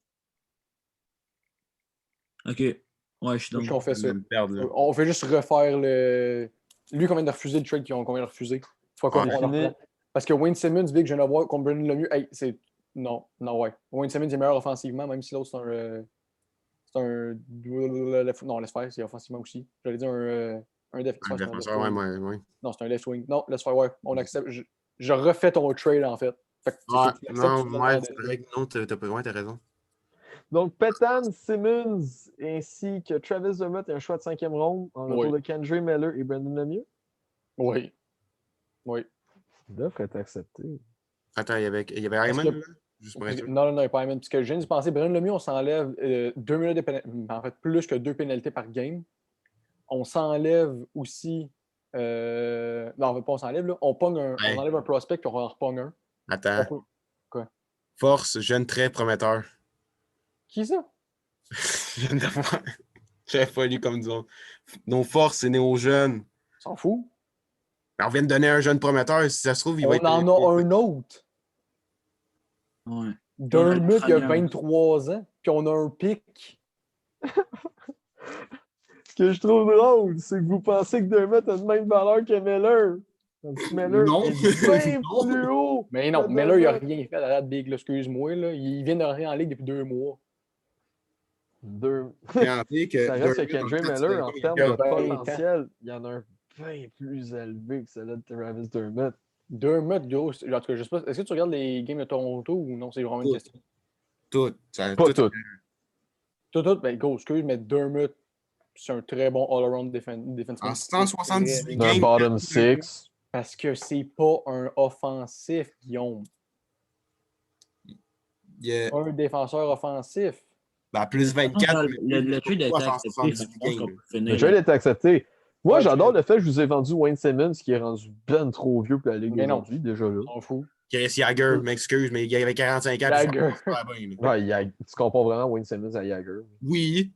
[SPEAKER 2] Ok. Ouais, je suis
[SPEAKER 3] Donc,
[SPEAKER 2] donc.
[SPEAKER 3] on fait ça.
[SPEAKER 4] Je vais me perdre, là.
[SPEAKER 3] On fait juste refaire le. Lui qu'on vient de refuser le trade qu'on vient de refuser. Fuck off,
[SPEAKER 4] Ouais.
[SPEAKER 3] on le
[SPEAKER 1] Fini.
[SPEAKER 3] reprend. Parce que Wayne Simmons, Big, je viens de voir qu'on Brandon Lemieux. Hey, c'est. Non, ouais. Wayne Simmons est meilleur offensivement, même si l'autre c'est un. C'est un. Non, laisse faire, c'est offensivement aussi. J'allais dire un
[SPEAKER 4] Un défenseur, ouais, ouais.
[SPEAKER 3] Non, c'est un left wing. Non, laisse faire, ouais. On accepte. Je refais ton trade, en fait. Fait que
[SPEAKER 4] Ouais,
[SPEAKER 3] tu l'acceptes,
[SPEAKER 4] non,
[SPEAKER 3] tu me donnes
[SPEAKER 4] ouais,
[SPEAKER 3] la
[SPEAKER 4] c'est
[SPEAKER 3] dette.
[SPEAKER 4] vrai que non, t'as raison.
[SPEAKER 1] Donc, Petan, Simmons, ainsi que Travis Dermott et un choix de 5e ronde en retour
[SPEAKER 3] Oui.
[SPEAKER 1] de Kendra Miller et Brandon Lemieux.
[SPEAKER 3] Oui. Oui.
[SPEAKER 1] L'offre est acceptée.
[SPEAKER 4] Attends, il y avait
[SPEAKER 3] Parce
[SPEAKER 4] Hyman,
[SPEAKER 3] que-
[SPEAKER 4] là? Juste pour être sûr.
[SPEAKER 3] Non, non, pas même. Parce que je viens d'y penser, Brandon Lemieux, on s'enlève 2 minutes de pénalité. En fait, plus que 2 pénalités par game. On s'enlève aussi. Non, on pas on s'enlève, là. On
[SPEAKER 4] Ouais.
[SPEAKER 3] enlève un prospect, puis on en repogne un. On
[SPEAKER 4] Attends.
[SPEAKER 3] peut- Quoi?
[SPEAKER 4] Force, jeune très prometteur.
[SPEAKER 3] Qui ça?
[SPEAKER 4] Je viens de voir. J'avais pas lu comme disons. Nos forces, c'est néo-jeunes.
[SPEAKER 3] S'en fout.
[SPEAKER 4] On vient de donner un jeune prometteur. Si ça se trouve, il va
[SPEAKER 3] On
[SPEAKER 4] être.
[SPEAKER 3] en a un autre.
[SPEAKER 2] Ouais.
[SPEAKER 3] Dermott, il a
[SPEAKER 2] première.
[SPEAKER 3] 23 ans, puis on a un pic.
[SPEAKER 1] Ce que je trouve drôle, c'est que vous pensez que Dermott a la même valeur que Miller. Donc, Miller
[SPEAKER 4] Non.
[SPEAKER 1] est bien
[SPEAKER 4] Non.
[SPEAKER 1] plus haut.
[SPEAKER 3] Mais non,
[SPEAKER 1] que
[SPEAKER 3] Miller, il n'a
[SPEAKER 1] Dermott.
[SPEAKER 3] rien fait à la date Big, là, excuse-moi. Là. Il vient de rentrer en ligue depuis 2 mois.
[SPEAKER 4] Regardez que
[SPEAKER 1] Ça reste que
[SPEAKER 4] Dermott,
[SPEAKER 1] Kendra
[SPEAKER 4] en fait,
[SPEAKER 1] Miller, en
[SPEAKER 4] il y a
[SPEAKER 1] termes
[SPEAKER 3] Il a
[SPEAKER 1] de
[SPEAKER 3] 20 ans.
[SPEAKER 1] potentiel, il y en a un bien plus élevé que celui de Travis Dermott.
[SPEAKER 3] Dermott, gros, en tout cas, je sais pas, est-ce que tu regardes les games de Toronto ou non? C'est vraiment une
[SPEAKER 4] Tout.
[SPEAKER 3] question.
[SPEAKER 4] Tout.
[SPEAKER 1] Pas tout.
[SPEAKER 3] Tout, ben, gros, excuse, mais Dermott, c'est un très bon all-around defenseman.
[SPEAKER 4] En 178
[SPEAKER 1] Un
[SPEAKER 4] games.
[SPEAKER 1] bottom six.
[SPEAKER 3] Parce que c'est pas un offensif, Guillaume.
[SPEAKER 4] Il y a
[SPEAKER 3] Un défenseur offensif.
[SPEAKER 4] plus 24.
[SPEAKER 2] Le trade a été accepté, fait que je pense qu'on peut
[SPEAKER 1] Le
[SPEAKER 2] finir.
[SPEAKER 1] trade est accepté. Moi,
[SPEAKER 3] Ouais,
[SPEAKER 1] j'adore
[SPEAKER 3] tu-
[SPEAKER 1] le fait que je vous ai vendu Wayne Simmons, qui est rendu ben trop vieux pour la Ligue
[SPEAKER 3] Mais non.
[SPEAKER 1] aujourd'hui, déjà là.
[SPEAKER 3] On s'en fout.
[SPEAKER 4] Chris Jagger, m'excuse, mais il avait 45 ans. puis ça
[SPEAKER 3] Jagger.
[SPEAKER 4] passe pas bien, là.
[SPEAKER 1] Ouais, tu compares vraiment Wayne Simmons à Jagger.
[SPEAKER 4] Oui.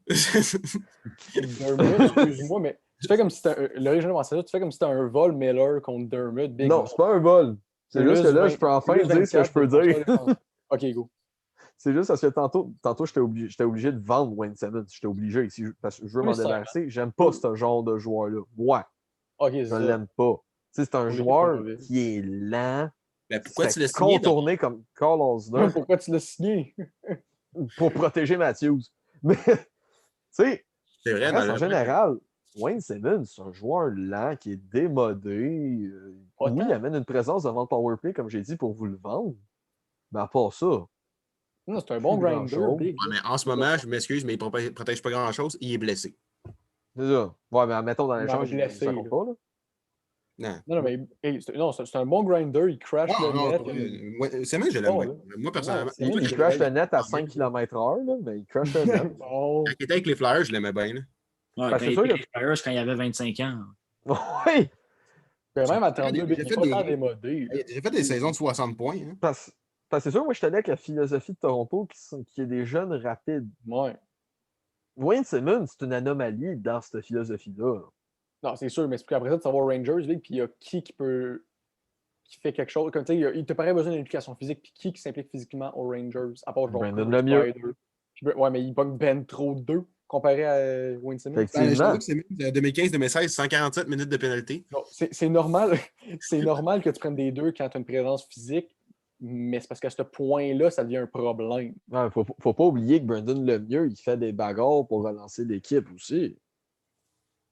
[SPEAKER 3] Dermott, excuse-moi, mais tu fais comme si c'était l'original ça, tu fais comme si c'était un vol Miller contre Dermott. Big
[SPEAKER 1] Non, c'est pas un vol. C'est juste que là, je peux enfin dire ce que je peux dire.
[SPEAKER 3] Ok, go.
[SPEAKER 1] C'est juste parce que tantôt j'étais obligé de vendre Wayne Simmons. J'étais obligé ici parce que je veux
[SPEAKER 3] Oui,
[SPEAKER 1] m'en
[SPEAKER 3] c'est ça.
[SPEAKER 1] débarrasser. J'aime pas ce genre de joueur-là. Moi,
[SPEAKER 3] Ok, c'est
[SPEAKER 1] je
[SPEAKER 3] ça.
[SPEAKER 1] l'aime pas. Tu sais, c'est un
[SPEAKER 3] Pour l'équipe
[SPEAKER 1] joueur
[SPEAKER 3] qu'on avait.
[SPEAKER 1] qui est lent,
[SPEAKER 4] Mais
[SPEAKER 1] qui
[SPEAKER 4] pourquoi
[SPEAKER 1] se
[SPEAKER 4] tu l'as
[SPEAKER 1] fait
[SPEAKER 4] signé?
[SPEAKER 1] contourner comme Carl Osner
[SPEAKER 3] Pourquoi tu l'as signé?
[SPEAKER 1] pour protéger Matthews. Mais, tu sais,
[SPEAKER 4] C'est vrai,
[SPEAKER 1] reste en
[SPEAKER 4] le-
[SPEAKER 1] général, Wayne Simmons, c'est un joueur lent qui est démodé.
[SPEAKER 3] Pas
[SPEAKER 1] Oui,
[SPEAKER 3] tant.
[SPEAKER 1] il amène une présence devant le powerplay, comme j'ai dit, pour vous le vendre. Mais à part ça,
[SPEAKER 3] Non, c'est un bon
[SPEAKER 1] plus
[SPEAKER 3] grinder,
[SPEAKER 1] grand-chose.
[SPEAKER 3] Big.
[SPEAKER 4] Ouais, mais en ce moment, je m'excuse, mais il ne protège pas grand-chose. Il est blessé.
[SPEAKER 1] c'est ça. Ouais, mais admettons dans
[SPEAKER 3] Mais
[SPEAKER 1] l'échange,
[SPEAKER 3] blessé,
[SPEAKER 1] ça compte
[SPEAKER 3] là.
[SPEAKER 1] pas, là.
[SPEAKER 4] Non.
[SPEAKER 3] Non, mais hey, c'est un bon grinder. Il crash
[SPEAKER 4] Non,
[SPEAKER 3] le
[SPEAKER 4] non,
[SPEAKER 3] net.
[SPEAKER 4] c'est moi, je l'aime
[SPEAKER 3] Oh,
[SPEAKER 4] bien.
[SPEAKER 3] là.
[SPEAKER 4] Moi, personnellement,
[SPEAKER 3] c'est
[SPEAKER 1] Il
[SPEAKER 3] lui,
[SPEAKER 1] crash le
[SPEAKER 3] il-
[SPEAKER 1] net à 5 km/h, là, mais il crash le net.
[SPEAKER 3] Bon.
[SPEAKER 4] quand il était avec les Flyers, je l'aimais bien. Là.
[SPEAKER 2] Ouais,
[SPEAKER 1] Parce
[SPEAKER 2] quand
[SPEAKER 1] que
[SPEAKER 2] il
[SPEAKER 1] c'est sûr
[SPEAKER 2] était
[SPEAKER 1] que-
[SPEAKER 2] les Flyers, quand il avait 25 ans.
[SPEAKER 1] Oui!
[SPEAKER 3] Puis même à 32, Big,
[SPEAKER 4] J'ai
[SPEAKER 3] il
[SPEAKER 4] fait
[SPEAKER 3] est pas
[SPEAKER 4] des-
[SPEAKER 3] tant démodé. là.
[SPEAKER 4] J'ai fait des saisons de 60 points. Hein.
[SPEAKER 1] Parce que c'est sûr, moi, je tenais avec la philosophie de Toronto qui est des jeunes rapides.
[SPEAKER 3] Ouais.
[SPEAKER 1] Wayne Simmons, c'est une anomalie dans cette philosophie-là.
[SPEAKER 3] Non, c'est sûr, mais c'est qu'après ça, tu vas voir Rangers, Big, puis il y a qui peut. Qui fait quelque chose. Comme tu sais, il te paraît besoin d'une implication physique, puis qui s'implique physiquement aux Rangers, à part genre
[SPEAKER 1] Brandon
[SPEAKER 3] Kurt
[SPEAKER 1] Lemieux.
[SPEAKER 3] Spider. Ouais, mais il pogne ben trop de deux comparé à Wayne Simmons.
[SPEAKER 1] Effectivement.
[SPEAKER 4] Je t'avoue que c'est 2015-2016, 147 minutes de pénalité.
[SPEAKER 3] Non, c'est normal. C'est normal que tu prennes des deux quand tu as une présence physique, mais c'est parce qu'à ce point-là, ça devient un problème.
[SPEAKER 1] Ouais, faut pas oublier que Brandon Lemieux, il fait des bagarres pour relancer l'équipe aussi.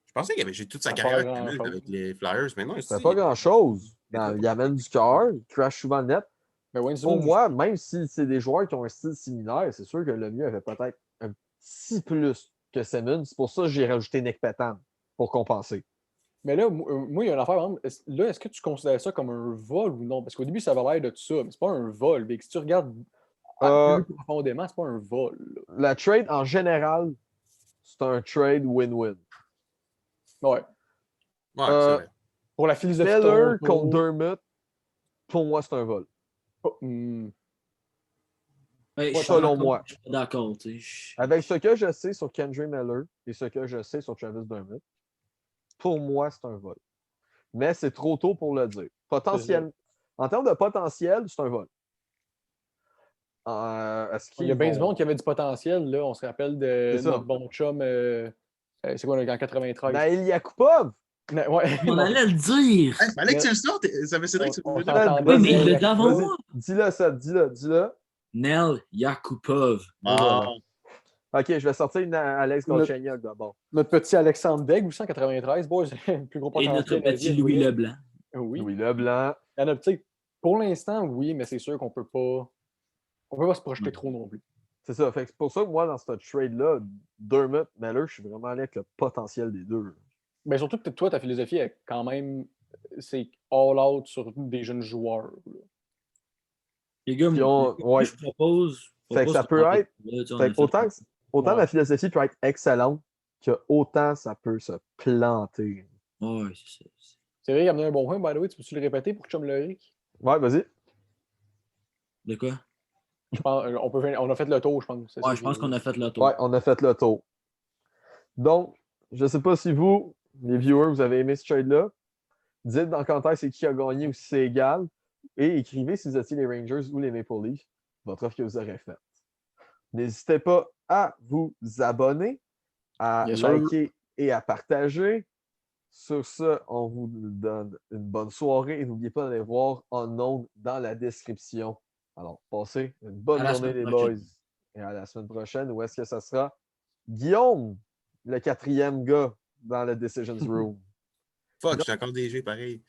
[SPEAKER 4] Je pensais qu'il avait joué toute sa
[SPEAKER 3] Ça
[SPEAKER 4] carrière
[SPEAKER 3] fait grand-chose.
[SPEAKER 4] avec les Flyers, mais non,
[SPEAKER 1] Ça fait pas grand-chose. Il amène du cœur, il crash souvent le net.
[SPEAKER 3] Mais Wayne
[SPEAKER 1] Pour
[SPEAKER 3] Simmons,
[SPEAKER 1] moi, même si c'est des joueurs qui ont un style similaire, c'est sûr que Lemieux avait peut-être un petit plus que Simmons. C'est pour ça que j'ai rajouté Nick Petan pour compenser.
[SPEAKER 3] mais là, moi, il y a une affaire. Par exemple, là, est-ce que tu considères ça comme un vol ou non? Parce qu'au début, ça avait l'air de tout ça, mais c'est pas un vol. Vic. Si tu regardes
[SPEAKER 1] Euh,
[SPEAKER 3] plus profondément, c'est pas un vol. Là.
[SPEAKER 1] La trade, en général, c'est un trade win-win.
[SPEAKER 3] Ouais.
[SPEAKER 4] Ouais,
[SPEAKER 1] Euh,
[SPEAKER 4] c'est vrai.
[SPEAKER 3] Pour la philosophie
[SPEAKER 1] Miller
[SPEAKER 3] Toronto,
[SPEAKER 1] contre Dermott, pour moi, c'est un vol.
[SPEAKER 2] Ouais, je suis
[SPEAKER 1] Selon
[SPEAKER 2] d'accord,
[SPEAKER 1] moi.
[SPEAKER 2] je suis pas d'accord. Tu sais.
[SPEAKER 1] Avec ce que je sais sur Kendrick Miller et ce que je sais sur Travis Dermott, pour moi, c'est un vol. Mais c'est trop tôt pour le dire. En termes de potentiel, c'est un vol. Est-ce
[SPEAKER 3] il y a
[SPEAKER 1] qu'ils
[SPEAKER 3] bien du
[SPEAKER 1] vont...
[SPEAKER 3] monde qui avait du potentiel. Là. On se rappelle de
[SPEAKER 1] C'est ça.
[SPEAKER 3] notre bon chum. C'est quoi, en 93?
[SPEAKER 1] Nail Yakupov!
[SPEAKER 3] Ouais.
[SPEAKER 2] On allait le dire.
[SPEAKER 4] Hey, fallait que
[SPEAKER 3] Mais-
[SPEAKER 4] tu le sortes. Ça fait Cédric,
[SPEAKER 3] On
[SPEAKER 4] tu
[SPEAKER 3] s'entendait
[SPEAKER 2] Oui, mais il
[SPEAKER 3] sur
[SPEAKER 2] l'a dit avant
[SPEAKER 1] Vas-y,
[SPEAKER 2] moi.
[SPEAKER 1] dis-le ça, dis-le.
[SPEAKER 2] Nel Yakupov.
[SPEAKER 1] Et voilà. OK, je vais sortir Alex
[SPEAKER 3] Notre-
[SPEAKER 1] Galchenyuk d'abord.
[SPEAKER 3] Notre petit Alexandre Degg aussi en 93. Boy, c'est le plus gros
[SPEAKER 2] Et
[SPEAKER 3] potentiel
[SPEAKER 2] notre
[SPEAKER 3] à la
[SPEAKER 2] petit
[SPEAKER 3] vie,
[SPEAKER 2] Louis
[SPEAKER 3] vrai.
[SPEAKER 2] Leblanc.
[SPEAKER 3] Oui.
[SPEAKER 1] Louis Leblanc.
[SPEAKER 3] Il y en a, tu sais, pour l'instant, oui, mais c'est sûr qu'on peut pas. On peut pas se projeter
[SPEAKER 2] Ouais.
[SPEAKER 3] trop non plus.
[SPEAKER 1] C'est ça. Fait que c'est pour ça que moi, dans ce trade-là, Dermott, Miller, je suis vraiment allé avec le potentiel des deux.
[SPEAKER 3] Mais surtout que toi, ta philosophie est quand même. C'est all out sur des jeunes joueurs. Là.
[SPEAKER 2] Les gars,
[SPEAKER 1] Puis
[SPEAKER 2] moi,
[SPEAKER 1] ouais.
[SPEAKER 2] je propose.
[SPEAKER 1] Fait que ça peut être. Fait que autant
[SPEAKER 3] Ouais.
[SPEAKER 1] ma philosophie peut être excellente que autant ça peut se planter.
[SPEAKER 2] Ouais, c'est ça.
[SPEAKER 3] C'est vrai, il a amené un bon point, by the way. Tu peux-tu le répéter pour Chum Leric?
[SPEAKER 1] Ouais, vas-y.
[SPEAKER 2] De quoi?
[SPEAKER 3] Je pense, on a fait le tour, je pense.
[SPEAKER 2] Ouais, je pense qu'on a fait le tour.
[SPEAKER 1] Ouais, on a fait le tour. Donc, je ne sais pas si vous, les viewers, vous avez aimé ce trade-là. Dites dans le commentaire c'est qui a gagné ou si c'est égal. Et écrivez si vous étiez les Rangers ou les Maple Leafs, votre offre que vous aurez faite. N'hésitez pas à vous abonner, à
[SPEAKER 3] Bien sûr.
[SPEAKER 1] liker et à partager. Sur ce, on vous donne une bonne soirée et n'oubliez pas d'aller voir Unknown dans la description. Alors, passez une bonne
[SPEAKER 2] À la
[SPEAKER 1] journée,
[SPEAKER 2] semaine
[SPEAKER 1] les
[SPEAKER 2] prochaine.
[SPEAKER 1] boys. Et à la semaine prochaine, où est-ce que ça sera? Guillaume, le 4e gars dans le Decisions Room.
[SPEAKER 4] Fuck, j'ai encore des jeux pareil.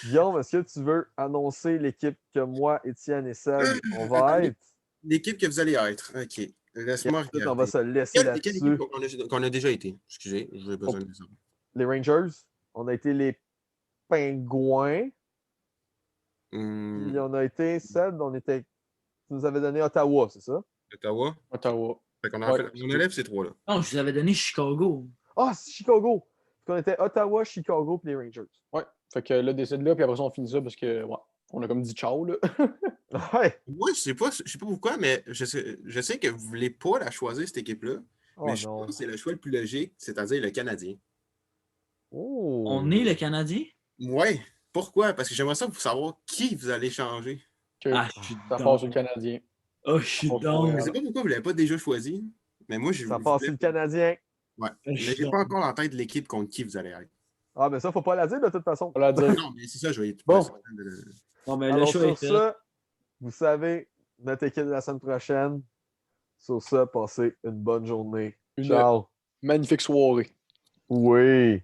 [SPEAKER 1] Guillaume, est-ce que tu veux annoncer l'équipe que moi, Étienne et Seb, on va être?
[SPEAKER 4] L'équipe que vous allez être. OK.
[SPEAKER 1] Et
[SPEAKER 4] Laisse-moi
[SPEAKER 1] ensuite, on va
[SPEAKER 4] regarder.
[SPEAKER 1] se laisser
[SPEAKER 4] Quelle équipe
[SPEAKER 1] là-dessus.
[SPEAKER 4] qu'on a déjà été? Excusez, j'ai besoin de ça.
[SPEAKER 1] Les Rangers, on a été les Pingouins. Puis on a été, Seb, tu nous avais donné Ottawa, c'est ça?
[SPEAKER 4] Ottawa.
[SPEAKER 3] Ottawa.
[SPEAKER 4] Fait qu'on
[SPEAKER 3] Ouais,
[SPEAKER 4] on enlève ces trois-là.
[SPEAKER 2] Non, je vous avais donné Chicago.
[SPEAKER 1] Ah, c'est Chicago! On était Ottawa, Chicago, puis les Rangers.
[SPEAKER 3] Ouais. Fait que là, décide là, puis après ça, on finit ça parce que, ouais, on a comme dit ciao, là.
[SPEAKER 1] Ouais!
[SPEAKER 4] Moi, je sais pas pourquoi, mais je sais que vous voulez pas la choisir, cette équipe-là.
[SPEAKER 1] Oh
[SPEAKER 4] mais je
[SPEAKER 1] non.
[SPEAKER 4] pense que c'est le choix le plus logique, c'est-à-dire le Canadien.
[SPEAKER 1] Oh.
[SPEAKER 2] On est le Canadien?
[SPEAKER 4] Ouais. Pourquoi? Parce que j'aimerais ça pour savoir qui vous allez changer.
[SPEAKER 3] Que
[SPEAKER 2] Ah, je suis
[SPEAKER 3] ça
[SPEAKER 2] down.
[SPEAKER 3] passe sur le Canadien.
[SPEAKER 2] Oh, je suis
[SPEAKER 3] Oh,
[SPEAKER 2] down.
[SPEAKER 4] Je sais pas pourquoi vous l'avez pas déjà choisi, mais moi, je
[SPEAKER 1] Ça
[SPEAKER 4] vous
[SPEAKER 1] passe
[SPEAKER 4] voulais-
[SPEAKER 1] sur le Canadien.
[SPEAKER 4] Ouais.
[SPEAKER 2] Je
[SPEAKER 4] Mais
[SPEAKER 2] suis
[SPEAKER 4] j'ai pas encore en tête l'équipe contre qui vous allez être.
[SPEAKER 1] Ah, mais ça, faut pas la dire de toute façon.
[SPEAKER 3] On l'a dit.
[SPEAKER 4] Non, mais c'est ça, je vais être
[SPEAKER 3] Bon.
[SPEAKER 4] pas certain de-
[SPEAKER 2] Bon, ben, le
[SPEAKER 1] Alors,
[SPEAKER 2] choix est
[SPEAKER 1] sur
[SPEAKER 2] fait.
[SPEAKER 1] ça, vous savez, notre équipe de la semaine prochaine. Sur ça, passez une bonne journée.
[SPEAKER 3] Une-
[SPEAKER 1] Ciao.
[SPEAKER 3] Magnifique soirée.
[SPEAKER 1] Oui.